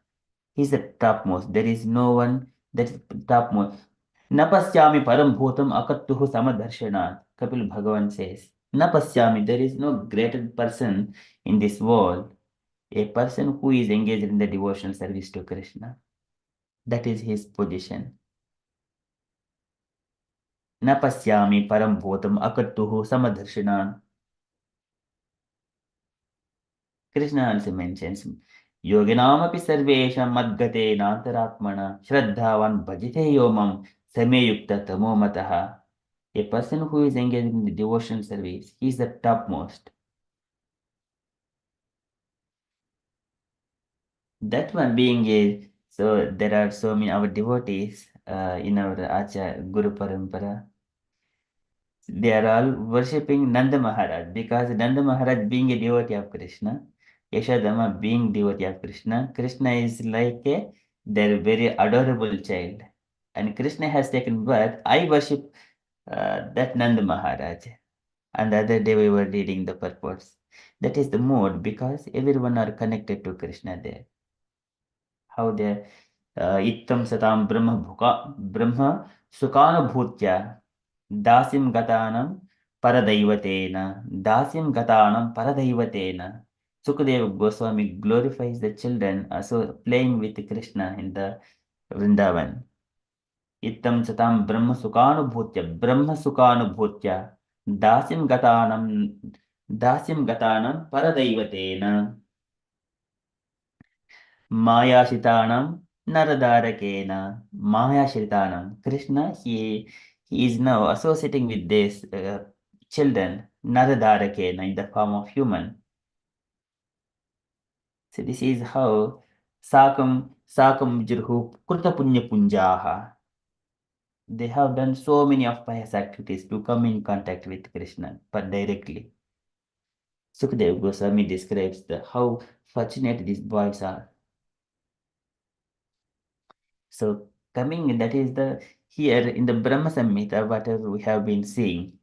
He is the topmost. There is no one that is topmost. Napasyami param bhutam akattuhu samadharshanat. Kapil Bhagavan says, Napasyami, there is no greater person in this world, a person who is engaged in the devotional service to Krishna. That is his position. Napasyami param bhutam akattuhu samadharshanat. Krishna also mentions, Yoginamapi sarvesha madgate nantaratmana shraddhavan bhajite yomam sameyukta tamomataha. A person who is engaged in the devotional service, he is the topmost. That one being a, so there are so many our devotees in our Guru Parampara. They are all worshipping Nanda Maharaj because Nanda Maharaj being a devotee of Krishna, Yashodama being devotee of Krishna, Krishna is like their very adorable child. And Krishna has taken birth. I worship that Nanda Maharaj. And the other day we were reading the purports. That is the mode because everyone are connected to Krishna there. How they Ittam Satam Brahma Sukhanubhutya Dasim Gatanam Paradaivatena Dasim Gatanam Paradaivatena. Sukadeva Goswami glorifies the children also playing with Krishna in the Vrindavan. Ittam Satam Brahma Sukhanubhutya Dasim Gatanam Paradaivatena Maya Shitanam Naradarakena. Maya Shitanam. Krishna, he is now associating with these children, Naradarakena, in the form of human. So this is how Sakam Jirhu Kurta Punya Punjaha. They have done so many of pious activities to come in contact with Krishna, but directly. Sukadeva Goswami describes how fortunate these boys are. So coming, that is the here in the Brahma Samhita, whatever we have been seeing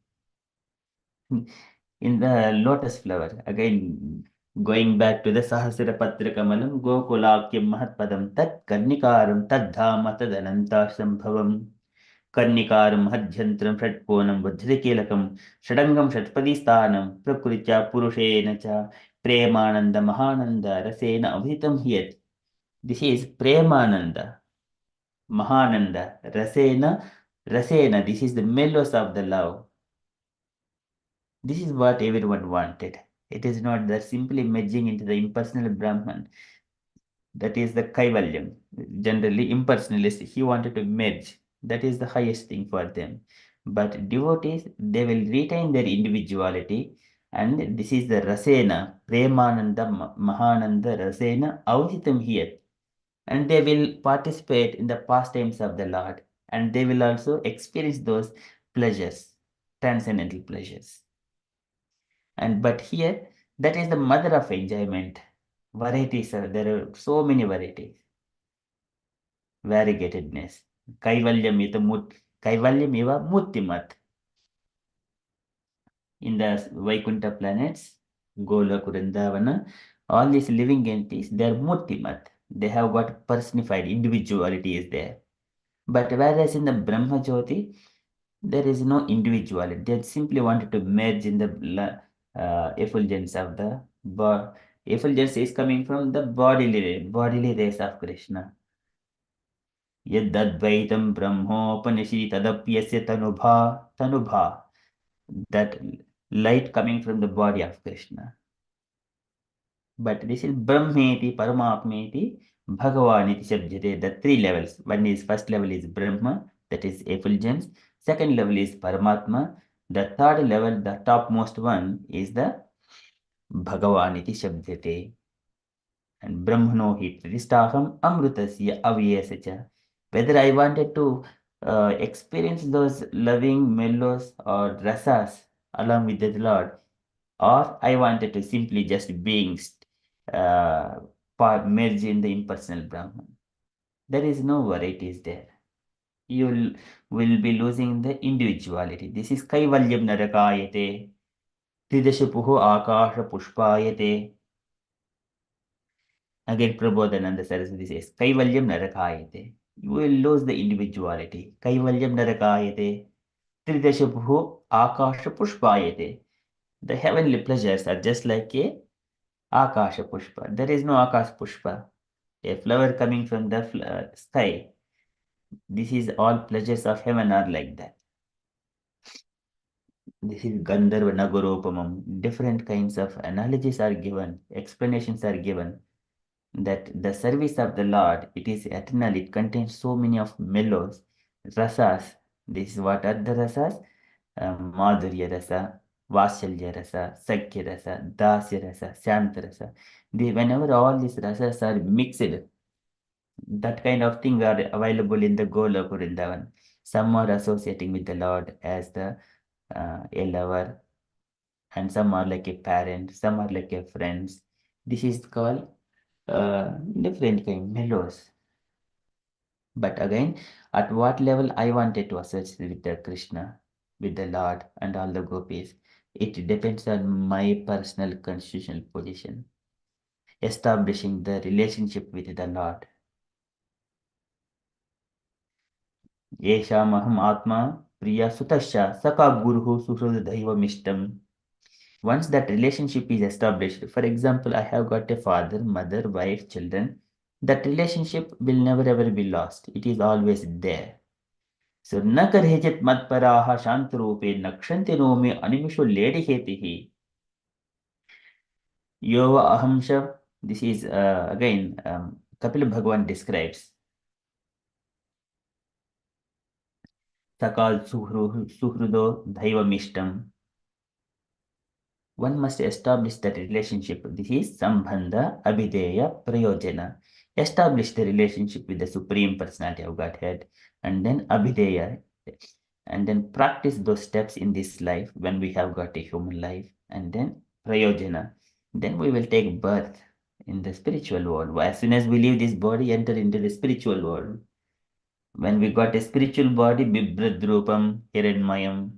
in the lotus flower, again going back to the Sahasra Patra Kamalam, Gokulakyam Mahatpadam Tat Karnikaram Tad Dhama Tadananta Sambhavam Karnikaram Hadhyantram Shatkonam Vajrakelakam Shadangam Shatpadisthanam Prakritya Purushena Cha Premananda Mahananda Rasena Avhitam Hiyat. This is Premananda. Mahananda, Rasena, this is the mellows of the love. This is what everyone wanted. It is not that simply merging into the impersonal Brahman. That is the Kaivalyam. Generally, impersonalist, he wanted to merge. That is the highest thing for them. But devotees, they will retain their individuality. And this is the Rasena, Premananda, Mahananda, Rasena, Avhitam here. And they will participate in the pastimes of the Lord, and they will also experience those pleasures, transcendental pleasures. And but here, that is the mother of enjoyment. Varieties are there are so many varieties. Variegatedness. Kaivalyam eva muttimat. In the Vaikuntha planets, Golok, Vrindavana, all these living entities, they are muttimat. They have got personified individuality is there. But whereas in the Brahma Jyoti, there is no individuality. They simply wanted to merge in the effulgence of the body. Effulgence is coming from the bodily rays of Krishna. Yaddadvaitam brahmopanishi tadapyasya tanubha. That light coming from the body of Krishna. But this is Brahmeti, Paramatmeti, Bhagavaniti Shabjate, the three levels. One is first level is Brahma, that is effulgence. Second level is Paramatma. The third level, the topmost one, is the Bhagavaniti Shabjate. And Brahmano hi pratistaham amrutasya avyesacha. Whether I wanted to experience those loving mellows or rasas along with the Lord, or I wanted to simply just being merged in the impersonal Brahman. There is no varieties there. You will be losing the individuality. This is Kaivalyam Narakayate, Tridashapuhu Akasha Pushpayate. Again, Prabodhananda Saraswati says, Kaivalyam Narakayate. You will lose the individuality. Kaivalyam Narakayate, Tridashapuhu Akasha Pushpayate. The heavenly pleasures are just like a Akasha Pushpa. There is no Akash Pushpa, a flower coming from the sky. This is all pleasures of heaven are like that. This is Gandharva Nagaropamam. Different kinds of analogies are given, explanations are given that the service of the Lord, it is eternal. It contains so many of mellows, rasas. This is what are the rasas? Madhurya rasa, Vasalya rasa, Sakya rasa, Dasya rasa, Shanta rasa. Whenever all these rasas are mixed, that kind of thing are available in the Goloka Vrindavan. Some are associating with the Lord as a lover, and some are like a parent, some are like a friends. This is called different kind mellows. But again, at what level I wanted to associate with the Krishna, with the Lord and all the gopis, it depends on my personal constitutional position. Establishing the relationship with the Lord. Yeshamaham Atma Priya Sutasya Saka Guruhu Suhradaiva Mishtam. Once that relationship is established, for example, I have got a father, mother, wife, children, that relationship will never ever be lost. It is always there. So, Nakarhejit Matparaha Shantarupe Nakshanti Nome Animisho Lady Hetihi. Yova Ahamsha. This is again Kapil Bhagavan describes. Sakal Suhrudo Dhaiva Mishtam. One must establish that relationship. This is Sambandha, Abhideya, Prayojana. Establish the relationship with the Supreme Personality of Godhead, and then Abhideya, and then practice those steps in this life when we have got a human life, and then Prayojana. Then we will take birth in the spiritual world. As soon as we leave this body, enter into the spiritual world. When we got a spiritual body, Bibradrupam, Hiranmayam,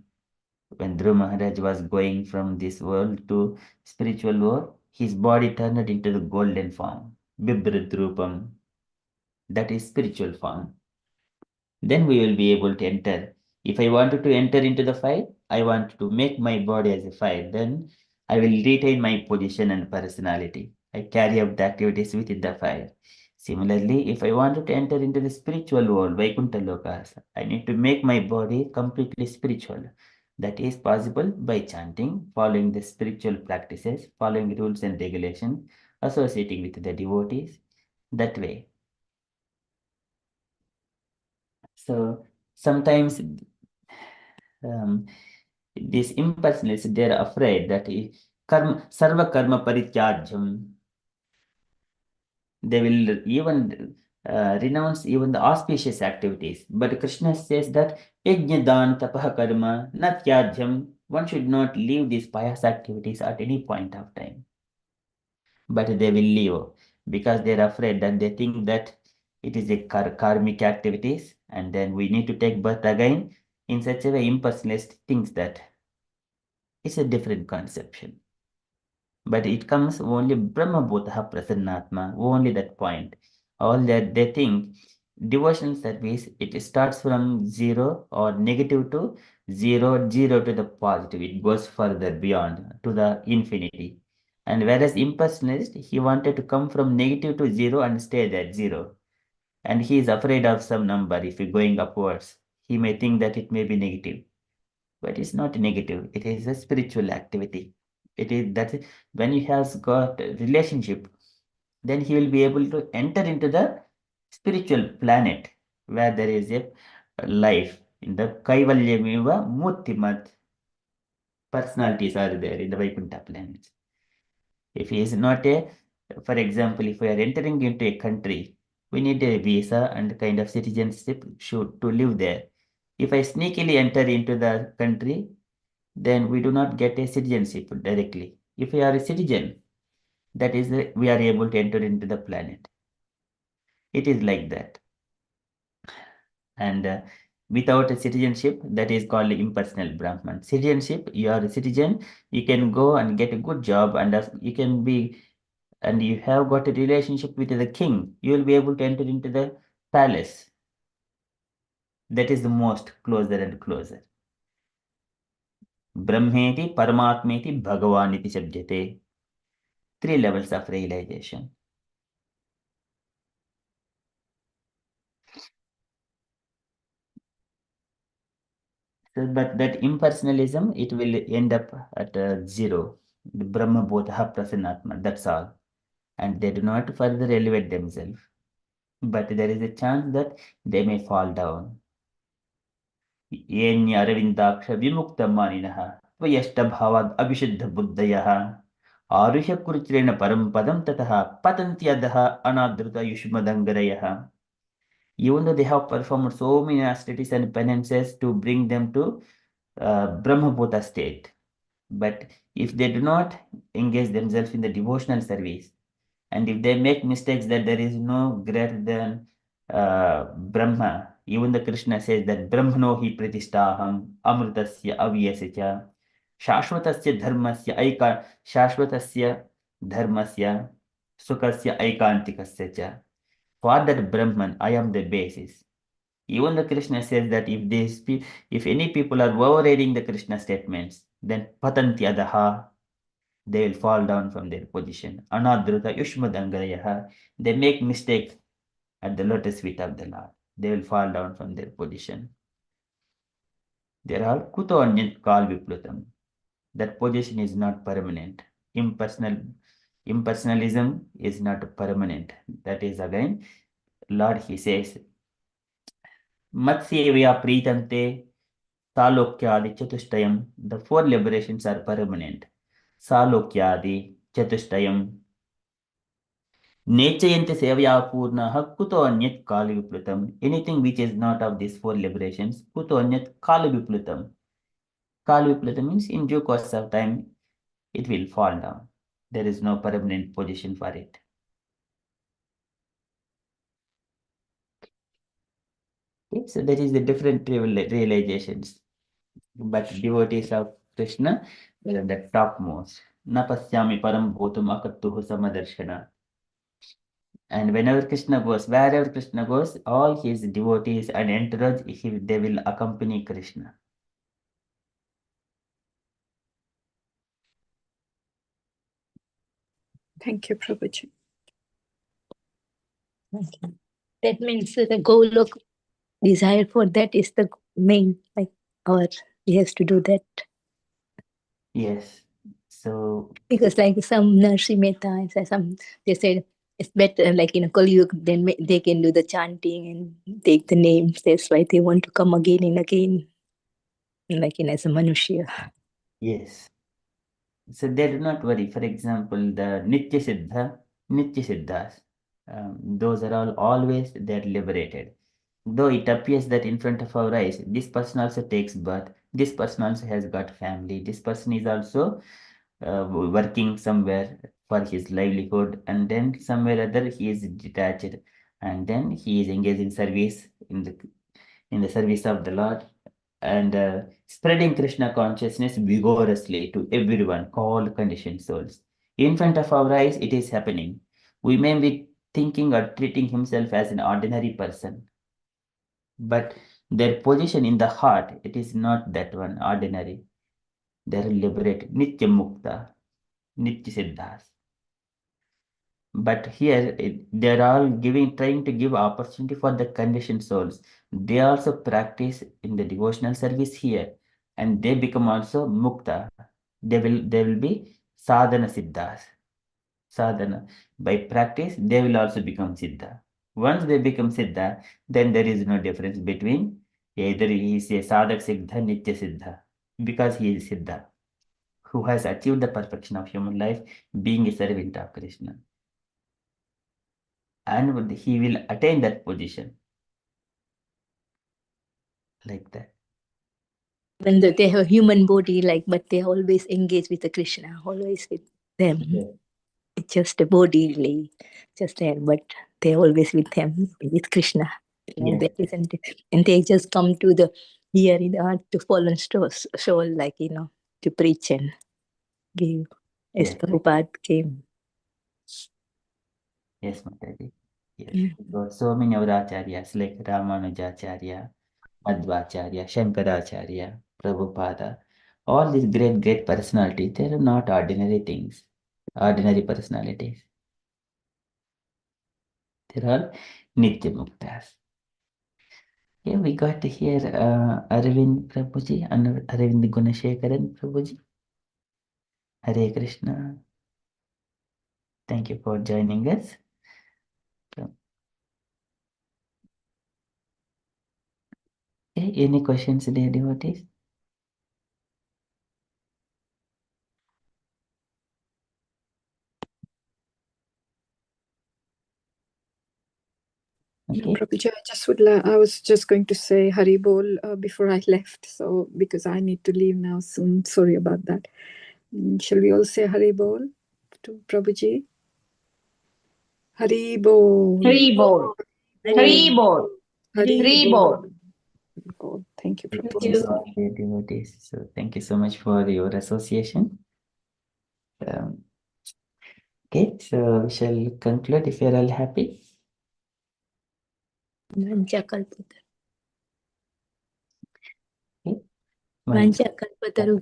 when Dhruv Maharaj was going from this world to spiritual world, his body turned into the golden form, Bibradrupam. That is spiritual form. Then we will be able to enter. If I wanted to enter into the fire, I want to make my body as a fire. Then I will retain my position and personality. I carry out the activities within the fire. Similarly, if I wanted to enter into the spiritual world, Vaikuntha Lokas, I need to make my body completely spiritual. That is possible by chanting, following the spiritual practices, following rules and regulations, associating with the devotees. That way. So sometimes these impersonalists, they are afraid that sarva karma parityajam, they will even renounce even the auspicious activities. But Krishna says that yajna dan tapah karma natyajam, one should not leave these pious activities at any point of time. But they will leave because they are afraid that they think that it is a karmic activities, and then we need to take birth again. In such a way, impersonalist thinks that it's a different conception. But it comes only Brahma Bhutaha Prasannatma, only that point. All that they think devotional service, it starts from zero or negative to zero, zero to the positive. It goes further beyond to the infinity. And whereas impersonalist, he wanted to come from negative to zero and stay there, zero. And he is afraid of some number. If you're going upwards, he may think that it may be negative. But it's not negative. It is a spiritual activity. It is that when he has got a relationship, then he will be able to enter into the spiritual planet where there is a life. In the Kaivalyamiva Murtimat, personalities are there in the Vaikuntha planet. If he is not a, for example, if we are entering into a country We need a visa and kind of citizenship to live there. If I sneakily enter into the country, then we do not get a citizenship directly. If we are a citizen, that is, we are able to enter into the planet. It is like that. And without a citizenship, that is called impersonal Brahman. Citizenship, you are a citizen, you can go and get a good job, and you can be, and you have got a relationship with the king, you will be able to enter into the palace. That is the most closer and closer. Brahmeti, Paramatmeti, Bhagavaniti Shabdyate. 3 levels of realization. So, but that impersonalism, it will end up at 0. The Brahma Bodha Prasanatma, that's all. And they do not further elevate themselves. But there is a chance that they may fall down. Yenya Aravindaksha Vimukta Maninaha, Vayashta Bhavad Abhishuddha Buddhayaha, Arusha Kuruchrena Parampadam Tataha, Patantyadaha Anadruta Yushmadangarayaha. Even though they have performed so many austerities and penances to bring them to Brahmabhuta state, but if they do not engage themselves in the devotional service, and if they make mistakes that there is no greater than Brahma, even the Krishna says that Brahmano hi pratishtaham amritasya avyasya shashvatasya dharmasya aika shashvatasya dharmasya sukasya aikantikasya cha. For that Brahman, I am the basis. Even the Krishna says that if any people are overriding the Krishna statements, then patantyadaha, they will fall down from their position. Anadruta yushmadangarayaha, they make mistake at the lotus feet of the Lord. They will fall down from their position. They are all kuto anyat kal viplutam. That position is not permanent. Impersonalism is not permanent. That is again, Lord, he says, Matsevya pritante Salokyadi Chatushtayam. The 4 liberations are permanent. Salokyadi Chatushtayam. Nechayanti Sevya Purna Kuto Anyat Kali Viplutam. Anything which is not of these 4 liberations, Kuto Anyat Kali Viplutam. Kali Viplutam means in due course of time, it will fall down. There is no permanent position for it. Okay, so that is the different realizations. But devotees of Krishna, they are the topmost. Napasyami param bhutam akattuhu samadarshana. And whenever Krishna goes, wherever Krishna goes, all his devotees and entourage, they will accompany Krishna. Thank you, Prabhuji. Okay. That means the goal of desire for that is the main, like our, we have to do that. Yes. So Because like some Narsi Mehta and some, they said it's better like in a Kali Yuga, then they can do the chanting and take the names. That's why they want to come again and again, like in as a Manushya. yes. So they do not worry. For example, the Nitya Siddhas, those are all always they're liberated. Though it appears that in front of our eyes, this person also takes birth, this person also has got family, this person is also working somewhere for his livelihood, and then somewhere other he is detached, and then he is engaged in service in the service of the Lord, and spreading Krishna consciousness vigorously to everyone, all conditioned souls. In front of our eyes, it is happening. We may be thinking or treating himself as an ordinary person, but their position in the heart, it is not that one ordinary. They are liberated, Nitya Mukta, Nitya Siddhas. But here they are all trying to give opportunity for the conditioned souls. They also practice in the devotional service here, and they become also mukta. They will be sadhana siddhas. Sadhana. By practice, they will also become siddha. Once they become siddha, then there is no difference between either he is a sadhak siddha, nitya siddha, because he is siddha, who has achieved the perfection of human life, being a servant of Krishna. and he will attain that position. Like that. When they have a human body, like, but they always engage with the Krishna, always with them. Yeah. It's just a body, like, just there, but they always with him, with Krishna. Yes. That isn't it? And they just come to the here in the earth to fallen soul, like, to preach and give. As Yes. Prabhupada came. Yes, Mataji. Yes. Yeah. We got so many other acharyas like Ramanujacharya, Madhvacharya, Shankaracharya, Prabhupada. All these great personalities, they are not ordinary things, ordinary personalities. They're all Nitya Muktas. Yeah, we got here Arvind Prabhuji and Arvind Gunashekaran Prabhuji. Hare Krishna. Thank you for joining us. Okay, any questions, dear devotees? Okay. Prabhuji, I was just going to say Hari Bol before I left, so because I need to leave now soon. Sorry about that. Shall we all say Hari Bol to Prabhuji? Hari Bol. Hari Bol. Hari Bol. Hari Bol. Thank you, Thank Prabhuji. you, dear devotees. So thank you so much for your association. Okay, so we shall conclude if you're all happy. Vanchakalpataru. Okay. Vanchakalpataru.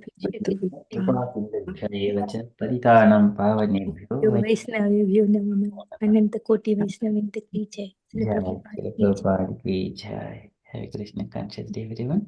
परितानं पावनेभ्यो वैष्णवेभ्यो नमः अनंतकोटि वैष्णवेभ्यो की जय। श्री जय प्रभुपाद श्री की जय। प्रभुपाद की जय. Have a Krishna conscious day, everyone.